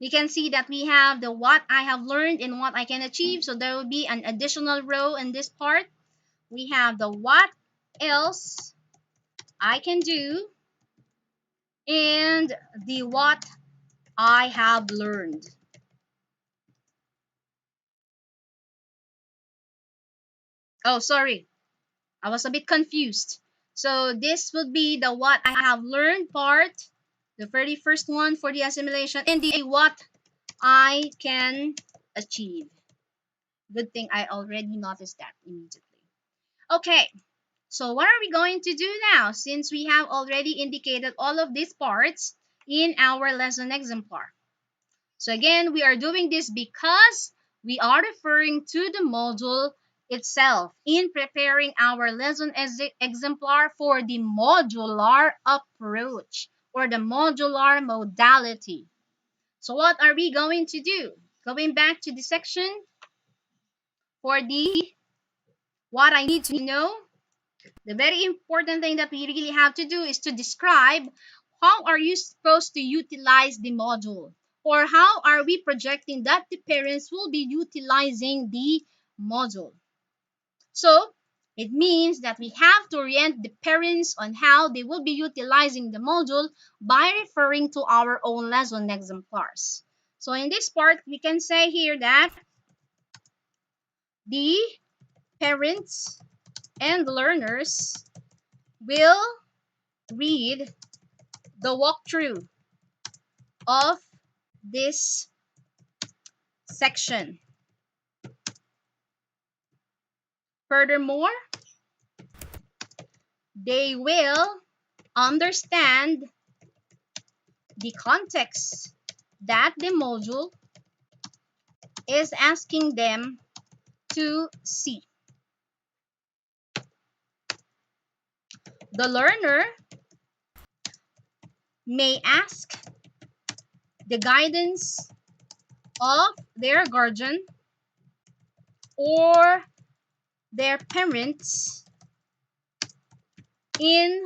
Speaker 1: we can see that we have the what I have learned and what I can achieve. So there will be an additional row in this part. We have the what else I can do and the what I have learned. Oh, sorry. I was a bit confused. So this would be the what I have learned part, the very first one for the assimilation, and the what I can achieve. Good thing I already noticed that immediately. Okay, so what are we going to do now since we have already indicated all of these parts in our lesson exemplar? So again, we are doing this because we are referring to the module itself in preparing our lesson exemplar for the modular approach or the modular modality. So what are we going to do? Going back to the section for the what I need to know, the very important thing that we really have to do is to describe how are you supposed to utilize the module, or how are we projecting that the parents will be utilizing the module. So it means that we have to orient the parents on how they will be utilizing the module by referring to our own lesson exemplars. So in this part, we can say here that the parents and learners will read the walkthrough of this section. Furthermore, they will understand the context that the module is asking them to see. The learner may ask the guidance of their guardian or their parents in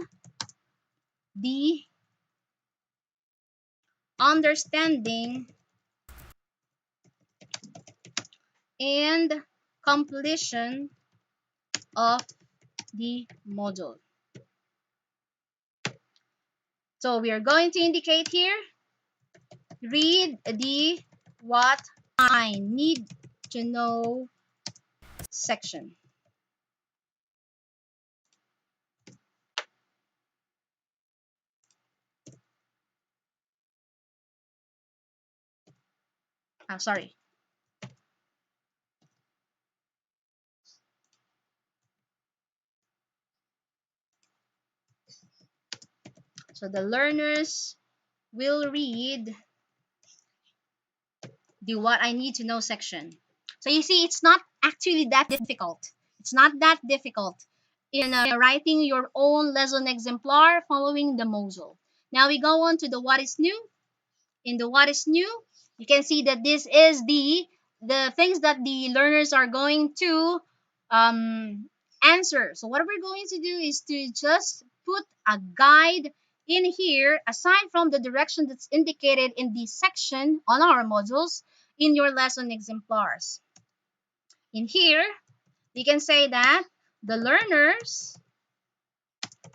Speaker 1: the understanding and completion of the module. So we are going to indicate here, read the what I need to know section. Sorry. So the learners will read the what I need to know section. So you see, it's not actually that difficult. It's not that difficult in writing your own lesson exemplar following the module. Now we go on to the what is new. In the what is new, you can see that this is the things that the learners are going to answer. So what we're going to do is to just put a guide in here aside from the direction that's indicated in the section on our modules in your lesson exemplars. In here, we can say that the learners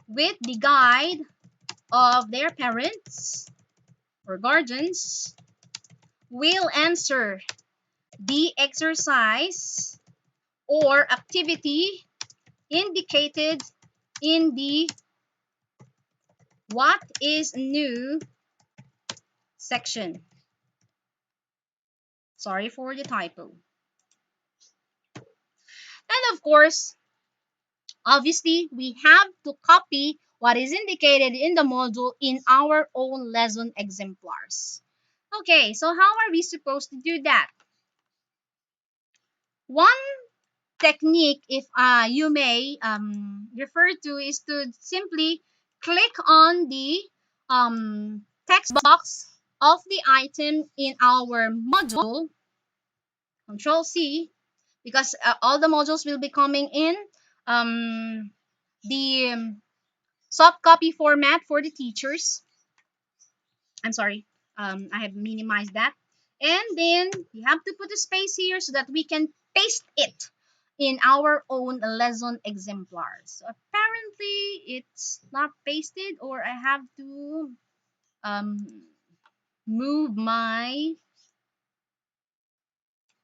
Speaker 1: with the guide of their parents or guardians will answer the exercise or activity indicated in the what is new section. Sorry for the typo. And of course, obviously, we have to copy what is indicated in the module in our own lesson exemplars. Okay, so how are we supposed to do that? One technique, if you may refer to, is to simply click on the text box of the item in our module, Control C, because all the modules will be coming in the soft copy format for the teachers. I'm sorry, I have minimized that. And then you have to put a space here so that we can paste it in our own lesson exemplars. So apparently it's not pasted, or I have to um, move my.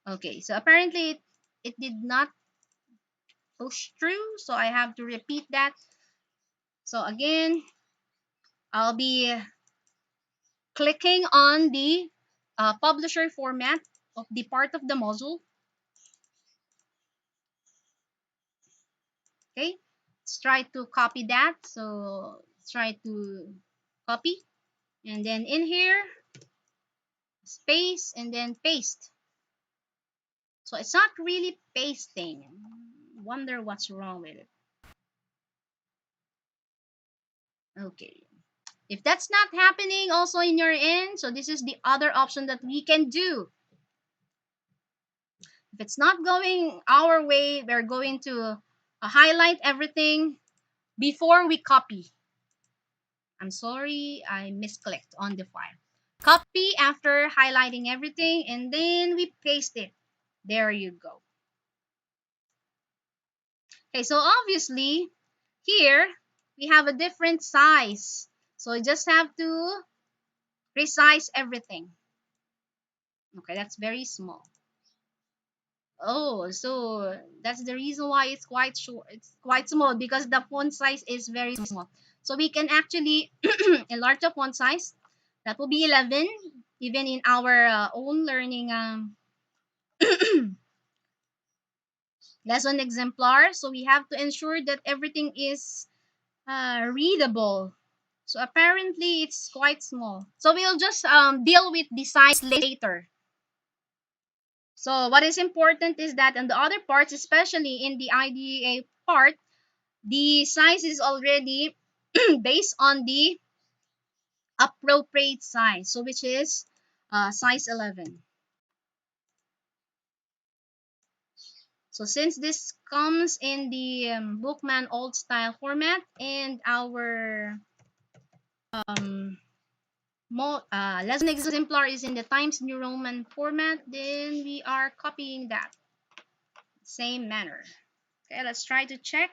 Speaker 1: Okay, so apparently it did not push through, so I have to repeat that. So again, I'll be clicking on the publisher format of the part of the module. Okay, let's try to copy that. So let's try to copy, and then in here, space, and then paste. So it's not really pasting. Wonder what's wrong with it. Okay. If that's not happening also in your end, so this is the other option that we can do. If it's not going our way, we're going to highlight everything before we copy. I'm sorry, I misclicked on the file. Copy after highlighting everything, and then we paste it. There you go. Okay, so obviously here we have a different size. So you just have to resize everything. Okay, that's very small. Oh, so that's the reason why it's quite short. It's quite small because the font size is very small. So we can actually enlarge the font size. That will be 11, even in our own learning lesson exemplar. So we have to ensure that everything is readable. So apparently it's quite small. So we'll just deal with the size later. So what is important is that in the other parts, especially in the IDEA part, the size is already based on the appropriate size, so which is size 11. So since this comes in the Bookman old style format, and our lesson exemplar is in the Times New Roman format, then we are copying that same manner. Okay, let's try to check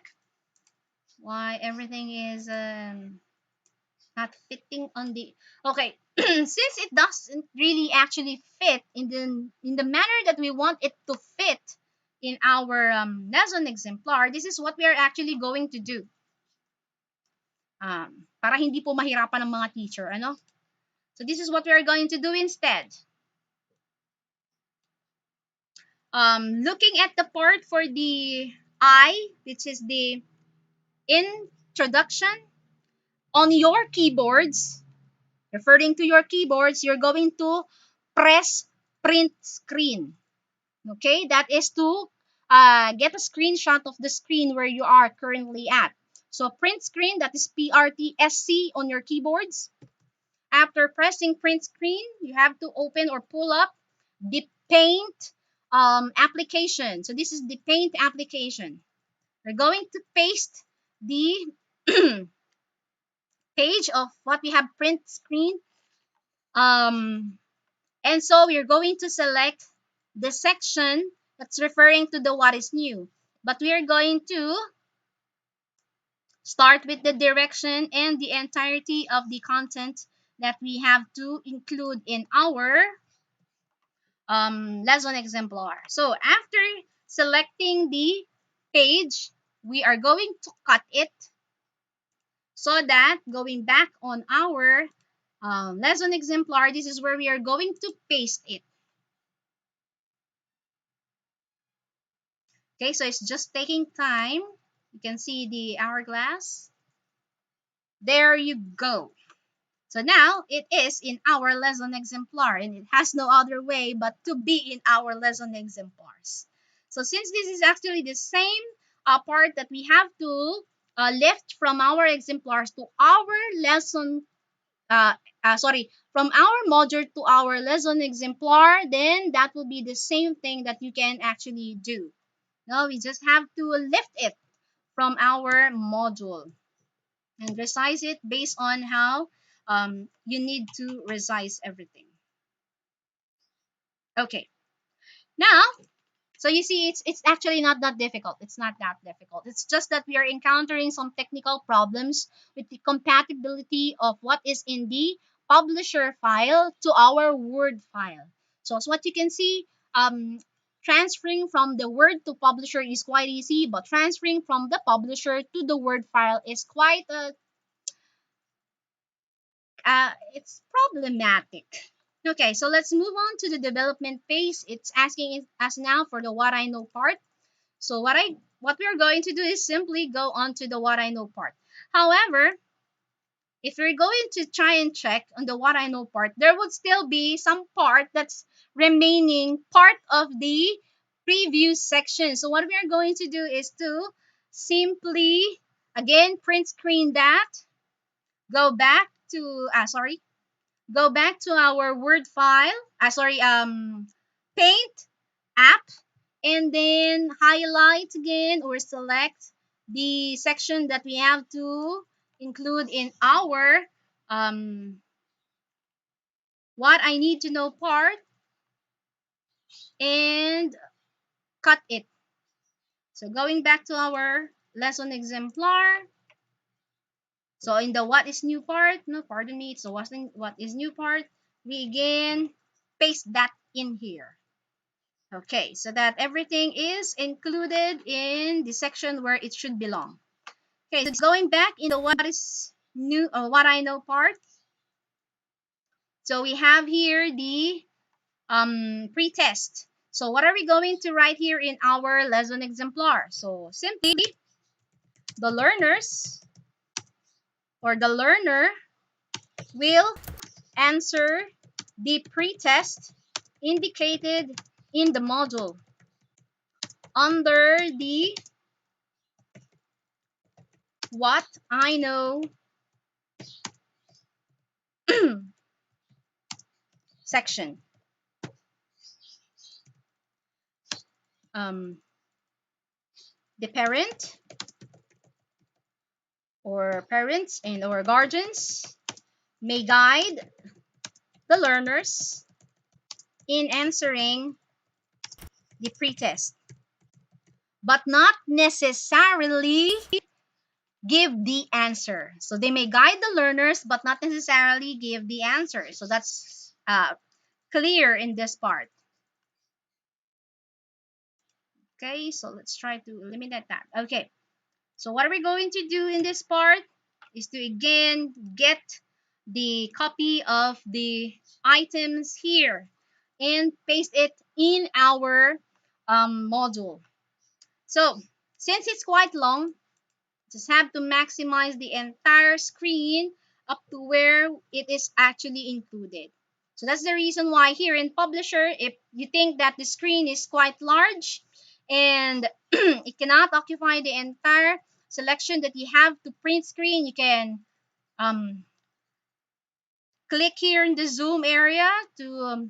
Speaker 1: why everything is not fitting on the. Okay, since it doesn't really actually fit in the manner that we want it to fit in our lesson exemplar, this is what we are actually going to do. Para hindi po mahirapan ng mga teacher, ano? So this is what we are going to do instead. Looking at the part for the I, which is the introduction, on your keyboards, referring to your keyboards, you're going to press print screen. Okay, that is to get a screenshot of the screen where you are currently at. So print screen, that is PRTSC on your keyboards. After pressing print screen, you have to open or pull up the Paint application. So this is the Paint application. We're going to paste the page of what we have print screen. And so we're going to select the section that's referring to the what is new. But we are going to start with the direction and the entirety of the content that we have to include in our lesson exemplar. So after selecting the page, we are going to cut it so that going back on our lesson exemplar, this is where we are going to paste it. Okay, so it's just taking time. You can see the hourglass. There you go. So now it is in our lesson exemplar, and it has no other way but to be in our lesson exemplars. So since this is actually the same part that we have to lift from our exemplars to our lesson, uh, from our module to our lesson exemplar, then that will be the same thing that you can actually do. No, we just have to lift it from our module and resize it based on how you need to resize everything. Okay, now, so you see, it's actually not that difficult. It's not that difficult. It's just that we are encountering some technical problems with the compatibility of what is in the publisher file to our Word file. So as what you can see, transferring from the Word to publisher is quite easy, but transferring from the publisher to the Word file is quite it's problematic. Okay, so let's move on to the development phase. It's asking us now for the what I know part. So what we are going to do is simply go on to the what I know part. However, if we're going to try and check on the what I know part, there would still be some part that's remaining part of the previous section. So what we are going to do is to simply again print screen that, go back to go back to our Word file, Paint app, and then highlight again or select the section that we have to include in our what I need to know part and cut it. So going back to our lesson exemplar. So in the what is new part, no, pardon me, so what is new part, we again paste that in here. Okay, so that everything is included in the section where it should belong. Okay, so going back in the what is new or what I know part. So we have here the pretest. So what are we going to write here in our lesson exemplar? So simply the learners or the learner will answer the pretest indicated in the module under the what I know section. Um, the parent or parents and or guardians may guide the learners in answering the pretest, but not necessarily give the answer. So they may guide the learners, but not necessarily give the answer. So that's clear in this part. Okay, so let's try to eliminate that. Okay, so what are we going to do in this part is to again get the copy of the items here and paste it in our module. So since it's quite long, just have to maximize the entire screen up to where it is actually included. So that's the reason why here in Publisher, if you think that the screen is quite large and it cannot occupy the entire selection that you have to print screen, you can um, click here in the zoom area to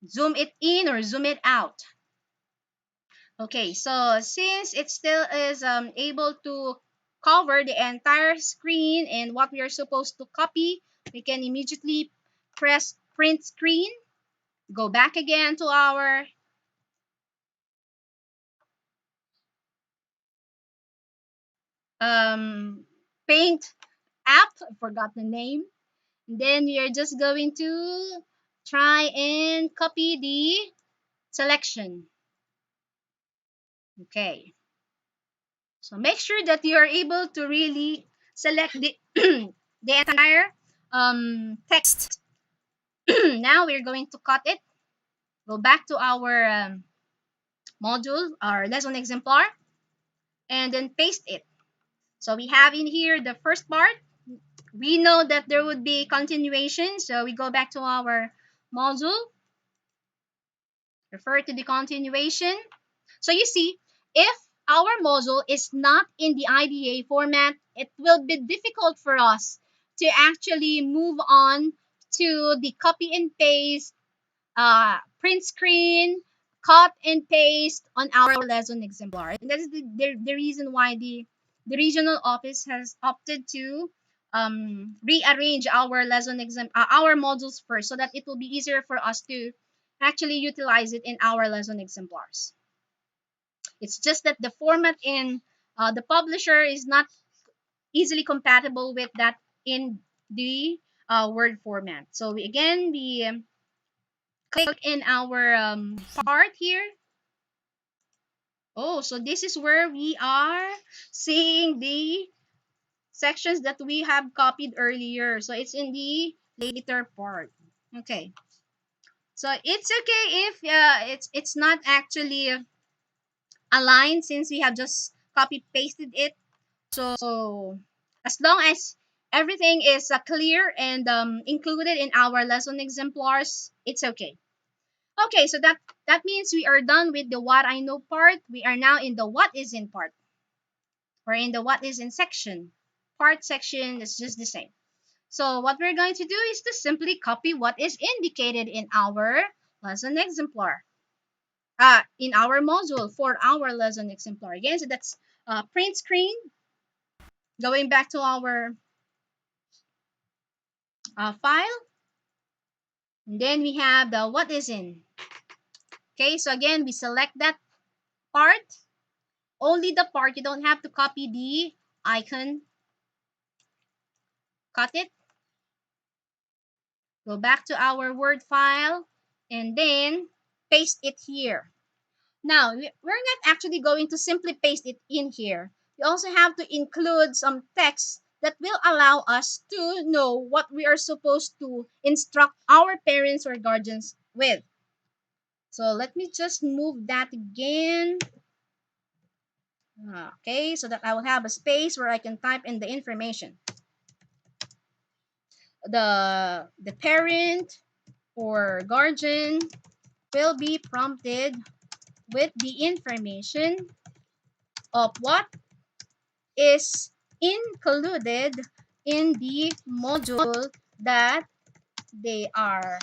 Speaker 1: zoom it in or zoom it out. Okay, so since it still is able to cover the entire screen and what we are supposed to copy, we can immediately press print screen, go back again to our paint app. I forgot the name. Then we are just going to try and copy the selection. Okay. So make sure that you are able to really select the the entire text. Now we're going to cut it. Go back to our module, our lesson exemplar, and then paste it. So we have in here the first part, We know that there would be continuation, so we go back to our module, refer to the continuation. So you see, if our module is not in the IDA format, it will be difficult for us to actually move on to the copy and paste, print screen, cut and paste on our lesson exemplar. And that is the reason why the regional office has opted to rearrange our our modules first, so that it will be easier for us to actually utilize it in our lesson exemplars. It's just that the format in the publisher is not easily compatible with that in the Word format. So we click in our part here. Oh, so this is where we are seeing the sections that we have copied earlier. So it's in the later part. Okay. So it's okay if it's not actually aligned, since we have just copy pasted it. So as long as everything is clear and included in our lesson exemplars, it's okay. Okay, so that means we are done with the what I know part. We are now in the what is in part. Or in the what is in section. Part section is just the same. So what we're going to do is to simply copy what is indicated in our lesson exemplar. In our module for our lesson exemplar. Again, so that's print screen. Going back to our file. And then we have the what is in. Okay, so again, we select that part. Only the part. You don't have to copy the icon. Cut it. Go back to our Word file. And then paste it here. Now, we're not actually going to simply paste it in here. We also have to include some text that will allow us to know what we are supposed to instruct our parents or guardians with. So let me just move that again. Okay, so that I will have a space where I can type in the information. The parent or guardian will be prompted with the information of what is included in the module that they are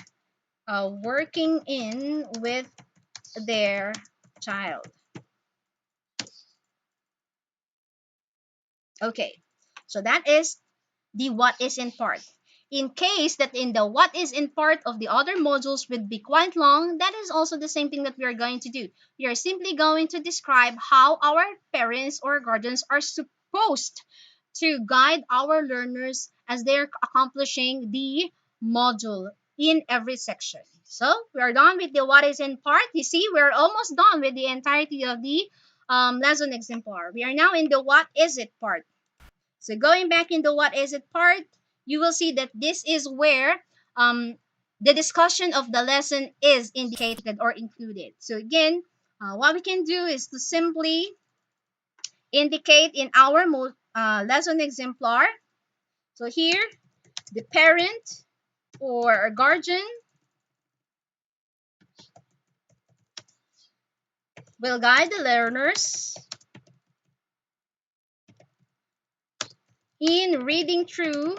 Speaker 1: working in with their child. Okay, so that is the what is in part. In case that in the what is in part of the other modules would be quite long, that is also the same thing that we are going to do. We are simply going to describe how our parents or guardians are supposed to guide our learners as they're accomplishing the module in every section. So we are done with the what is in part. You see, we're almost done with the entirety of the lesson exemplar. We are now in the what is it part. So going back in the what is it part, you will see that this is where the discussion of the lesson is indicated or included. So again, what we can do is to simply indicate in our lesson exemplar. So here, the parent or guardian will guide the learners in reading through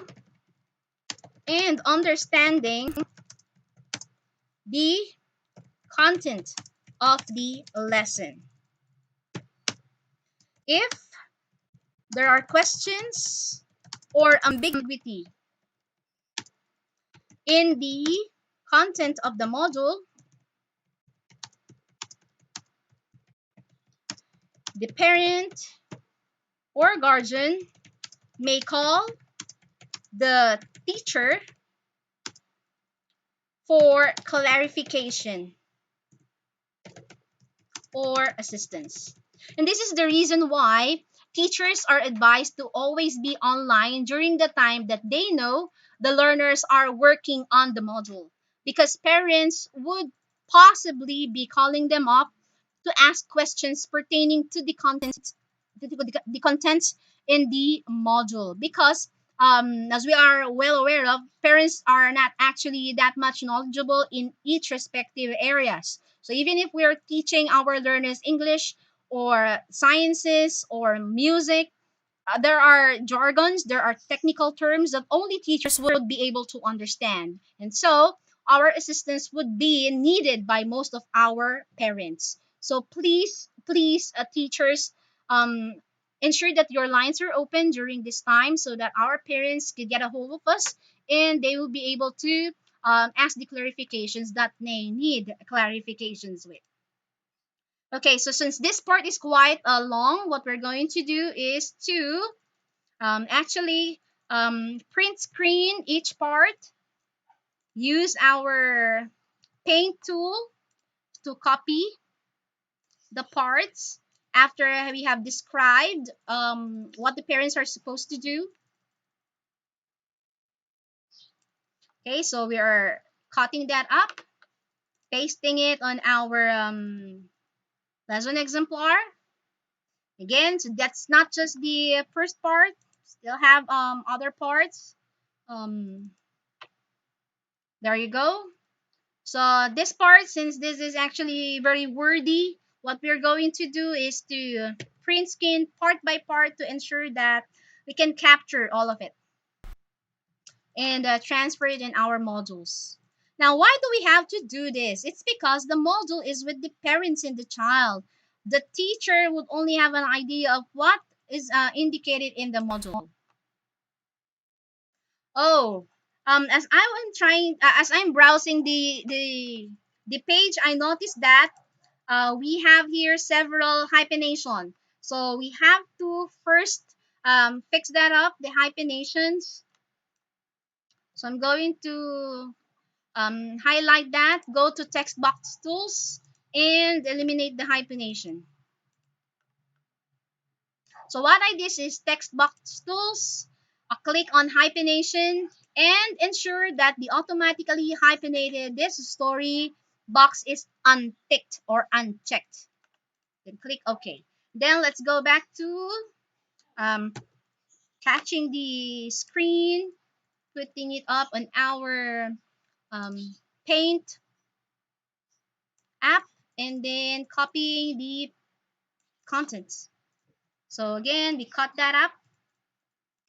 Speaker 1: and understanding the content of the lesson. If there are questions or ambiguity in the content of the module, the parent or guardian may call the teacher for clarification or assistance. And this is the reason why teachers are advised to always be online during the time that they know the learners are working on the module, because parents would possibly be calling them up to ask questions pertaining to the contents in the module, because
Speaker 2: as we are well aware of, parents are not actually that much knowledgeable in each respective areas. So even if we are teaching our learners English or sciences or music, there are jargons, there are technical terms that only teachers would be able to understand. And so our assistance would be needed by most of our parents. So please, teachers, um, ensure that your lines are open during this time so that our parents can get a hold of us and they will be able to ask the clarifications that they need clarifications with. Okay, so since this part is quite long, what we're going to do is to actually print screen each part, use our paint tool to copy the parts after we have described what the parents are supposed to do. Okay, so we are cutting that up, pasting it on our lesson exemplar. Again, so that's not just the first part, still have other parts. Um, there you go. So this part, since this is actually very wordy, what we're going to do is to print skin part by part to ensure that we can capture all of it and transfer it in our modules. Now, why do we have to do this? It's because the module is with the parents and the child. The teacher would only have an idea of what is indicated in the module. Oh, as I'm browsing the page, I noticed that we have here several hyphenation. So we have to first fix that up, the hyphenations. So I'm going to highlight that, go to text box tools, and eliminate the hyphenation. So what I did is text box tools, click on hyphenation, and ensure that the automatically hyphenated this story box is unticked or unchecked. Then click OK. Then let's go back to um, catching the screen, putting it up on our Paint app, and then copying the contents. So again, we cut that up,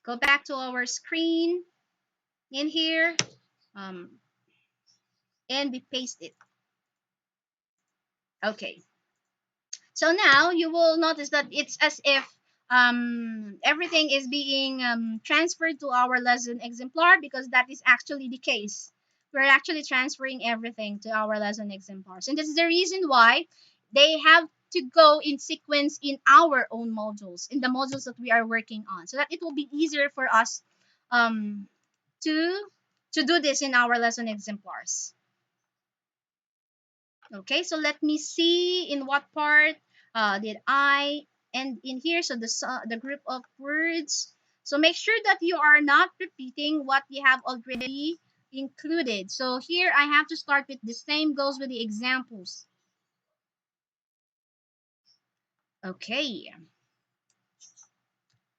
Speaker 2: go back to our screen in here, um, and we paste it. Okay. So now you will notice that it's as if everything is being transferred to our lesson exemplar, because that is actually the case. We're actually transferring everything to our lesson exemplars. And this is the reason why they have to go in sequence in our own modules, in the modules that we are working on, so that it will be easier for us um, to, to do this in our lesson exemplars. Okay, so let me see in what part did I end in here. So the group of words. So make sure that you are not repeating what we have already included. So here I have to start with the same goes with the examples. Okay,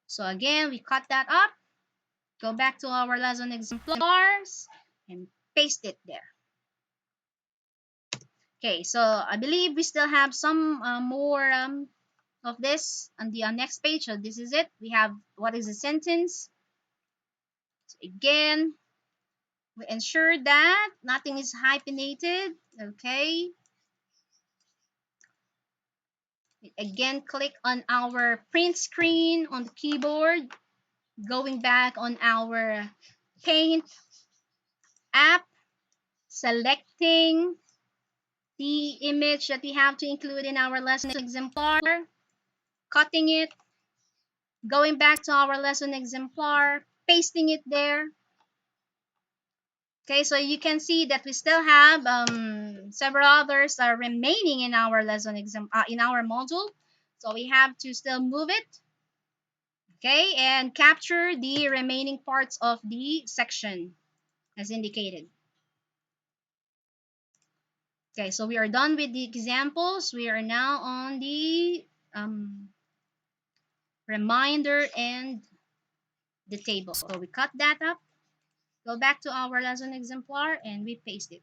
Speaker 2: so again, we cut that up, go back to our lesson exemplars, and paste it there. Okay, so I believe we still have some more of this on the next page. So this is it. We have what is a sentence. So again, we ensure that nothing is hyphenated. Okay. Again, click on our print screen on the keyboard. Going back on our Paint app, selecting the image that we have to include in our lesson exemplar, cutting it, going back to our lesson exemplar, pasting it there. Okay, so you can see that we still have several others are remaining in our lesson in our module. So we have to still move it, okay, and capture the remaining parts of the section as indicated. Okay, so we are done with the examples. We are now on the reminder and the table. So we cut that up, go back to our lesson exemplar, and we paste it.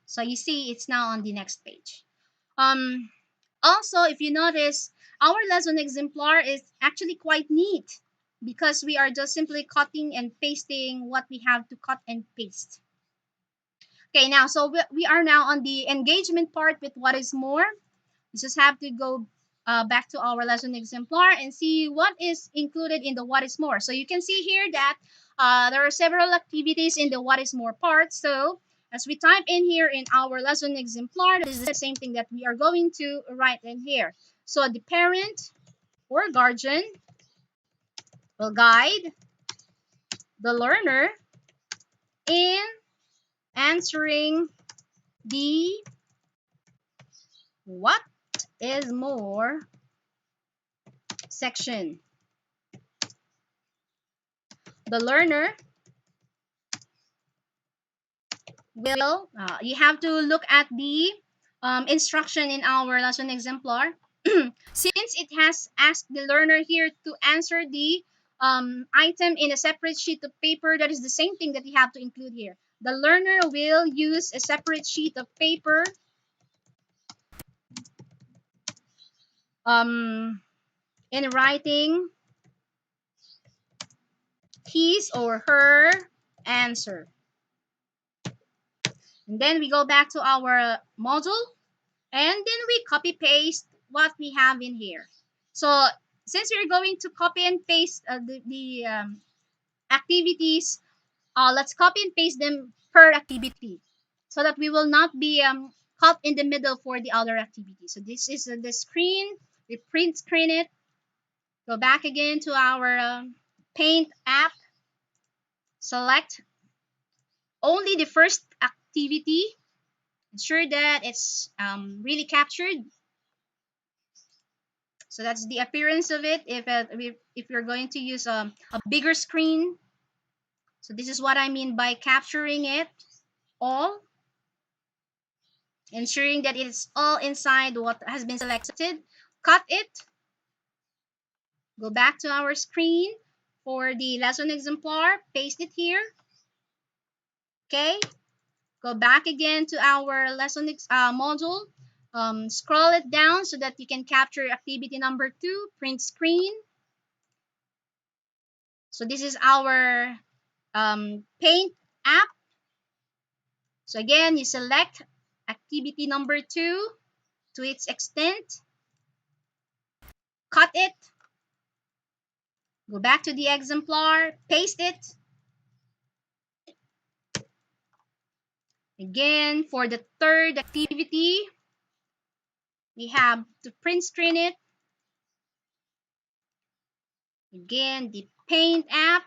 Speaker 2: So you see it's now on the next page. Um, Also, if you notice, our lesson exemplar is actually quite neat because we are just simply cutting and pasting what we have to cut and paste. Okay, now, so we are now on the engagement part with what is more. We just have to go back to our lesson exemplar and see what is included in the what is more. So you can see here that there are several activities in the what is more part. So as we type in here in our lesson exemplar, that is the same thing that we are going to write in here. So the parent or guardian will guide the learner in answering the what is more section. The learner will, you have to look at the instruction in our lesson exemplar. Since it has asked the learner here to answer the item in a separate sheet of paper, that is the same thing that you have to include here. The learner will use a separate sheet of paper in writing his or her answer. And then we go back to our module, and then we copy paste what we have in here. So since we're going to copy and paste the activities, let's copy and paste them per activity so that we will not be caught in the middle for the other activity. So this is the screen. We print screen it. Go back again to our paint app. Select only the first activity. Ensure that it's really captured. So that's the appearance of it if you're going to use a bigger screen. So this is what I mean by capturing it all, ensuring that it's all inside what has been selected. Cut it, go back to our screen for the lesson exemplar, paste it here. Okay, go back again to our lesson module, scroll it down so that you can capture activity number 2, print screen. So this is our paint app. So again, you select activity number 2 to its extent, cut it, go back to the exemplar, paste it. Again, for the third activity, we have to print screen it. Again, the paint app,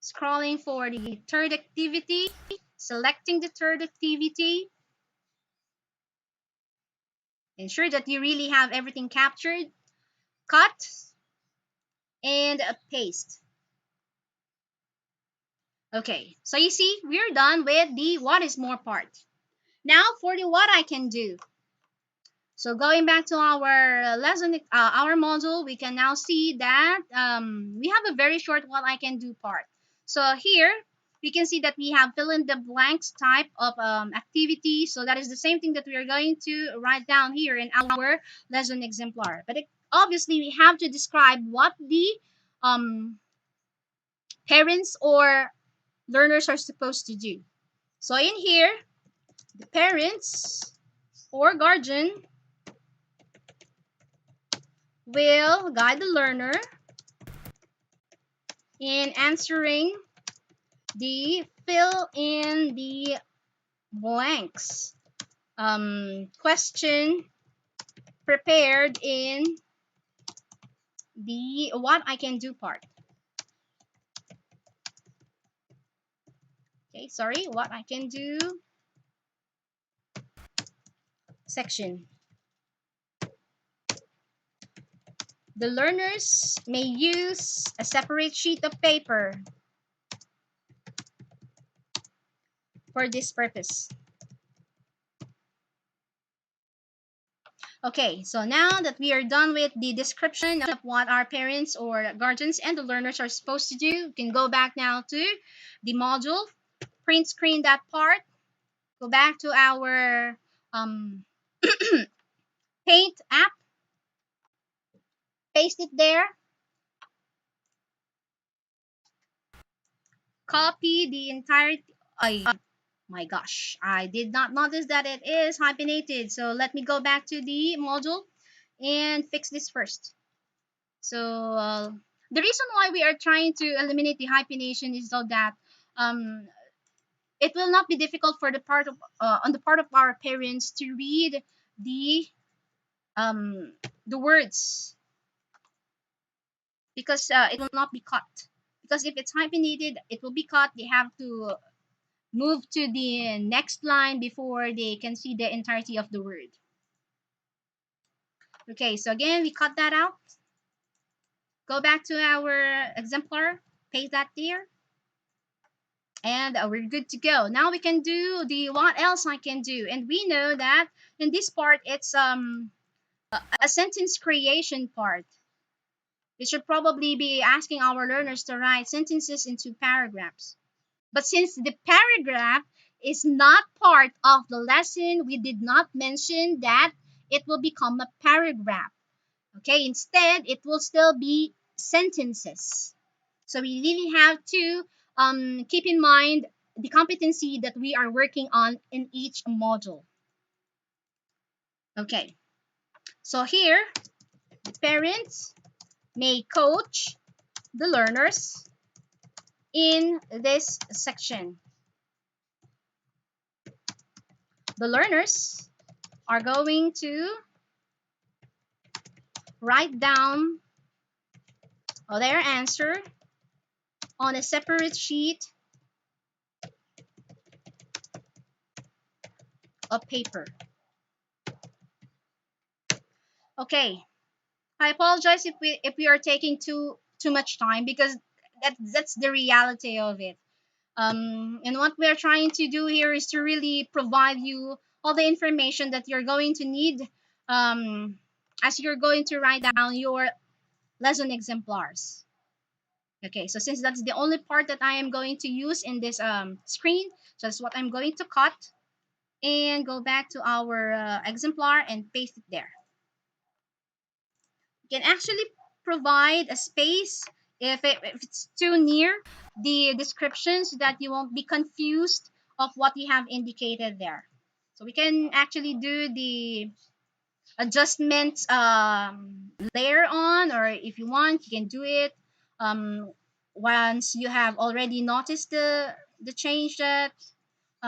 Speaker 2: scrolling for the third activity, selecting the third activity. Ensure that you really have everything captured. Cut and paste. Okay, so you see, we're done with the what is more part. Now for the what I can do. So going back to our lesson, our module, we can now see that we have a very short what I can do part. So here, we can see that we have fill in the blanks type of activity. So that is the same thing that we are going to write down here in our lesson exemplar. But obviously, we have to describe what the um, parents or learners are supposed to do. So in here, the parents or guardian will guide the learner in answering the fill in the blanks question prepared in the what I can do part. Okay, sorry, what I can do section. The learners may use a separate sheet of paper for this purpose. Okay, so now that we are done with the description of what our parents or guardians and the learners are supposed to do, we can go back now to the module, print screen that part, go back to our um, Paint app, paste it there, copy the entire. My gosh, I did not notice that it is hyphenated. So let me go back to the module and fix this first. So the reason why we are trying to eliminate the hyphenation is so that um, it will not be difficult for the part of on the part of our parents to read the um, the words because it will not be cut. Because if it's hyphenated, it will be cut. They have to move to the next line before they can see the entirety of the word. Okay, so again, we cut that out. Go back to our exemplar, paste that there, and we're good to go. Now we can do the what else I can do. And we know that in this part, it's a sentence creation part. We should probably be asking our learners to write sentences into paragraphs. But since the paragraph is not part of the lesson, we did not mention that it will become a paragraph. Okay, instead, it will still be sentences. So we really have to keep in mind the competency that we are working on in each module. Okay, so here, the parents may coach the learners in this section. The learners are going to write down their answer on a separate sheet of paper. Okay, I apologize if we are taking too much time because that's the reality of it. And what we are trying to do here is to really provide you all the information that you're going to need as you're going to write down your lesson exemplars. Okay, so since that's the only part that I am going to use in this screen, so that's what I'm going to cut and go back to our exemplar and paste it there. You can actually provide a space if it's too near the description so that you won't be confused of what you have indicated there. So we can actually do the adjustments later on, or if you want, you can do it once you have already noticed the change that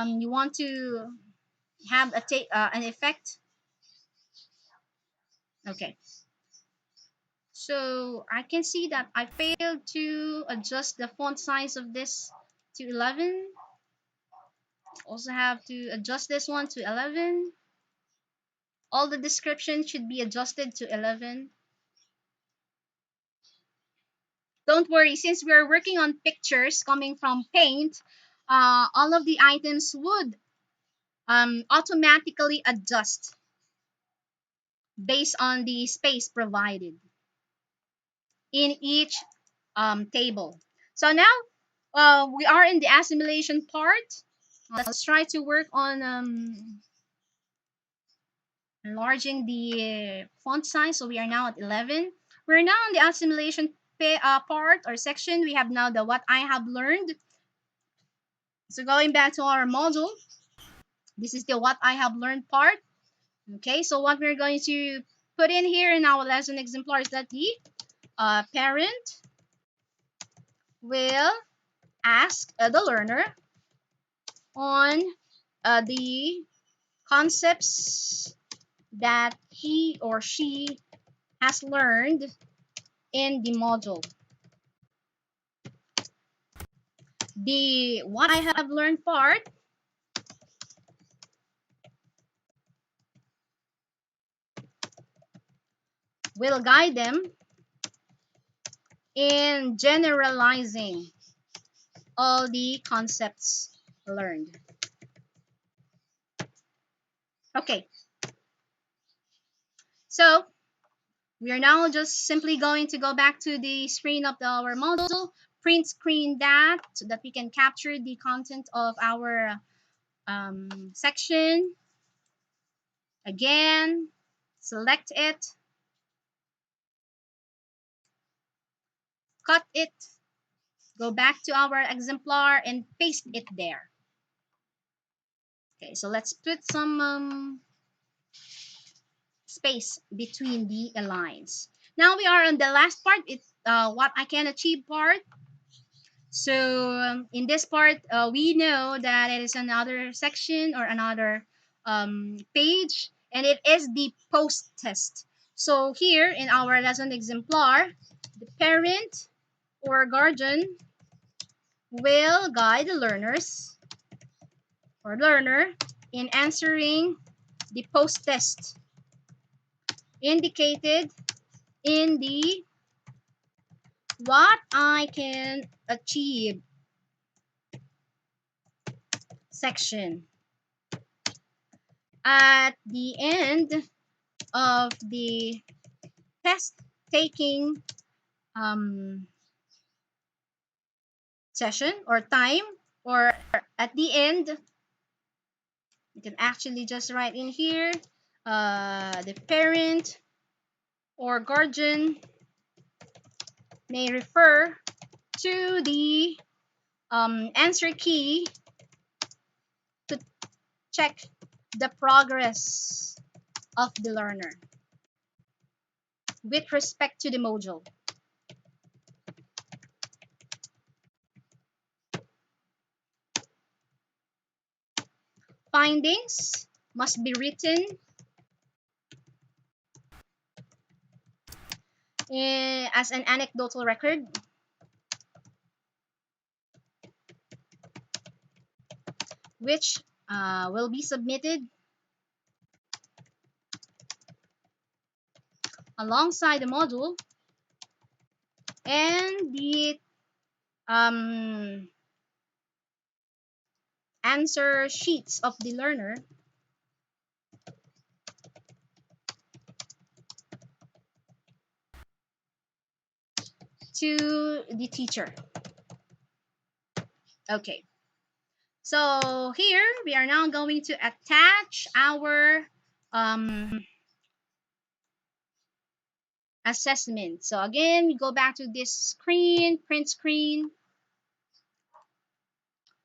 Speaker 2: you want to have an effect. Okay. So I can see that I failed to adjust the font size of this to 11. Also have to adjust this one to 11. All the description should be adjusted to 11. Don't worry, since we're working on pictures coming from Paint, all of the items would automatically adjust based on the space provided in each table. So now we are in the assimilation part. Let's try to work on enlarging the font size. So we are now at 11. We're now on the assimilation part or section. We have now the what I have learned. So going back to our module, this is the what I have learned part. Okay, so what we're going to put in here in our lesson exemplar is that the parent will ask the learner on the concepts that he or she has learned in the module. The what I have learned part will guide them in generalizing all the concepts learned. Okay, So we are now just simply going to go back to the screen of our module, print screen that so that we can capture the content of our section. Again, select it, cut it, go back to our exemplar and paste it there. Okay, so let's put some space between the lines. Now we are on the last part. It's what I can achieve part. So in this part, we know that it is another section or another page, and it is the post test. So here in our lesson exemplar, the parent or guardian will guide the learners or learner in answering the post test indicated in the what I can achieve section. At the end of the test taking um, session or time, or at the end, you can actually just write in here the parent or guardian may refer to the answer key to check the progress of the learner with respect to the module. Findings must be written as an anecdotal record, which will be submitted alongside the module and the um, answer sheets of the learner to the teacher. Okay, so here we are now going to attach our assessment. So again, we go back to this screen, print screen,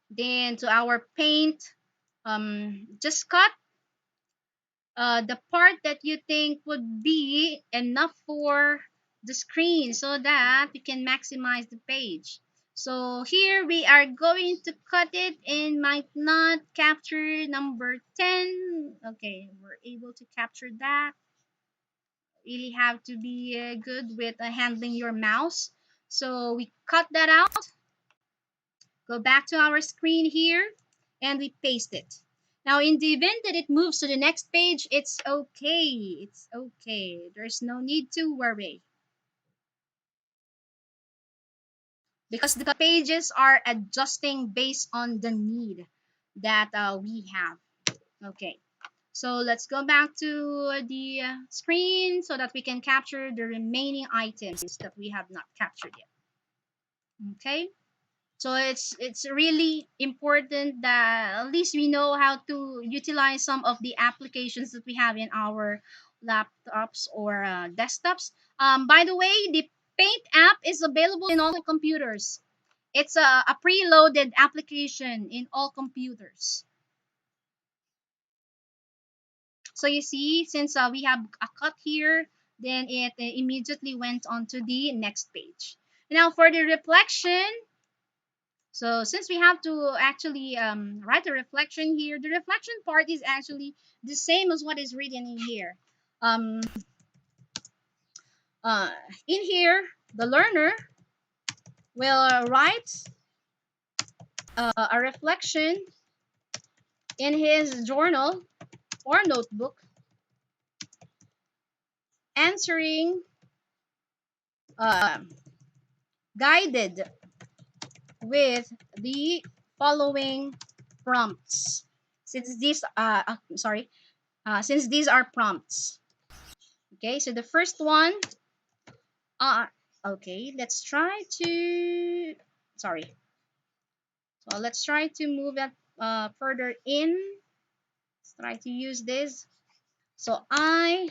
Speaker 2: then to our paint. Just cut the part that you think would be enough for the screen so that we can maximize the page. So here we are going to cut it and might not capture number 10. Okay, we're able to capture that. Really have to be good with handling your mouse. So we cut that out, go back to our screen here, and we paste it. Now, in the event that it moves to the next page, it's okay. It's okay. There's no need to worry because the pages are adjusting based on the need that we have. Okay. So let's go back to the screen so that we can capture the remaining items that we have not captured yet. Okay. So it's really important that at least we know how to utilize some of the applications that we have in our laptops or desktops. By the way, the Paint app is available in all computers. It's a preloaded application in all computers. So you see, since we have a cut here, then it immediately went on to the next page. Now for the reflection, so since we have to actually write a reflection here, the reflection part is actually the same as what is written in here. Um, uh, in here, the learner will write a reflection in his journal or notebook answering uh, guided with the following prompts. Since these since these are prompts. Okay, so the first one, uh, okay, let's try to, sorry. So let's try to move that further in. Let's try to use this. So I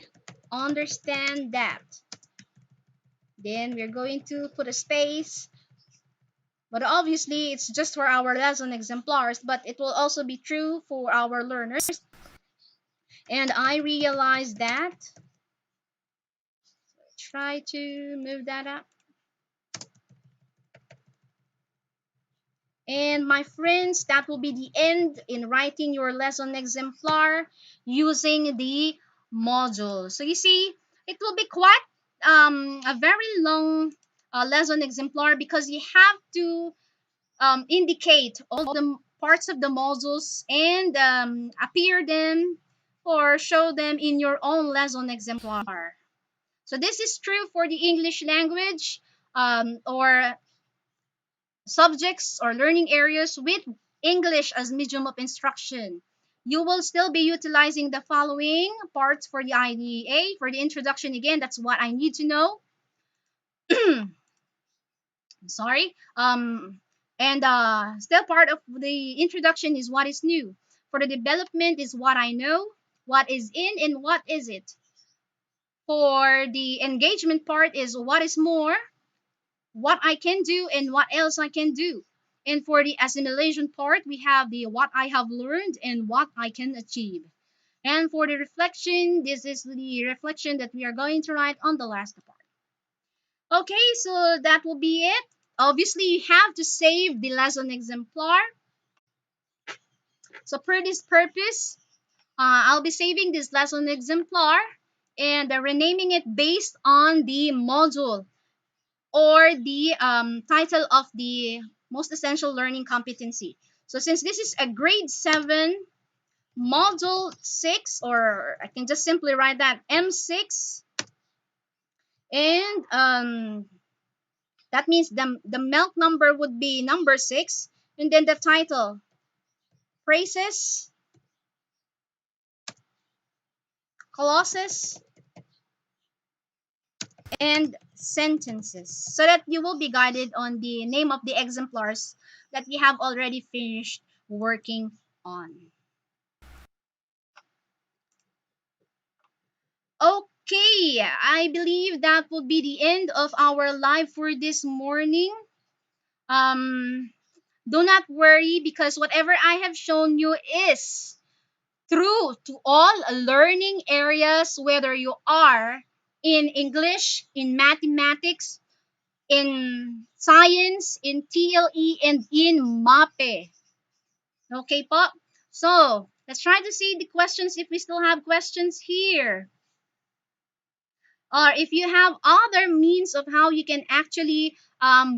Speaker 2: understand that. Then we're going to put a space. But obviously, it's just for our lesson exemplars, but it will also be true for our learners. And I realize that. Try to move that up. And my friends, that will be the end in writing your lesson exemplar using the module. So you see, it will be quite a very long lesson exemplar because you have to indicate all the parts of the modules and appear them or show them in your own lesson exemplar. So this is true for the English language or subjects or learning areas with English as medium of instruction. You will still be utilizing the following parts for the IDEA. For the introduction, again, that's what I need to know. Sorry. And still part of the introduction is what is new. For the development is what I know, what is in, and what is it. For the engagement part is what is more, what I can do, and what else I can do. And for the assimilation part, we have the what I have learned and what I can achieve. And for the reflection, this is the reflection that we are going to write on the last part. Okay, so that will be it. Obviously, you have to save the lesson exemplar. So for this purpose, I'll be saving this lesson exemplar and renaming it based on the module or the title of the most essential learning competency. So since this is a grade 7 module 6, or I can just simply write that M6, and that means the melt number would be number 6, and then the title, phrases, clauses, and sentences, so that you will be guided on the name of the exemplars that we have already finished working on. Okay, I believe that will be the end of our live for this morning. Um, do not worry because whatever I have shown you is true to all learning areas, whether you are in English, in mathematics, in science, in TLE, and in MAPE. Okay po? So, let's try to see the questions if we still have questions here. Or if you have other means of how you can actually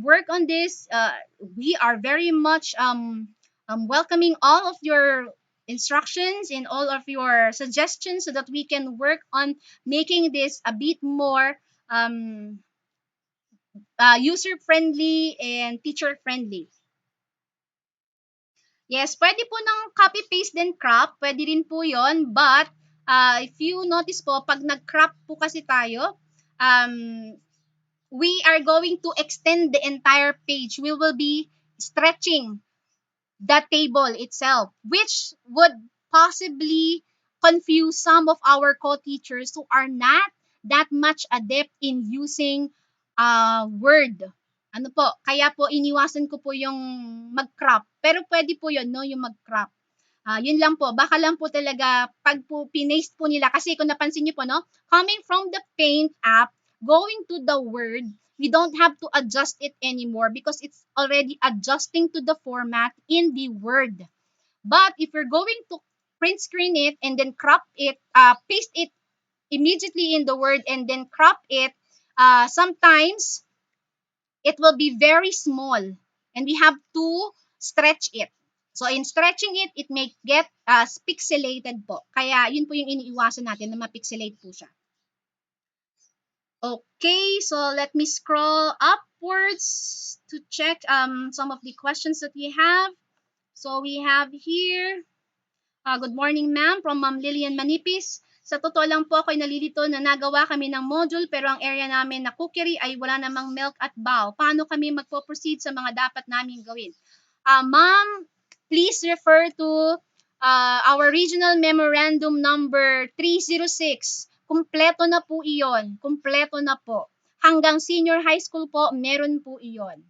Speaker 2: work on this, we are very much welcoming all of your instructions and all of your suggestions so that we can work on making this a bit more user friendly and teacher friendly. Yes, pwede po ng copy paste then crop, pwede rin po 'yon, but if you notice po pag nag-crop po kasi tayo, um we are going to extend the entire page. We will be stretching the table itself, which would possibly confuse some of our co-teachers who are not that much adept in using Word. Ano po, kaya po iniwasan ko po yung mag-crop. Pero pwede po yun, no, yung mag-crop. Yun lang po. Baka lang po talaga pag po pinaste po nila. Kasi kung napansin niyo po, no, coming from the Paint app, going to the Word, we don't have to adjust it anymore because it's already adjusting to the format in the Word. But if you're going to print screen it and then crop it, paste it immediately in the Word and then crop it, sometimes it will be very small and we have to stretch it. So in stretching it, it may get pixelated po. Kaya yun po yung iniiwasan natin na mapixelate po siya. Okay, so let me scroll upwards to check some of the questions that we have. So we have here, good morning ma'am from Ma'am Lillian Manipis. Sa totoo lang po ako'y nalilito na nagawa kami ng module pero ang area namin na cookery ay wala namang milk at bow. Paano kami magpo-proceed sa mga dapat namin gawin? Ma'am, please refer to our regional memorandum number 306. Kumpleto na po iyon. Kumpleto na po. Hanggang senior high school po, meron po iyon.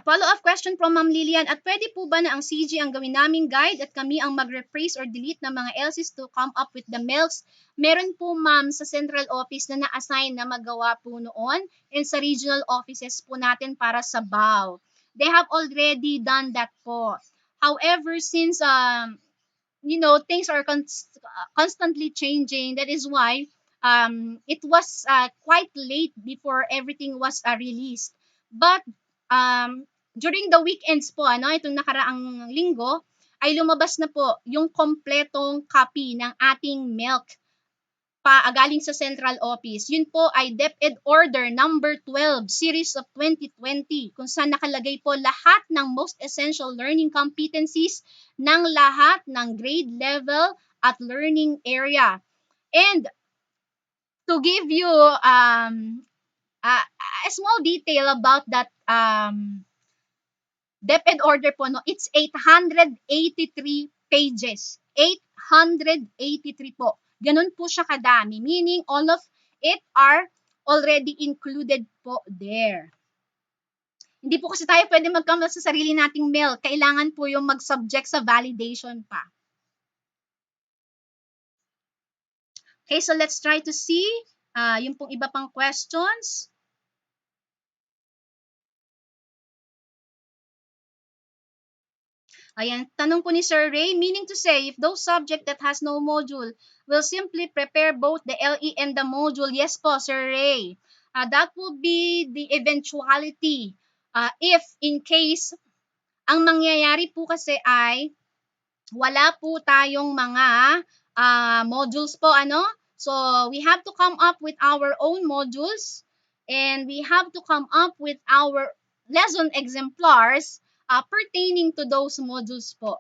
Speaker 2: Follow-up question from Ma'am Lilian. At pwede po ba na ang CG ang gawin naming guide at kami ang mag-rephrase or delete ng mga else's to come up with the milks? Meron po ma'am sa central office na na-assign na magawa po noon and sa regional offices po natin para sa BAW. They have already done that po. However, since things are constantly changing, that is why it was quite late before everything was released. But during the weekends po, itong nakaraang linggo, ay lumabas na po yung kompletong copy ng ating milk galing sa central office. Yun po ay DepEd Order number 12, series of 2020, kung saan nakalagay po lahat ng most essential learning competencies ng lahat ng grade level at learning area. And to give you a small detail about that DepEd order po, it's 883 pages. 883 po. Ganun po siya kadami. Meaning, all of it are already included po there. Hindi po kasi tayo pwede mag-come sa sarili nating mail. Kailangan po yung mag-subject sa validation pa. Okay, so let's try to see yung pong iba pang questions. Ayan, tanong po ni Sir Ray, meaning to say, if those subject that has no module will simply prepare both the LE and the module. Yes po, Sir Ray. That will be the eventuality. If in case, ang mangyayari po kasi ay wala po tayong mga modules po, So, we have to come up with our own modules and we have to come up with our lesson exemplars pertaining to those modules po.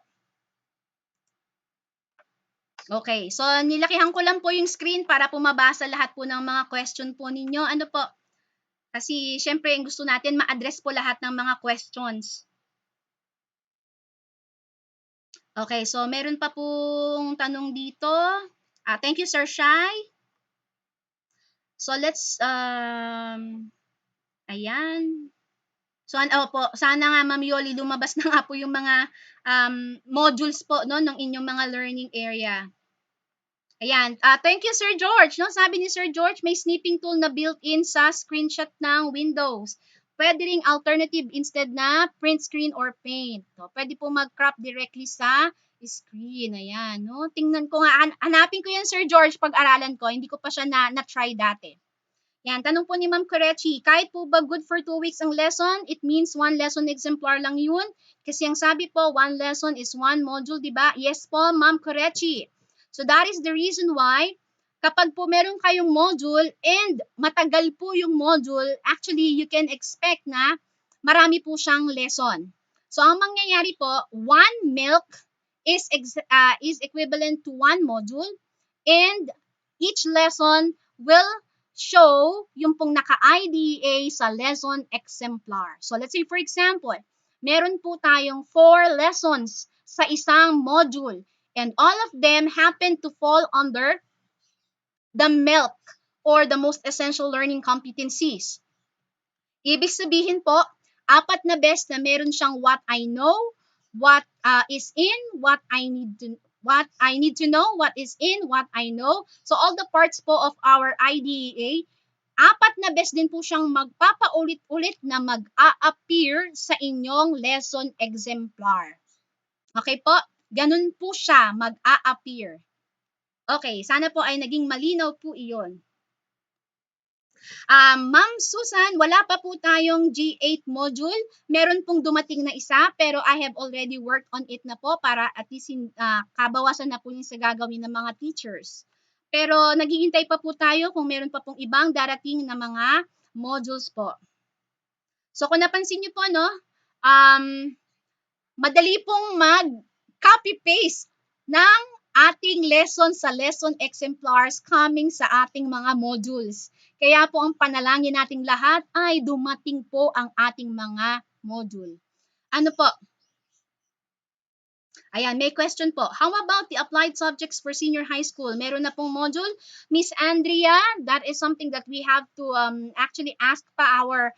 Speaker 2: Okay, so nilakihan ko lang po yung screen para po mabasa lahat po ng mga question po ninyo. Ano po? Kasi syempre gusto natin ma-address po lahat ng mga questions. Okay, so meron pa pong tanong dito. Thank you, Sir Shai. So let's, ayan. So, po, sana nga, Ma'am Yoli, lumabas na nga po yung mga modules po ng inyong mga learning area. Ayan. Thank you, Sir George. Sabi ni Sir George, may snipping tool na built-in sa screenshot ng Windows. Pwede ring alternative instead na print screen or paint. So, pwede po mag-crop directly sa screen. Ayan. Tingnan ko nga. Hanapin ko yan, Sir George, pag-aralan ko. Hindi ko pa siya na-try dati. Yan, tanong po ni Ma'am Korechi, kahit po ba good for 2 weeks ang lesson, it means 1 lesson exemplar lang yun? Kasi ang sabi po, 1 lesson is 1 module, di ba? Yes po, Ma'am Korechi. So that is the reason why, kapag po meron kayong module and matagal po yung module, actually, you can expect na marami po siyang lesson. So ang mangyayari po, 1 milk is equivalent to 1 module and each lesson will show yung pong naka-IDA sa lesson exemplar. So let's say for example, meron po tayong 4 lessons sa isang module and all of them happen to fall under the milk or the most essential learning competencies. Ibig sabihin po, 4 na best na meron siyang what I know, what is in, what I need to know, what is in, what I know. So all the parts po of our IDEA, 4 na best din po siyang magpapaulit-ulit na mag-a-appear sa inyong lesson exemplar. Okay po? Ganun po siya mag-a-appear. Okay, sana po ay naging malinaw po iyon. Ma'am Susan, wala pa po tayong G8 module. Meron pong dumating na isa, pero I have already worked on it na po para at least kabawasan na po yung sa gagawin ng mga teachers. Pero naghihintay pa po tayo kung meron pa pong ibang darating na mga modules po. So kung napansin niyo po, madali pong mag-copy-paste ng ating lesson sa lesson exemplars coming sa ating mga modules. Kaya po ang panalangin nating lahat ay dumating po ang ating mga module. Ano po? Ayan, may question po. How about the applied subjects for senior high school? Meron na pong module. Miss Andrea, that is something that we have to actually ask pa our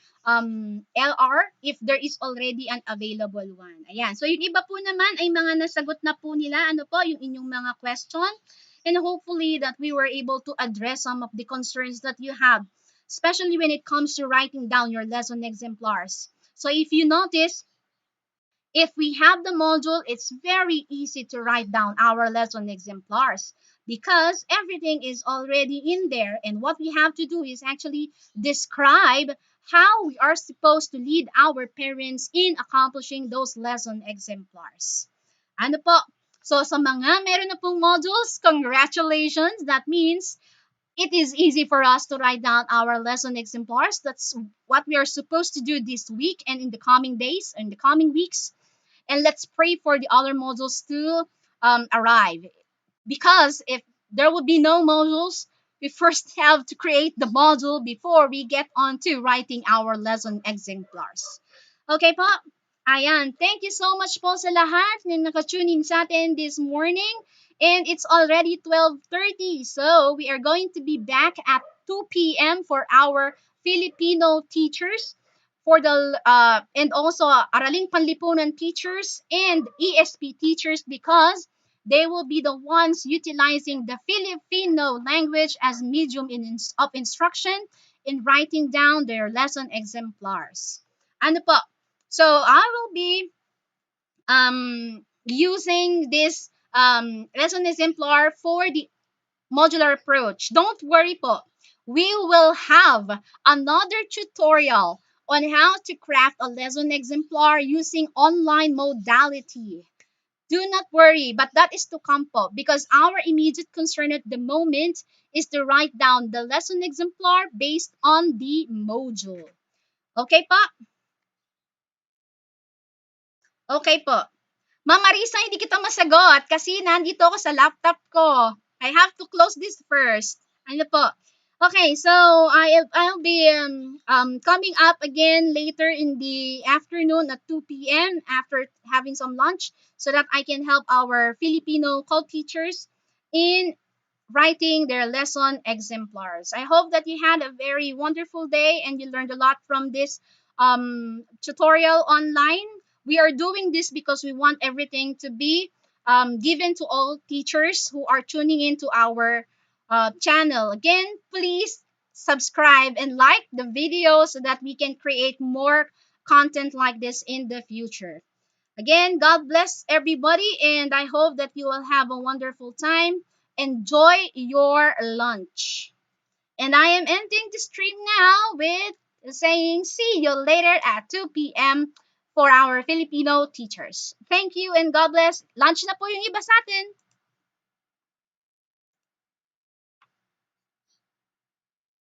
Speaker 2: LR if there is already an available one. Ayan. So yung iba po naman ay mga nasagot na po nila. Ano po yung inyong mga question? And hopefully that we were able to address some of the concerns that you have, especially when it comes to writing down your lesson exemplars. So if you notice, if we have the module, it's very easy to write down our lesson exemplars because everything is already in there. And what we have to do is actually describe how we are supposed to lead our parents in accomplishing those lesson exemplars. Ano po? So sa mga meron na pong modules, congratulations. That means it is easy for us to write down our lesson exemplars. That's what we are supposed to do this week and in the coming days and the coming weeks. And let's pray for the other modules to arrive. Because if there would be no modules, we first have to create the module before we get on to writing our lesson exemplars. Okay po? Ayan. Thank you so much po sa lahat na nakatune in sa atin this morning. And it's already 12:30. So we are going to be back at 2 p.m. for our Filipino teachers for the and also Araling Panlipunan teachers and ESP teachers because they will be the ones utilizing the Filipino language as medium of instruction in writing down their lesson exemplars. Ano po? So I will be using this lesson exemplar for the modular approach. Don't worry po. We will have another tutorial on how to craft a lesson exemplar using online modality. Do not worry, but that is to come po because our immediate concern at the moment is to write down the lesson exemplar based on the module. Okay po? Okay po. Ma'am Marisa, hindi kita masagot kasi nandito ako sa laptop ko. I have to close this first. Ano po? Okay, so I'll be coming up again later in the afternoon at 2 p.m. after having some lunch so that I can help our Filipino co-teachers in writing their lesson exemplars. I hope that you had a very wonderful day and you learned a lot from this tutorial online. We are doing this because we want everything to be given to all teachers who are tuning into our channel. Again, please subscribe and like the video so that we can create more content like this in the future. Again, God bless everybody, and I hope that you will have a wonderful time. Enjoy your lunch. And I am ending the stream now with saying see you later at 2 p.m. for our Filipino teachers. Thank you and God bless. Lunch na po yung iba sa atin.